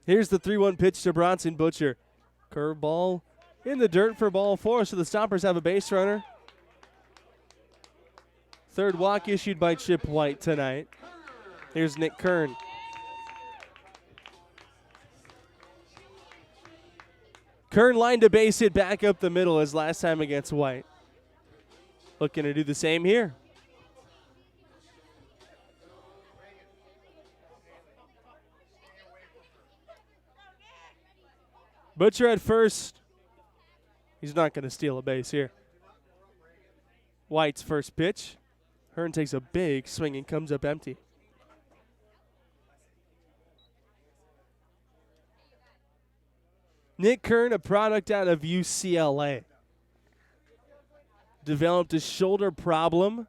Here's the 3-1 pitch to Bronson Butcher. Curveball in the dirt for ball 4, so the Stompers have a base runner. Third walk issued by Chip White tonight. Here's Nick Kern. Kern lined a base hit back up the middle as last time against White. Looking to do the same here. Butcher at first. He's not going to steal a base here. White's first pitch. Hearn takes a big swing and comes up empty. Nick Kern, a product out of UCLA. Developed a shoulder problem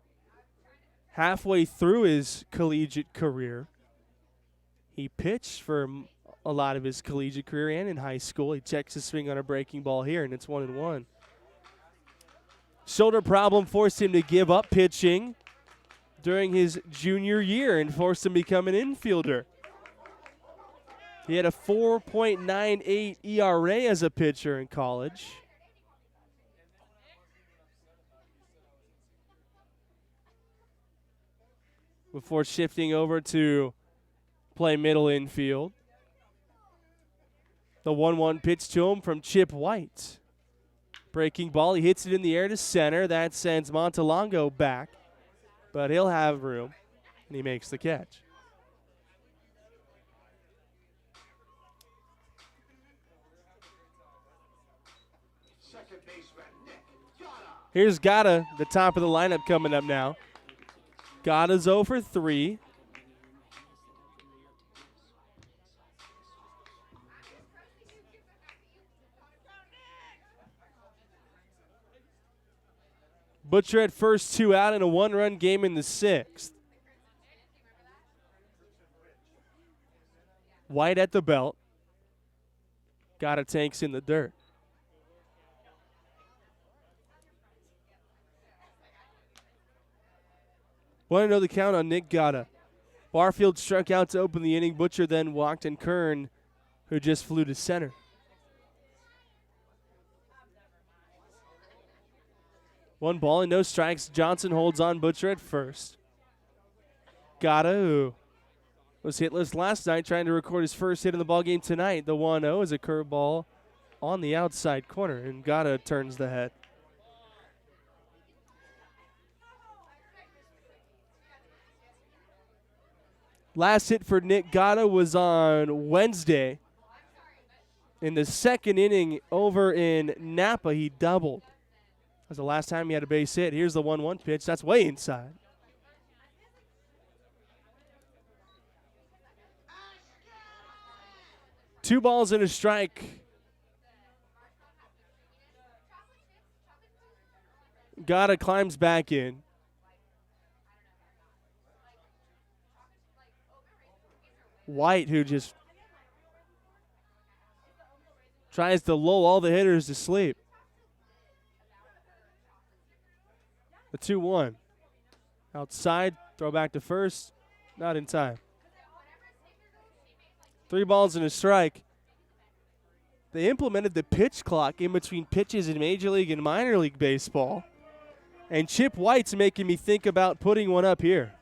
halfway through his collegiate career. He pitched for a lot of his collegiate career and in high school. He checks his swing on a breaking ball here, and it's 1-1. Shoulder problem forced him to give up pitching during his junior year and forced him to become an infielder. He had a 4.98 ERA as a pitcher in college. Before shifting over to play middle infield. The 1-1 pitch to him from Chip White. Breaking ball, he hits it in the air to center. That sends Montelongo back, but he'll have room, and he makes the catch. Here's Gata, the top of the lineup coming up now. Gata's 0 for 3. Butcher at first, 2 out in a 1-run game in the 6th. White at the belt. Gata tanks in the dirt. Want to know the count on Nick Gata. Barfield struck out to open the inning. Butcher then walked, and Kern, who just flew to center. One ball and no strikes. Johnson holds on. Butcher at first. Gata, who was hitless last night, trying to record his first hit in the ballgame tonight. The 1-0 is a curveball on the outside corner, and Gata turns the head. Last hit for Nick Gata was on Wednesday. In the second inning over in Napa, he doubled. That was the last time he had a base hit. Here's the 1-1 pitch. That's way inside. Two balls and a strike. Gata climbs back in. White, who just tries to lull all the hitters to sleep. The 2-1. Outside, throw back to first. Not in time. 3 balls and a strike. They implemented the pitch clock in between pitches in Major League and Minor League Baseball. And Chip White's making me think about putting one up here.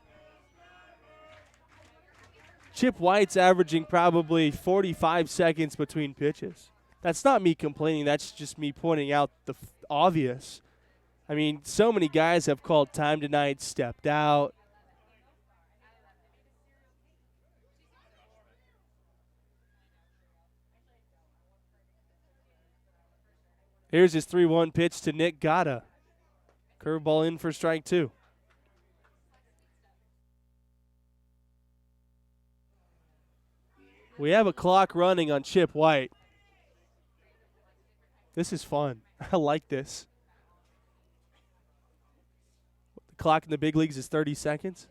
Chip White's averaging probably 45 seconds between pitches. That's not me complaining. That's just me pointing out the obvious. I mean, so many guys have called time tonight, stepped out. Here's his 3-1 pitch to Nick Gata. Curveball in for strike 2. We have a clock running on Chip White. This is fun. I like this. The clock in the big leagues is 30 seconds.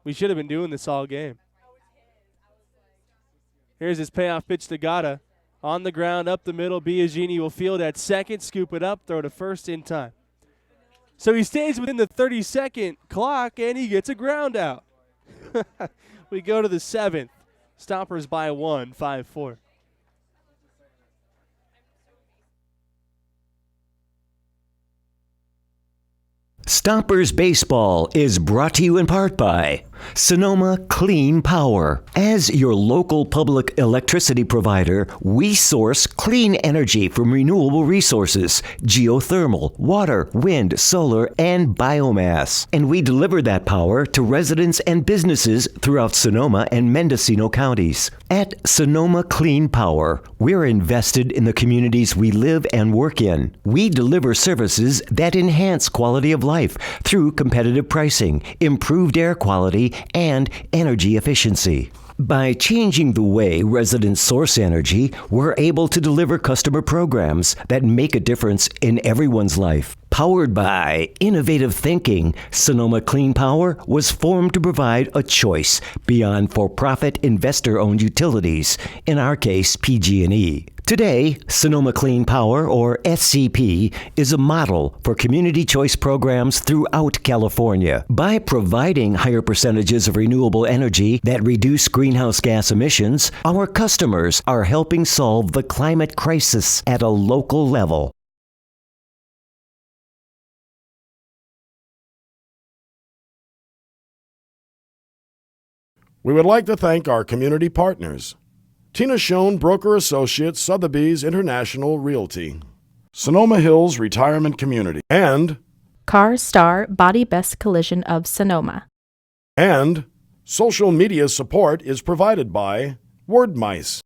We should have been doing this all game. Here's his payoff pitch to Gata. On the ground, up the middle. Biagini will field at second, scoop it up, throw to first in time. So he stays within the 30-second clock, and he gets a ground out. We go to the 7th. Stompers by 1, 5-4. Stompers Baseball is brought to you in part by Sonoma Clean Power. As your local public electricity provider, we source clean energy from renewable resources, geothermal, water, wind, solar, and biomass. And we deliver that power to residents and businesses throughout Sonoma and Mendocino counties. At Sonoma Clean Power, we're invested in the communities we live and work in. We deliver services that enhance quality of life through competitive pricing, improved air quality, and energy efficiency. By changing the way residents source energy, we're able to deliver customer programs that make a difference in everyone's life. Powered by innovative thinking, Sonoma Clean Power was formed to provide a choice beyond for-profit investor-owned utilities, in our case PG&E. Today, Sonoma Clean Power, or SCP, is a model for community choice programs throughout California. By providing higher percentages of renewable energy that reduce greenhouse gas emissions, our customers are helping solve the climate crisis at a local level. We would like to thank our community partners: Tina Schoen, Broker Associates, Sotheby's International Realty, Sonoma Hills Retirement Community, and Car Star Body Best Collision of Sonoma. social media support is provided by Wordmice.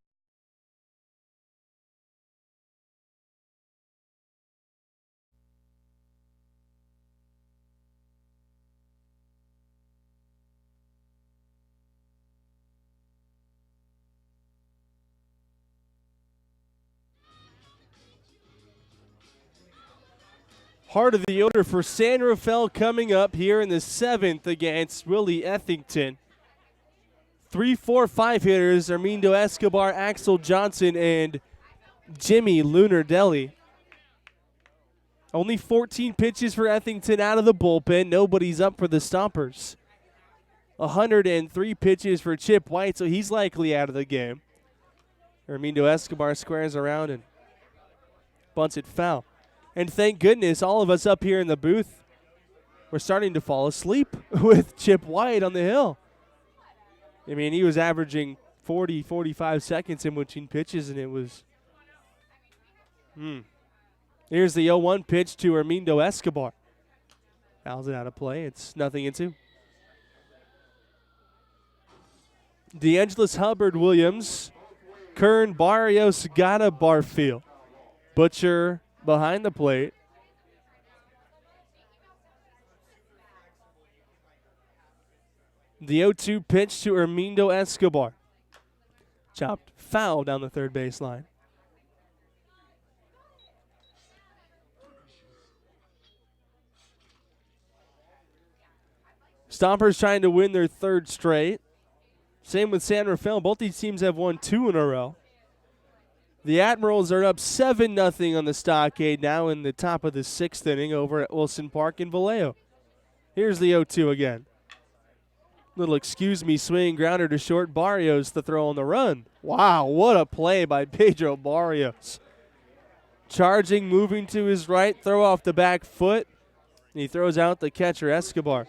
Heart of the order for San Rafael coming up here in the 7th against Willie Ethington. 3-4-5 hitters: Armindo Escobar, Axel Johnson, and Jimmy Lunardelli. Only 14 pitches for Ethington out of the bullpen. Nobody's up for the Stompers. 103 pitches for Chip White, so he's likely out of the game. Armindo Escobar squares around and bunts it foul. And thank goodness all of us up here in the booth were starting to fall asleep with Chip White on the hill. I mean, he was averaging 40, 45 seconds in between pitches, and it was... Here's the 0-1 pitch to Armindo Escobar. Fouls it out of play. It's 0-2. DeAngelis, Hubbard, Williams, Kern, Barrios, Gata, Barfield. Butcher behind the plate. The 0-2 pitch to Armindo Escobar. Chopped foul down the third baseline. Stompers trying to win their third straight. Same with San Rafael. Both these teams have won 2 in a row. The Admirals are up 7-0 on the Stockade now in the top of the 6th inning over at Wilson Park in Vallejo. Here's the 0-2 again. Little excuse me swing grounder to short. Barrios the throw on the run. Wow, what a play by Pedro Barrios. Charging, moving to his right, throw off the back foot. And he throws out the catcher Escobar.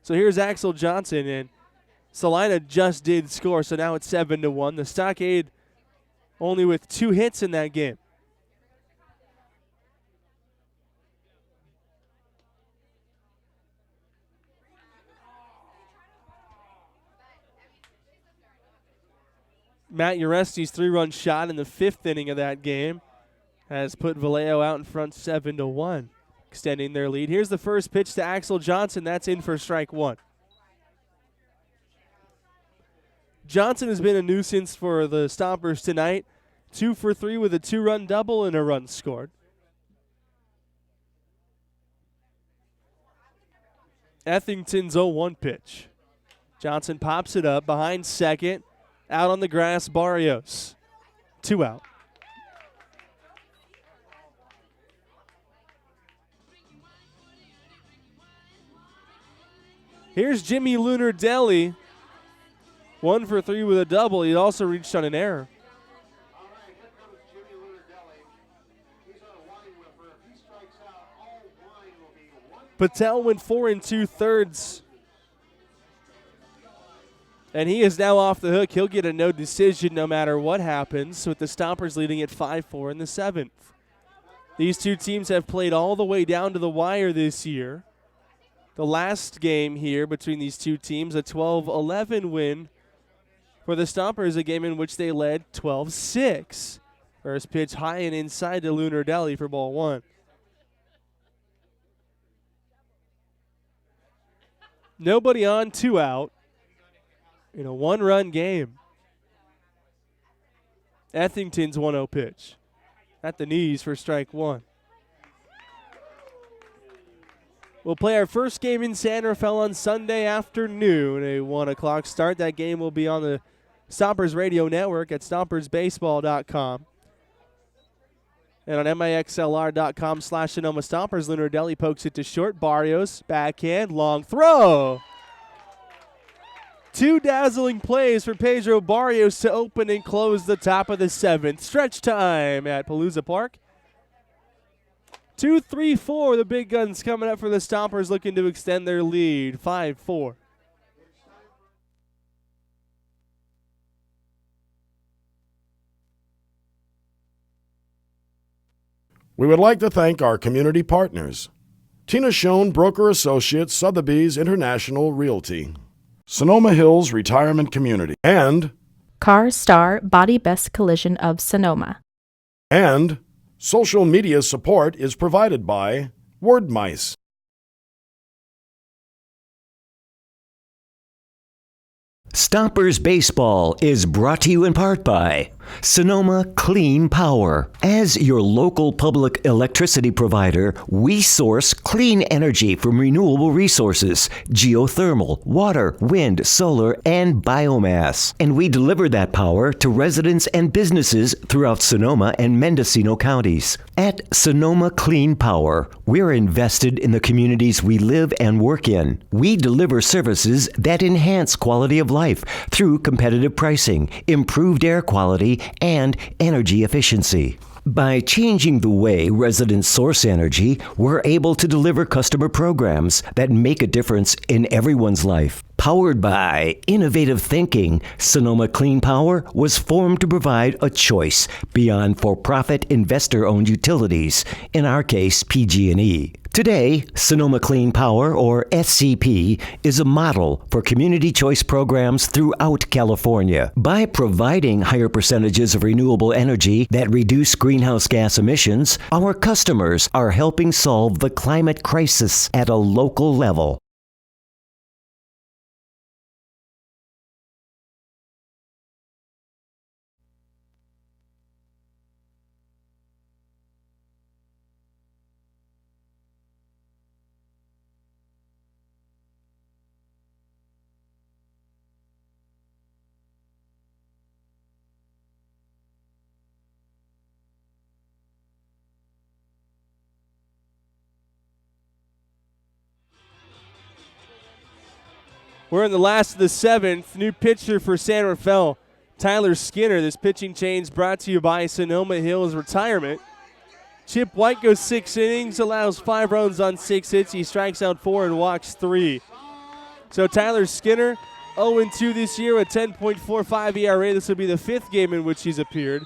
So here's Axel Johnson, and Salina just did score, so now it's 7-1. The Stockade only with 2 hits in that game. Matt Uresti's 3-run shot in the 5th inning of that game has put Vallejo out in front 7-1, extending their lead. Here's the first pitch to Axel Johnson. That's in for strike 1. Johnson has been a nuisance for the Stompers tonight. 2 for 3 with a 2-run double and a run scored. Ethington's 0-1 pitch. Johnson pops it up behind second. Out on the grass, Barrios. 2 out. Here's Jimmy Lunardelli. 1 for 3 with a double. He also reached on an error. All right, here comes Jimmy Lunardelli. He's our wine whipper. If he strikes out, all wine will be 1. Patel went 4 2/3. And he is now off the hook. He'll get a no decision no matter what happens, with the Stompers leading at 5-4 in the 7th. These two teams have played all the way down to the wire this year. The last game here between these two teams, a 12-11 win for the Stompers, a game in which they led 12-6. First pitch high and inside to Lunardelli for ball 1. Nobody on, 2 out in a 1-run game. Ethington's 1-0 pitch at the knees for strike 1. We'll play our first game in San Rafael on Sunday afternoon, a 1 o'clock start. That game will be on the Stompers Radio Network at stompersbaseball.com. And on mixlr.com/Sonoma Stompers, Lunardelli pokes it to short. Barrios, backhand, long throw. 2 dazzling plays for Pedro Barrios to open and close the top of the 7th. Stretch time at Palooza Park. 2-3-4, the big guns coming up for the Stompers, looking to extend their lead, 5-4. We would like to thank our community partners: Tina Schoen, Broker Associates, Sotheby's International Realty, Sonoma Hills Retirement Community, and Car Star Body Best Collision of Sonoma. social media support is provided by Word Mice. Stompers Baseball is brought to you in part by Sonoma Clean Power. As your local public electricity provider, we source clean energy from renewable resources, geothermal, water, wind, solar, and biomass. And we deliver that power to residents and businesses throughout Sonoma and Mendocino counties. At Sonoma Clean Power, we're invested in the communities we live and work in. We deliver services that enhance quality of life through competitive pricing, improved air quality, and energy efficiency. By changing the way residents source energy, we're able to deliver customer programs that make a difference in everyone's life. Powered by innovative thinking, Sonoma Clean Power was formed to provide a choice beyond for-profit investor-owned utilities, in our case PG&E. Today, Sonoma Clean Power, or SCP, is a model for community choice programs throughout California. By providing higher percentages of renewable energy that reduce greenhouse gas emissions, our customers are helping solve the climate crisis at a local level. We're in the last of the 7th. New pitcher for San Rafael, Tyler Skinner. This pitching change brought to you by Sonoma Hills Retirement. Chip White goes 6 innings, allows 5 runs on 6 hits. He strikes out 4 and walks 3. So Tyler Skinner, 0-2 this year, a 10.45 ERA. This will be the 5th game in which he's appeared.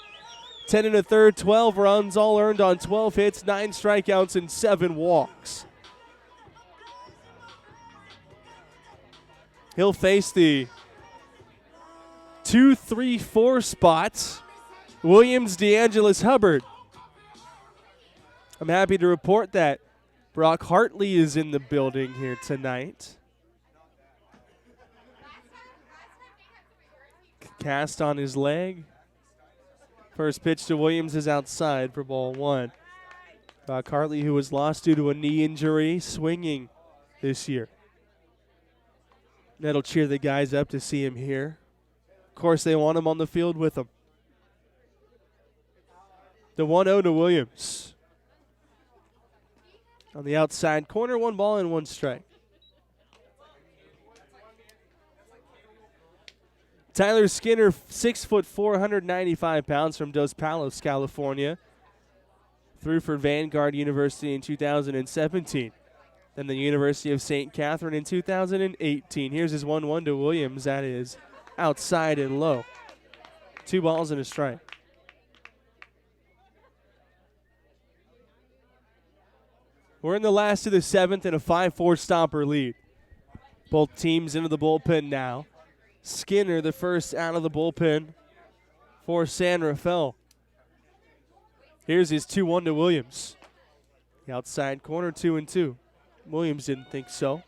10 1/3, 12 runs, all earned on 12 hits, 9 strikeouts, and 7 walks. He'll face the 2-3-4 spot, Williams, DeAngelis, Hubbard. I'm happy to report that Brock Hartley is in the building here tonight. Cast on his leg. First pitch to Williams is outside for ball 1. Brock Hartley, who was lost due to a knee injury, swinging this year. That'll cheer the guys up to see him here. Of course, they want him on the field with them. The 1-0 to Williams. On the outside corner, 1 ball and 1 strike. Tyler Skinner, 6'4", 195 pounds from Dos Palos, California. Threw for Vanguard University in 2017. Then the University of St. Catherine in 2018. Here's his 1-1 to Williams. That is outside and low. 2 balls and a strike. We're in the last of the 7th and a 5-4 Stomper lead. Both teams into the bullpen now. Skinner, the first out of the bullpen for San Rafael. Here's his 2-1 to Williams. The outside corner, 2-2. Williams didn't think so.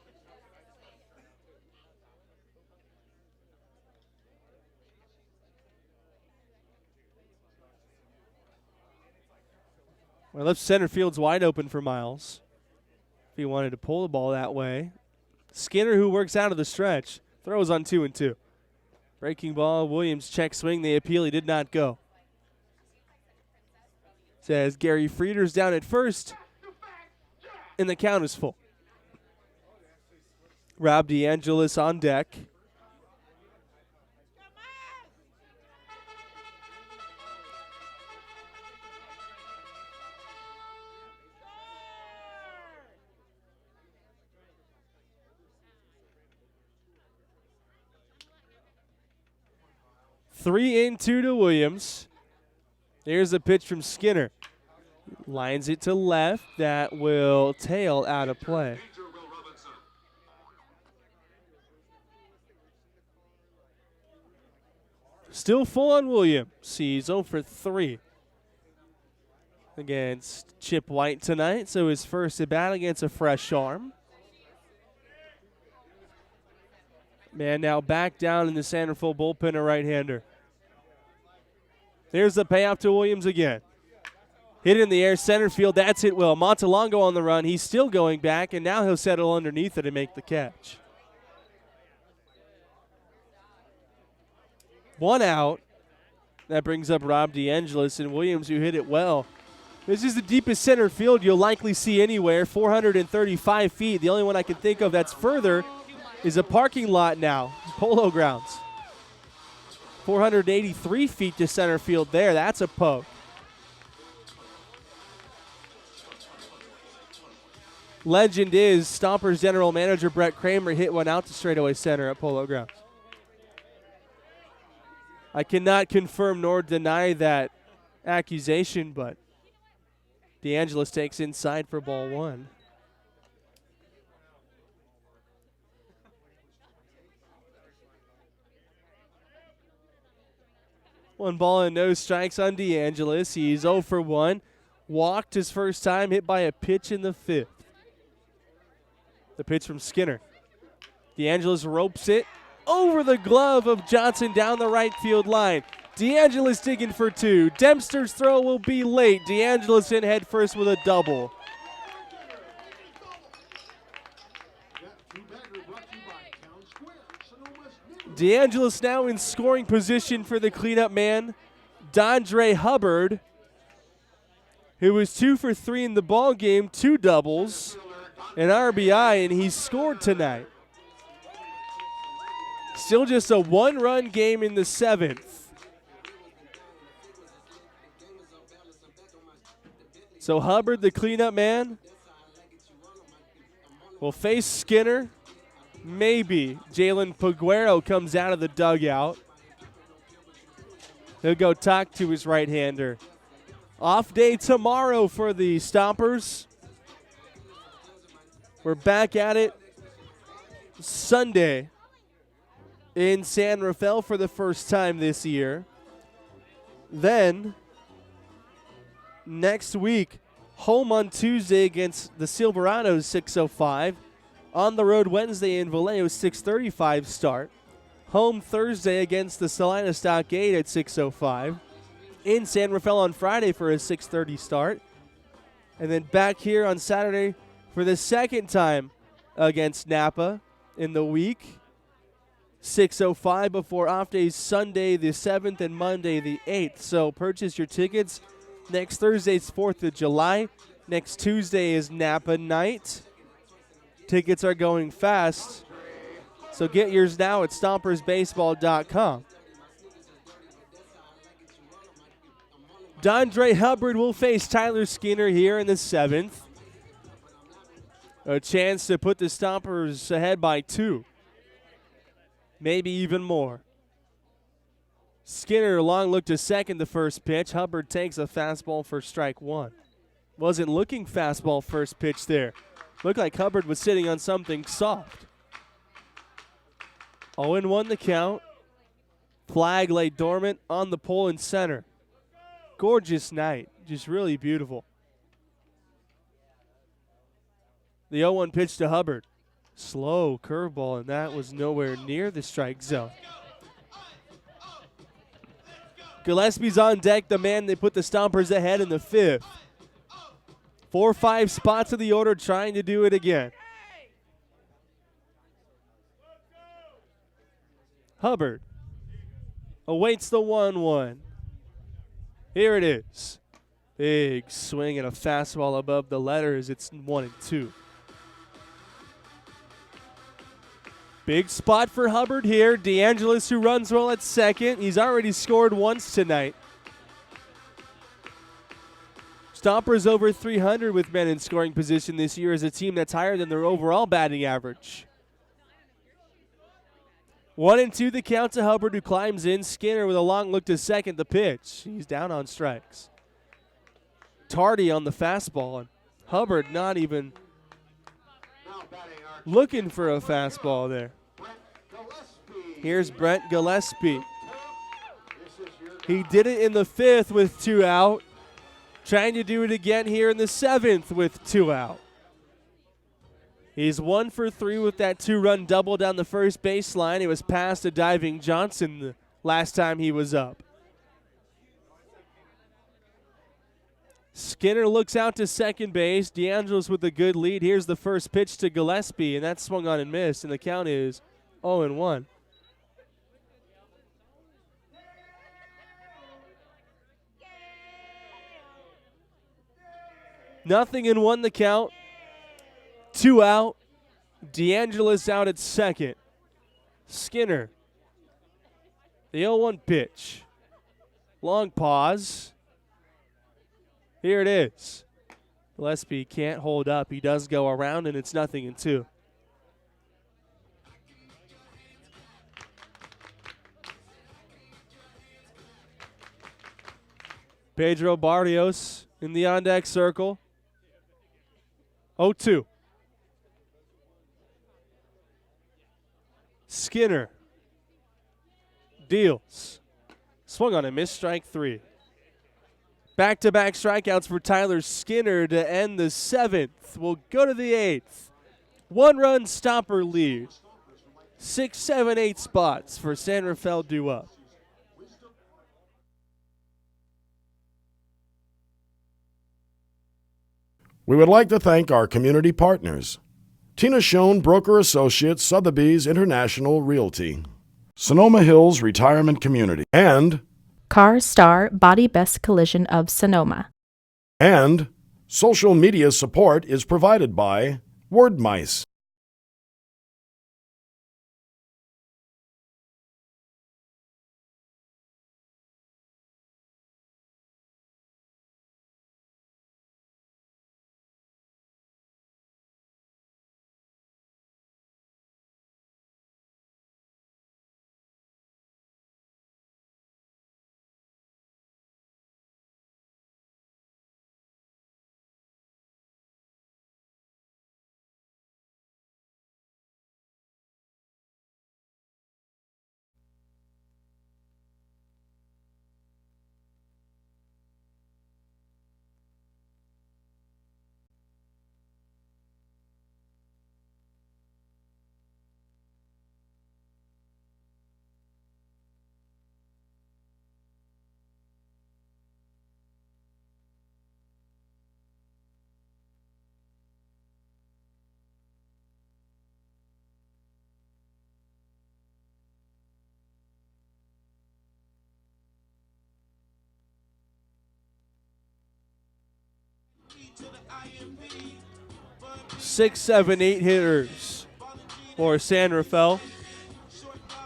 Well, left center field's wide open for Miles. If he wanted to pull the ball that way. Skinner, who works out of the stretch, throws on 2-2. Breaking ball, Williams check swing. They appeal. He did not go. Says Gary Frieder's down at first, and the count is full. Rob DeAngelis on deck. Three in, 2 to Williams. Here's a pitch from Skinner. Lines it to left. That will tail out of play. Still full on Williams. He's 0 for 3 against Chip White tonight. So his first at bat against a fresh arm. Man now back down in the San Rafael bullpen, a right-hander. There's the payoff to Williams again. Hit in the air, center field. That's hit well. Montalongo on the run. He's still going back, and now he'll settle underneath it and make the catch. 1 out. That brings up Rob DeAngelis and Williams, who hit it well. This is the deepest center field you'll likely see anywhere, 435 feet. The only one I can think of that's further is a parking lot now, Polo Grounds. 483 feet to center field there. That's a poke. Legend is Stompers general manager Brett Kramer hit one out to straightaway center at Polo Grounds. I cannot confirm nor deny that accusation, but DeAngelis takes inside for ball 1. One ball and no strikes on DeAngelis. He's 0 for 1. Walked his first time, hit by a pitch in the 5th. The pitch from Skinner. DeAngelis ropes it over the glove of Johnson down the right field line. DeAngelis digging for 2. Dempster's throw will be late. DeAngelis in head first with a double. DeAngelis now in scoring position for the cleanup man, Dondre Hubbard, who was 2 for 3 in the ball game, 2 doubles, an RBI, and he scored tonight. Still just a 1-run game in the 7th. So Hubbard, the cleanup man, will face Skinner. Maybe Jalen Paguero comes out of the dugout. He'll go talk to his right-hander. Off day tomorrow for the Stompers. We're back at it Sunday in San Rafael for the first time this year. Then, next week, home on Tuesday against the Silverados, 6:05. On the road Wednesday in Vallejo, 6:35 start. Home Thursday against the Salina Stockade at 6:05. In San Rafael on Friday for a 6:30 start. And then back here on Saturday for the second time against Napa in the week. 6:05 before off days Sunday the 7th and Monday the 8th. So purchase your tickets. Next Thursday's 4th of July. Next Tuesday is Napa night. Tickets are going fast, so get yours now at stompersbaseball.com. Dondre Hubbard will face Tyler Skinner here in the 7th. A chance to put the Stompers ahead by 2. Maybe even more. Skinner long look to second the first pitch. Hubbard takes a fastball for strike 1. Wasn't looking fastball first pitch there. Looked like Hubbard was sitting on something soft. 0-1 the count. Flag lay dormant on the pole in center. Gorgeous night. Just really beautiful. The 0-1 pitch to Hubbard. Slow curveball, and that was nowhere near the strike zone. Gillespie's on deck, the man they put the Stompers ahead in the 5th. 4-5 spots of the order, trying to do it again. Hubbard awaits the 1-1. Here it is. Big swing and a fastball above the letters. It's 1-2. Big spot for Hubbard here. DeAngelis, who runs well at second. He's already scored once tonight. Stompers over 300 with men in scoring position this year as a team that's higher than their overall batting average. 1-2 the count to Hubbard, who climbs in. Skinner with a long look to second, the pitch. He's down on strikes. Tardy on the fastball, and Hubbard not even looking for a fastball there. Here's Brent Gillespie. He did it in the 5th with 2 out. Trying to do it again here in the 7th with 2 out. He's 1 for 3 with that 2-run double down the first baseline. It was past a diving Johnson the last time he was up. Skinner looks out to second base. DeAngelis with a good lead. Here's the first pitch to Gillespie, and that swung on and missed, and the count is 0-1. Nothing in 1 the count. 2 out. DeAngelis out at second. Skinner. The 0-1 pitch. Long pause. Here it is. Gillespie can't hold up. He does go around, and it's 0-2. Pedro Barrios in the on-deck circle. 0-2. Skinner deals. Swung on and missed, strike 3. Back-to-back strikeouts for Tyler Skinner to end the 7th. We'll go to the 8th. 1-run Stomper lead. 6, 7, 8 spots for San Rafael due up. We would like to thank our community partners. Tina Schoen, Broker Associates, Sotheby's International Realty. Sonoma Hills Retirement Community. And Car Star Body Best Collision of Sonoma. And social media support is provided by Wordmice. Six, 7, 8 hitters for San Rafael.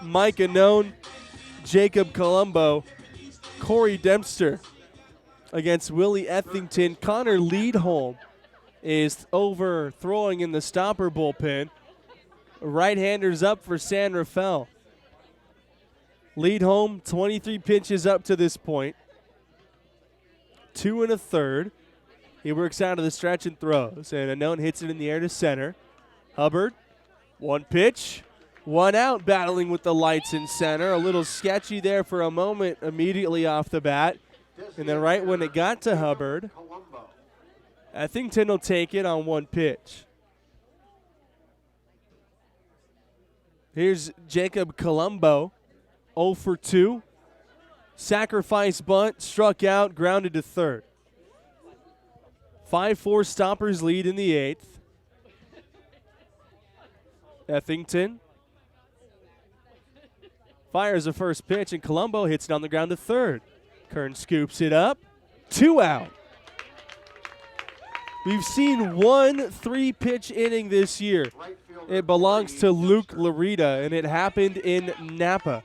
Mike Annone, Jacob Colombo, Corey Dempster, against Willie Ethington. Connor Leadholm is overthrowing in the Stomper bullpen. Right-handers up for San Rafael. Leadholm, 23 pitches up to this point. 2 1/3. He works out of the stretch and throws. And Unknown hits it in the air to center. Hubbard, 1 pitch, 1 out, battling with the lights in center. A little sketchy there for a moment immediately off the bat. And then right when it got to Hubbard, Ethington will take it on 1 pitch. Here's Jacob Colombo, 0 for 2. Sacrifice bunt, struck out, grounded to third. 5-4 Stompers lead in the 8th. Ethington fires the first pitch, and Colombo hits it on the ground to third. Kern scoops it up. 2 out. We've seen 1 3-pitch inning this year. It belongs to Luke Larita, and it happened in Napa.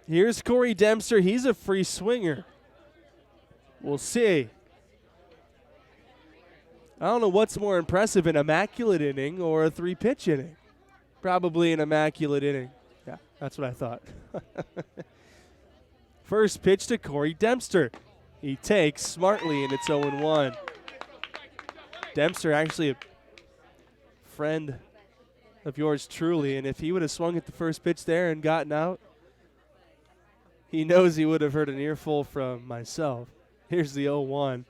Here's Corey Dempster. He's a free swinger. We'll see. I don't know what's more impressive, an immaculate inning or a 3-pitch inning. Probably an immaculate inning. Yeah, that's what I thought. First pitch to Corey Dempster. He takes smartly, and it's 0-1. Dempster actually a friend of yours truly, and if he would have swung at the first pitch there and gotten out, he knows he would have heard an earful from myself. Here's the 0-1.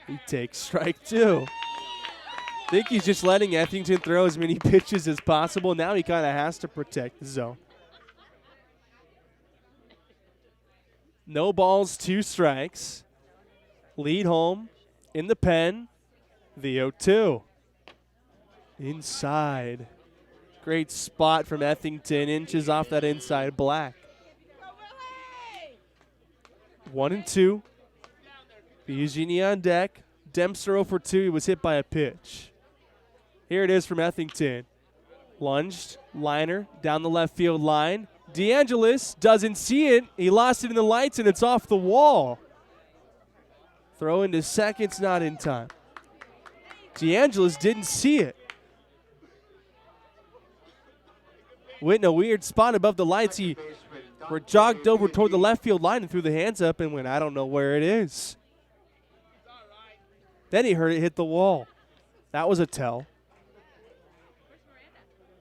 He takes strike 2. I think he's just letting Ethington throw as many pitches as possible. Now he kind of has to protect the zone. No balls, 2 strikes. Leadholm in the pen. The 0-2. Inside. Great spot from Ethington. Inches off that inside black. 1-2. Biagini on deck. Dempster 0 for 2. He was hit by a pitch. Here it is from Ethington. Lunged. Liner down the left field line. DeAngelis doesn't see it. He lost it in the lights, and it's off the wall. Throw into second's not in time. DeAngelis didn't see it. Went in a weird spot above the lights. He jogged over toward the left field line and threw the hands up and went, I don't know where it is. Then he heard it hit the wall. That was a tell.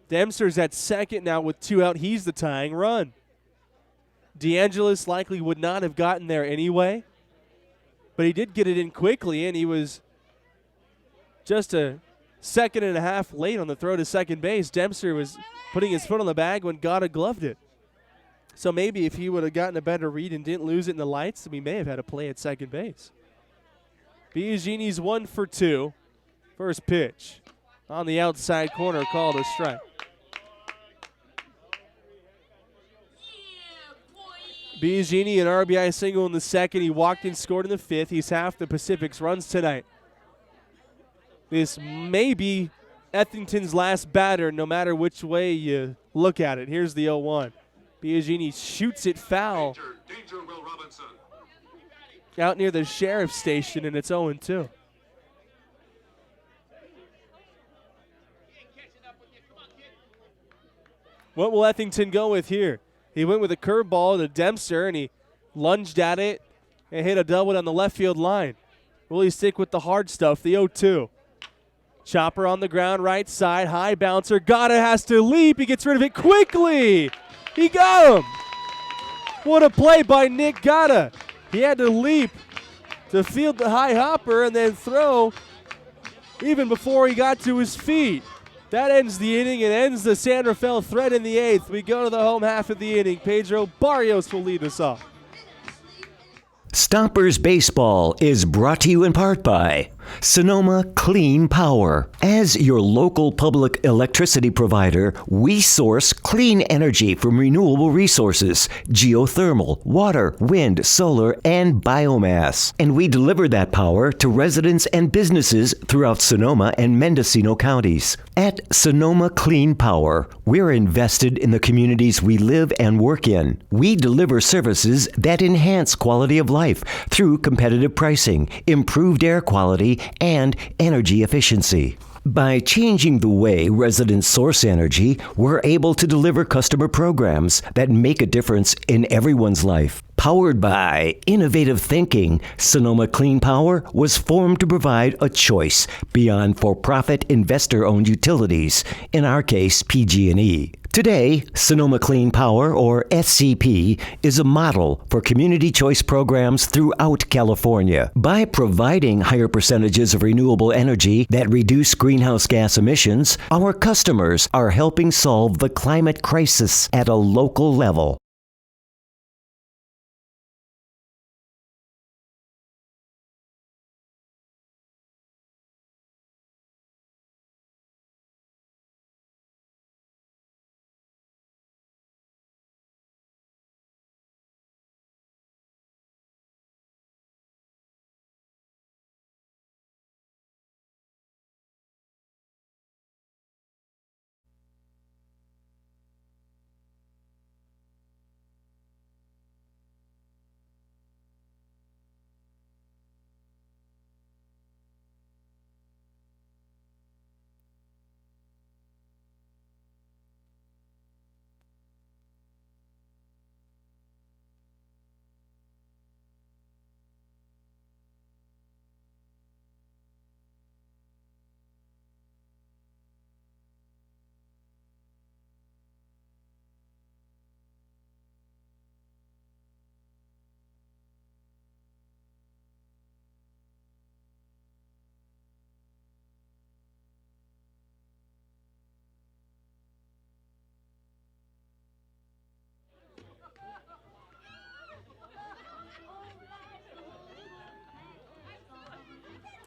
Dempster's at second now with 2 out. He's the tying run. DeAngelis likely would not have gotten there anyway, but he did get it in quickly, and he was just a second and a half late on the throw to second base. Dempster was putting his foot on the bag when Gata gloved it. So maybe if he would have gotten a better read and didn't lose it in the lights, we may have had a play at second base. Biagini's 1 for 2. First pitch on the outside corner, called a strike. Biagini, an RBI single in the second. He walked and scored in the 5th. He's half the Pacific's runs tonight. This may be Ethington's last batter, no matter which way you look at it. Here's the 0-1. Biagini shoots it foul Danger, Will Robinson. out near the sheriff's station, and it's 0-2. What will Ethington go with here? He went with a curveball to Dempster, and he lunged at it and hit a double down the left field line. Will he stick with the hard stuff, the 0-2? Chopper on the ground, right side, high bouncer. Gata has to leap. He gets rid of it quickly. He got him. What a play by Nick Gata. He had to leap to field the high hopper and then throw even before he got to his feet. That ends the inning and ends the San Rafael threat in the 8th. We go to the home half of the inning. Pedro Barrios will lead us off. Stompers Baseball is brought to you in part by Sonoma Clean Power. As your local public electricity provider, we source clean energy from renewable resources, geothermal, water, wind, solar, and biomass. And we deliver that power to residents and businesses throughout Sonoma and Mendocino counties. At Sonoma Clean Power, we're invested in the communities we live and work in. We deliver services that enhance quality of life through competitive pricing, improved air quality, and energy efficiency. By changing the way residents source energy, we're able to deliver customer programs that make a difference in everyone's life. Powered by innovative thinking, Sonoma Clean Power was formed to provide a choice beyond for-profit investor-owned utilities, in our case PG&E. Today, Sonoma Clean Power, or SCP, is a model for community choice programs throughout California. By providing higher percentages of renewable energy that reduce greenhouse gas emissions, our customers are helping solve the climate crisis at a local level.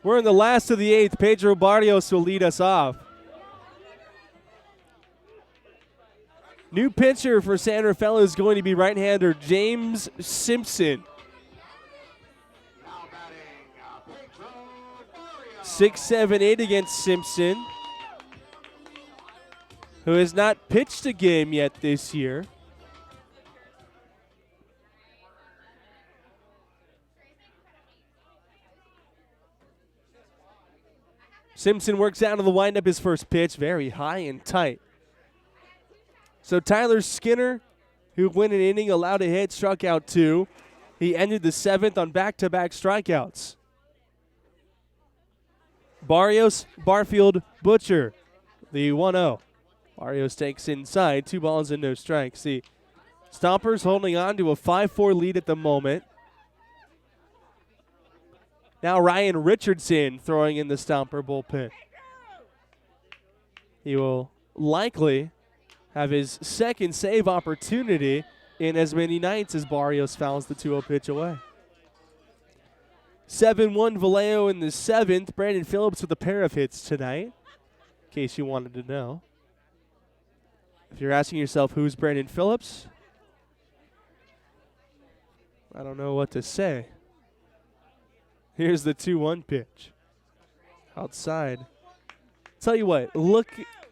We're in the last of the eighth. Pedro Barrios will lead us off. New pitcher for San Rafael is going to be right-hander James Simpson. 6-7-8 against Simpson, who has not pitched a game yet this year. Simpson works out of the windup, his first pitch, very high and tight. So Tyler Skinner, who went an inning, allowed a hit, struck out 2. He ended the 7th on back-to-back strikeouts. Barrios, Barfield, Butcher, the 1-0. Barrios takes inside, 2 balls and no strikes. The Stompers holding on to a 5-4 lead at the moment. Now Ryan Richardson throwing in the Stomper bullpen. He will likely have his second save opportunity in as many nights as Barrios fouls the 2-0 pitch away. 7-1 Vallejo in the 7th. Brandon Phillips with a pair of hits tonight, in case you wanted to know. If you're asking yourself, who's Brandon Phillips? I don't know what to say. Here's the 2-1 pitch. Outside. Tell you what,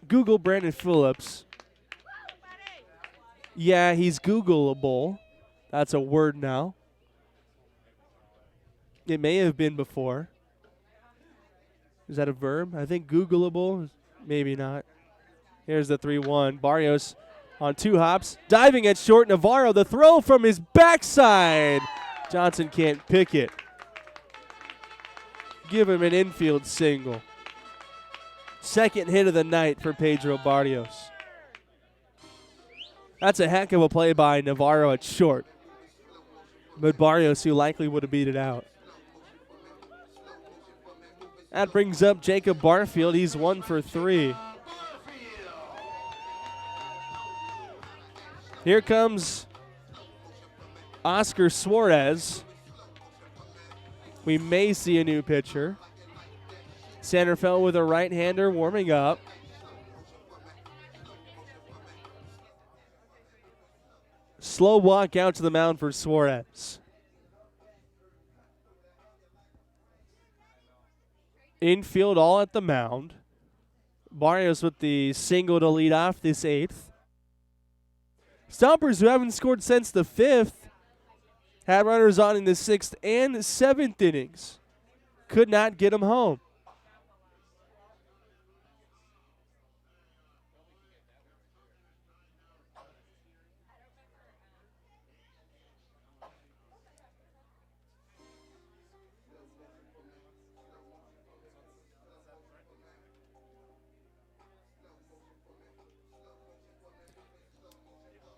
Google Brandon Phillips. Yeah, he's Googleable. That's a word now. It may have been before. Is that a verb? I think Googleable, maybe not. Here's the 3-1. Barrios on 2 hops. Diving at short. Navarro, the throw from his backside. Johnson can't pick it. Give him an infield single. Second hit of the night for Pedro Barrios. That's a heck of a play by Navarro at short. But Barrios, who likely would have beat it out. That brings up Jacob Barfield. He's 1 for 3. Here comes Oscar Suarez. We may see a new pitcher. San Rafael with a right-hander warming up. Slow walk out to the mound for Suarez. Infield all at the mound. Barrios with the single to lead off this 8th. Stompers, who haven't scored since the 5th, had runners on in the 6th and 7th innings. Could not get them home.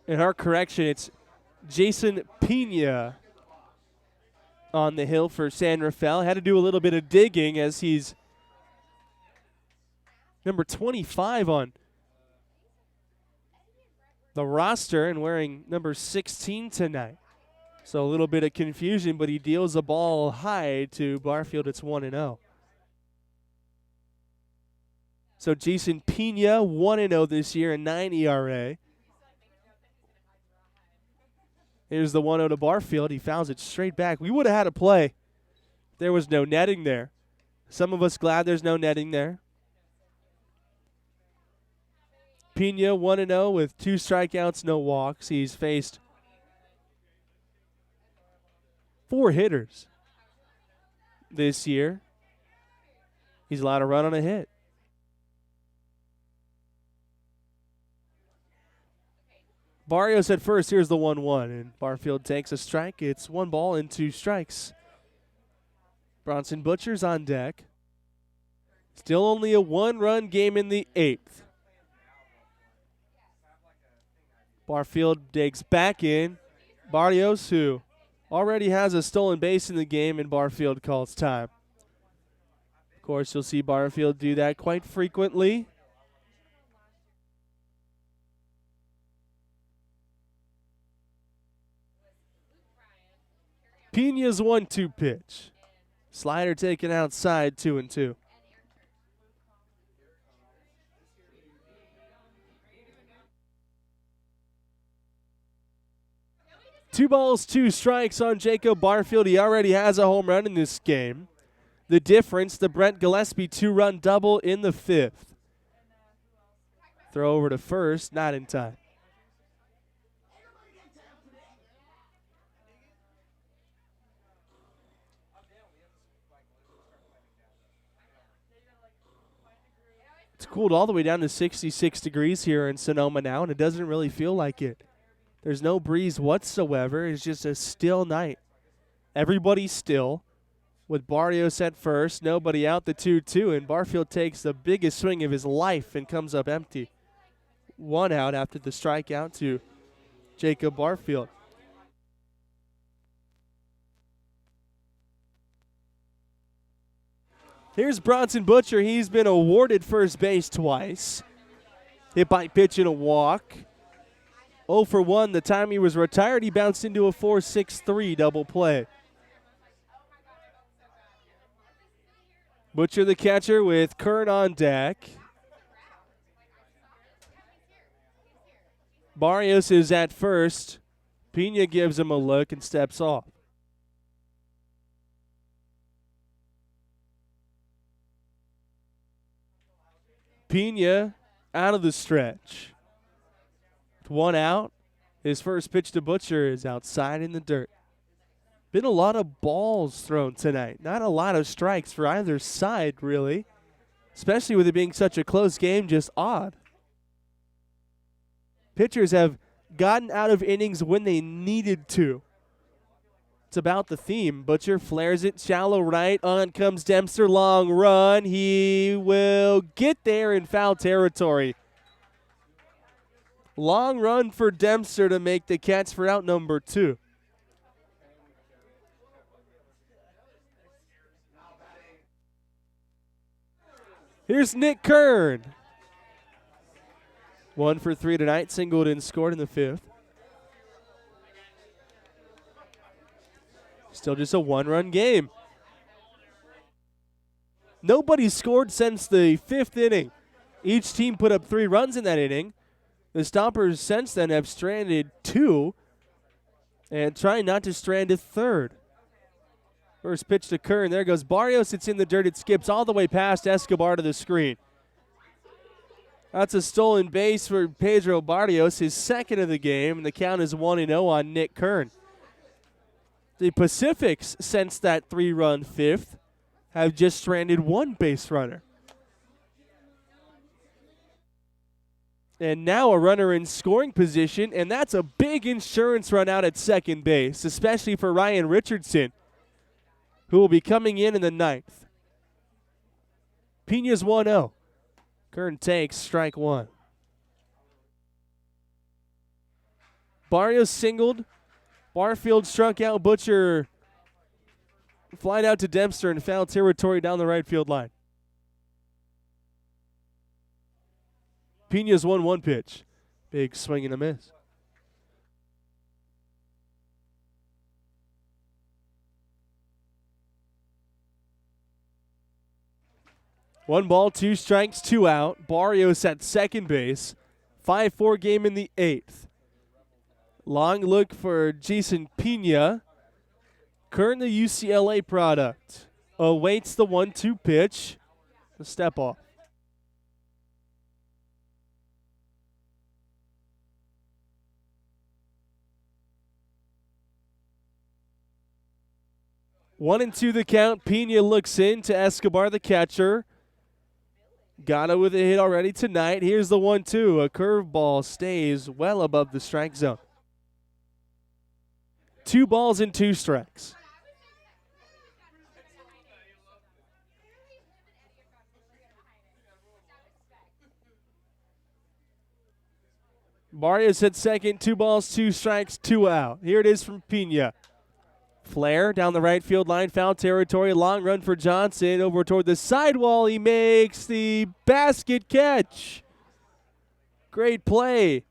In our correction, it's Jason Pena on the hill for San Rafael. Had to do a little bit of digging as he's number 25 on the roster and wearing number 16 tonight. So a little bit of confusion, but he deals the ball high to Barfield. It's 1-0. So Jason Pena, 1-0 this year, a 9 ERA. Here's the 1-0 to Barfield. He fouls it straight back. We would have had a play. There was no netting there. Some of us glad there's no netting there. Pena 1-0 with 2 strikeouts, no walks. He's faced 4 hitters this year. He's allowed a run on a hit. Barrios at first. Here's the 1-1, and Barfield takes a strike. It's 1 ball and 2 strikes. Bronson Butcher's on deck. Still only a 1-run game in the 8th. Barfield digs back in. Barrios, who already has a stolen base in the game, and Barfield calls time. Of course, you'll see Barfield do that quite frequently. Pena's 1-2 pitch. Slider taken outside, 2-2. Two balls, 2 strikes on Jacob Barfield. He already has a home run in this game. The difference, the Brent Gillespie 2-run double in the 5th. Throw over to first, not in time. It's cooled all the way down to 66 degrees here in Sonoma now, and it doesn't really feel like it. There's no breeze whatsoever. It's just a still night. Everybody's still with Barrios at first. Nobody out, the 2-2, and Barfield takes the biggest swing of his life and comes up empty. 1 out after the strikeout to Jacob Barfield. Here's Bronson Butcher. He's been awarded first base twice. Hit by pitch and a walk. 0 for 1. The time he was retired, he bounced into a 4-6-3 double play. Butcher the catcher with Kern on deck. Barrios is at first. Pena gives him a look and steps off. Pena out of the stretch. 1 out. His first pitch to Butcher is outside in the dirt. Been a lot of balls thrown tonight. Not a lot of strikes for either side, really. Especially with it being such a close game, just odd. Pitchers have gotten out of innings when they needed to. It's about the theme. Butcher flares it, shallow right. On comes Dempster, long run. He will get there in foul territory. Long run for Dempster to make the catch for out number 2. Here's Nick Kern. 1 for 3 tonight. Singled and scored in the 5th. Still just a 1-run game. nobody scored since the 5th inning. Each team put up 3 runs in that inning. The Stompers since then have stranded 2 and trying not to strand a 3rd. First pitch to Kern. There goes Barrios. It's in the dirt. It skips all the way past Escobar to the screen. That's a stolen base for Pedro Barrios, his 2nd of the game, and the count is 1-0 on Nick Kern. The Pacifics, since that 3-run 5th, have just stranded 1 base runner. And now a runner in scoring position, and that's a big insurance run out at second base, especially for Ryan Richardson, who will be coming in the 9th. Pena's 1-0. Kern takes strike 1. Barrios singled. Barfield struck out. Butcher flied out to Dempster in foul territory down the right field line. Pena's 1-1 pitch. Big swing and a miss. One ball, 2 strikes, 2 out. Barrios at second base. 5-4 game in the 8th. Long look for Jason Pena. Kern, the UCLA product, awaits the 1-2 pitch. The step off. One and 2 the count. Pena looks in to Escobar, the catcher. Gatto with a hit already tonight. Here's the 1-2. A curveball stays well above the strike zone. 2 balls and 2 strikes. Barrios at second. 2 balls, 2 strikes, 2 out. Here it is from Pena. Flare down the right field line, foul territory, long run for Johnson over toward the sidewall. He makes the basket catch. Great play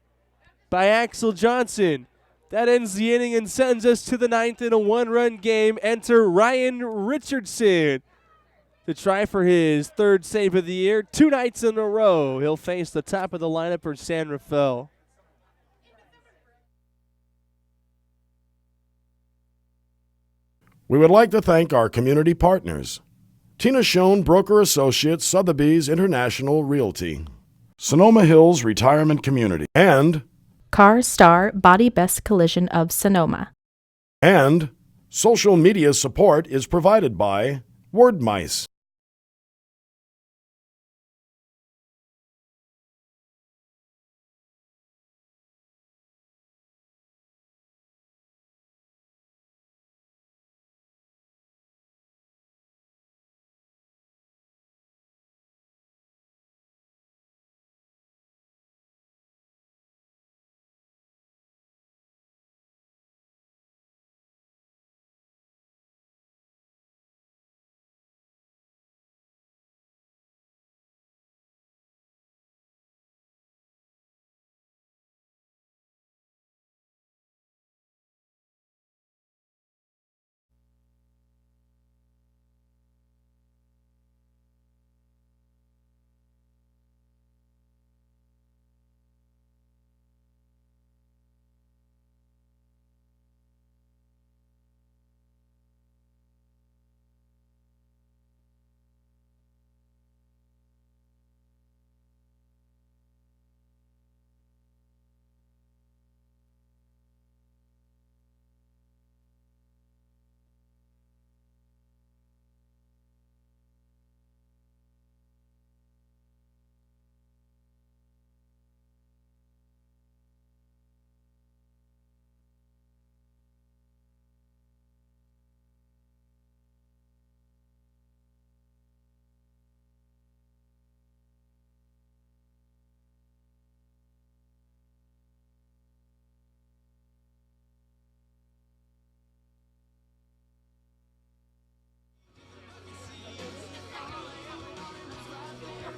by Axel Johnson. That ends the inning and sends us to the 9th in a 1-run game. Enter Ryan Richardson to try for his 3rd save of the year. 2 nights in a row, he'll face the top of the lineup for San Rafael. We would like to thank our community partners. Tina Schoen, Broker Associates, Sotheby's International Realty. Sonoma Hills Retirement Community. And Car Star Body Best Collision of Sonoma. And social media support is provided by Wordmice.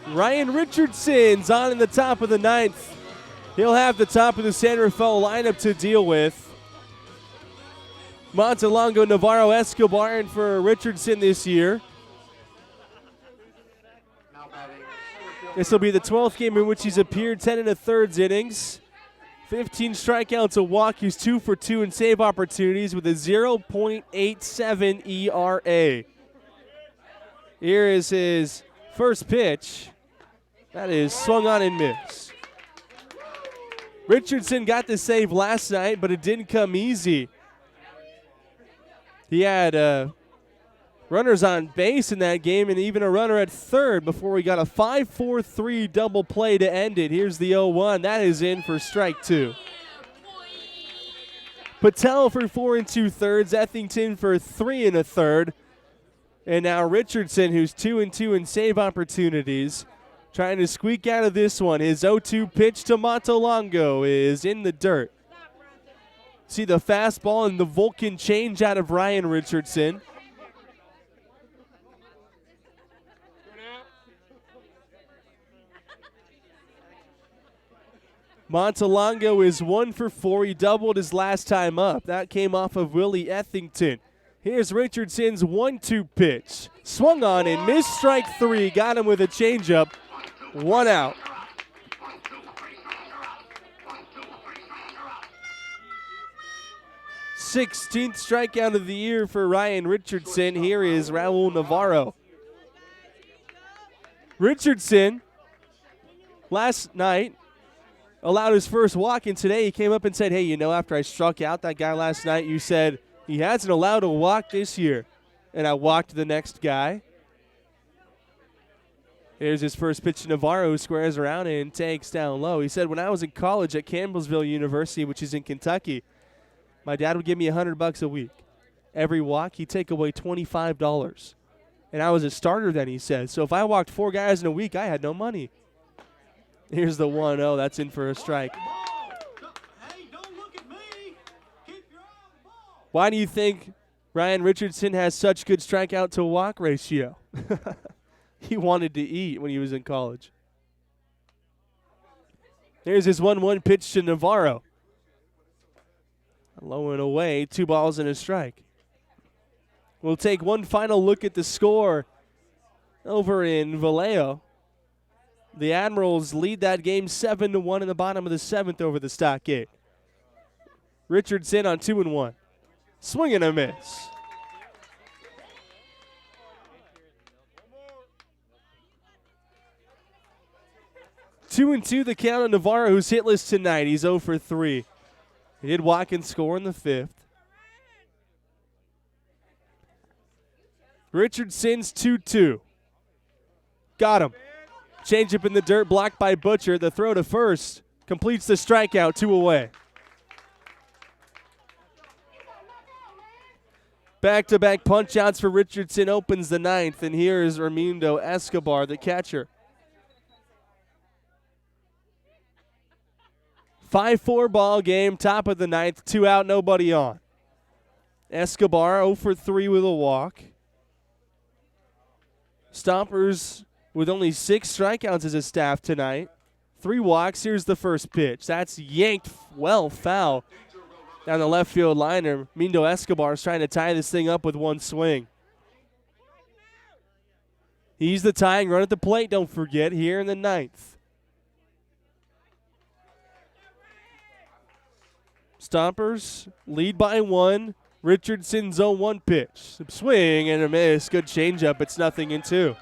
Ryan Richardson's on in the top of the 9th. He'll have the top of the San Rafael lineup to deal with. Montelongo, Navarro, Escobar in for Richardson this year. This will be the 12th game in which he's appeared, 10 1/3 innings. 15 strikeouts, a walk. He's 2 for 2 in save opportunities with a 0.87 ERA. Here is his first pitch. That is swung on and missed. Richardson got the save last night, but it didn't come easy. He had runners on base in that game and even a runner at third before we got a 5-4-3 double play to end it. Here's the 0-1. That is in for strike 2. Patel for 4 2/3. Ethington for 3 1/3. And now Richardson, who's 2 2 in save opportunities, trying to squeak out of this one. His 0-2 pitch to Montalongo is in the dirt. See the fastball and the Vulcan change out of Ryan Richardson. Montalongo is 1 for 4. He doubled his last time up. That came off of Willie Ethington. Here's Richardson's 1-2 pitch. Swung on and missed strike 3. Got him with a changeup. 1 out. Sixteenth strikeout of the year for Ryan Richardson. Here is Raul Navarro. Richardson, last night, allowed his first walk, and today he came up and said, hey, you know, after I struck out that guy last night, you said he hasn't allowed a walk this year. And I walked the next guy. Here's his first pitch to Navarro, who squares around and takes down low. He said, when I was in college at Campbellsville University, which is in Kentucky, my dad would give me $100 a week. Every walk, he'd take away $25. And I was a starter then, he said. So if I walked 4 guys in a week, I had no money. Here's the 1-0. That's in for a strike. Hey, don't look at me. Keep your eye on the ball. Why do you think Ryan Richardson has such good strikeout to walk ratio? He wanted to eat when he was in college. Here's his 1-1 pitch to Navarro. Low and away, 2 balls and a strike. We'll take one final look at the score over in Vallejo. The Admirals lead that game 7-1 in the bottom of the 7th over the Stockade. Richardson on 2-1. Swing and a miss. Two and 2 the count on Navarro, who's hitless tonight. He's 0 for 3. He did walk and score in the 5th. Richardson's 2-2. Got him. Changeup in the dirt, blocked by Butcher. The throw to first completes the strikeout, 2 away. Back-to-back punch-outs for Richardson opens the 9th, and here is Raimundo Escobar, the catcher. 5-4 ball game, top of the 9th, 2 out, nobody on. Escobar 0 for 3 with a walk. Stompers with only 6 strikeouts as a staff tonight. 3 walks. Here's the first pitch. That's yanked well foul down the left field liner. Mindo Escobar is trying to tie this thing up with 1 swing. He's the tying run at the plate, don't forget, here in the 9th. Stompers lead by 1. Richardson's 0-1 pitch. Swing and a miss. Good changeup. It's 0-2.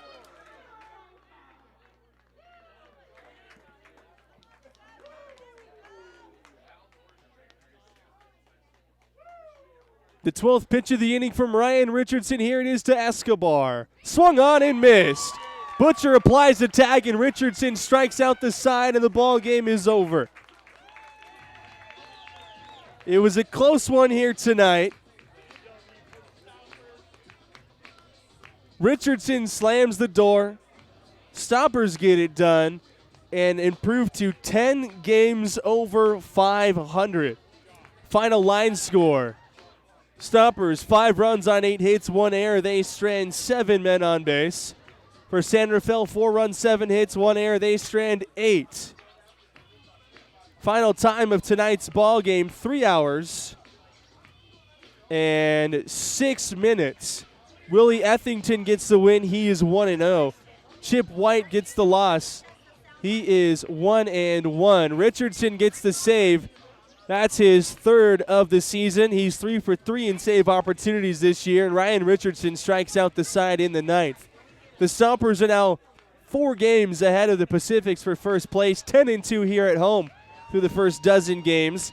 The 12th pitch of the inning from Ryan Richardson. Here it is to Escobar. Swung on and missed. Butcher applies the tag, and Richardson strikes out the side, and the ball game is over. It was a close one here tonight. Richardson slams the door. Stompers get it done and improve to 10 games over 500. Final line score. Stompers, 5 runs on 8 hits, 1 error. They strand 7 men on base. For San Rafael, 4 runs, 7 hits, 1 error. They strand 8. Final time of tonight's ball game, 3 hours and 6 minutes. Willie Ethington gets the win. He is 1-0. Chip White gets the loss. He is 1-1. Richardson gets the save. That's his third of the season. He's 3 for 3 in save opportunities this year, and Ryan Richardson strikes out the side in the ninth. The Stompers are now 4 games ahead of the Pacifics for first place, 10-2 here at home through the first dozen games.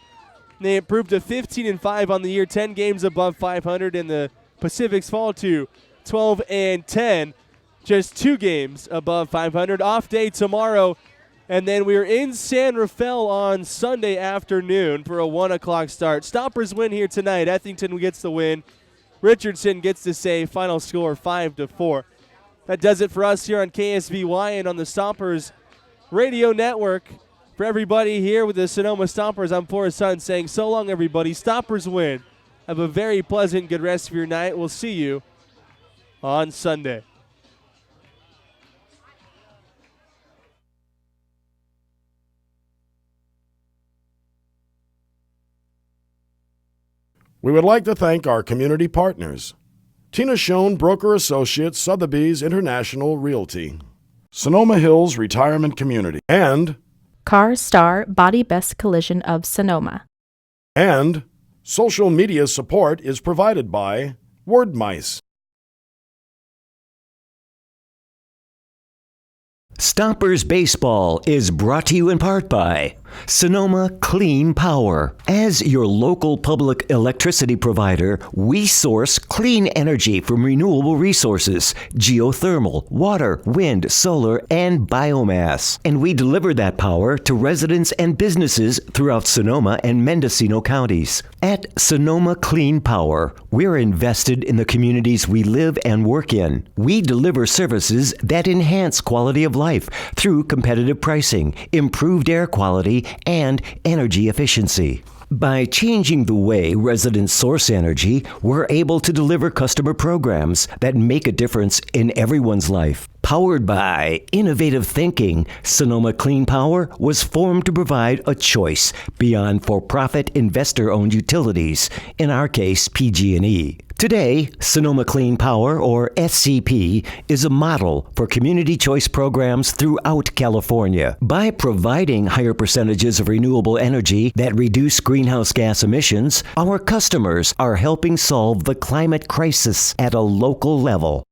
They improved to 15-5 on the year, 10 games above 500, and the Pacifics fall to 12-10, just 2 games above 500. Off day tomorrow, and then we're in San Rafael on Sunday afternoon for a 1 o'clock start. Stompers win here tonight. Ethington gets the win. Richardson gets the save. Final score 5-4. That does it for us here on KSVY and on the Stompers Radio Network. For everybody here with the Sonoma Stompers, I'm Forrest Hunt saying so long, everybody. Stompers win. Have a very pleasant, good rest of your night. We'll see you on Sunday. We would like to thank our community partners: Tina Schoen Broker Associates, Sotheby's International Realty, Sonoma Hills Retirement Community, and Car Star Body Best Collision of Sonoma. And social media support is provided by Word Mice. Stompers Baseball is brought to you in part by Sonoma Clean Power. As your local public electricity provider, we source clean energy from renewable resources, geothermal, water, wind, solar, and biomass. And we deliver that power to residents and businesses throughout Sonoma and Mendocino counties. At Sonoma Clean Power, we're invested in the communities we live and work in. We deliver services that enhance quality of life through competitive pricing, improved air quality, and energy efficiency. By changing the way residents source energy, we're able to deliver customer programs that make a difference in everyone's life. Powered by innovative thinking, Sonoma Clean Power was formed to provide a choice beyond for-profit investor-owned utilities, in our case PG&E. Today, Sonoma Clean Power, or SCP, is a model for community choice programs throughout California. By providing higher percentages of renewable energy that reduce greenhouse gas emissions, our customers are helping solve the climate crisis at a local level.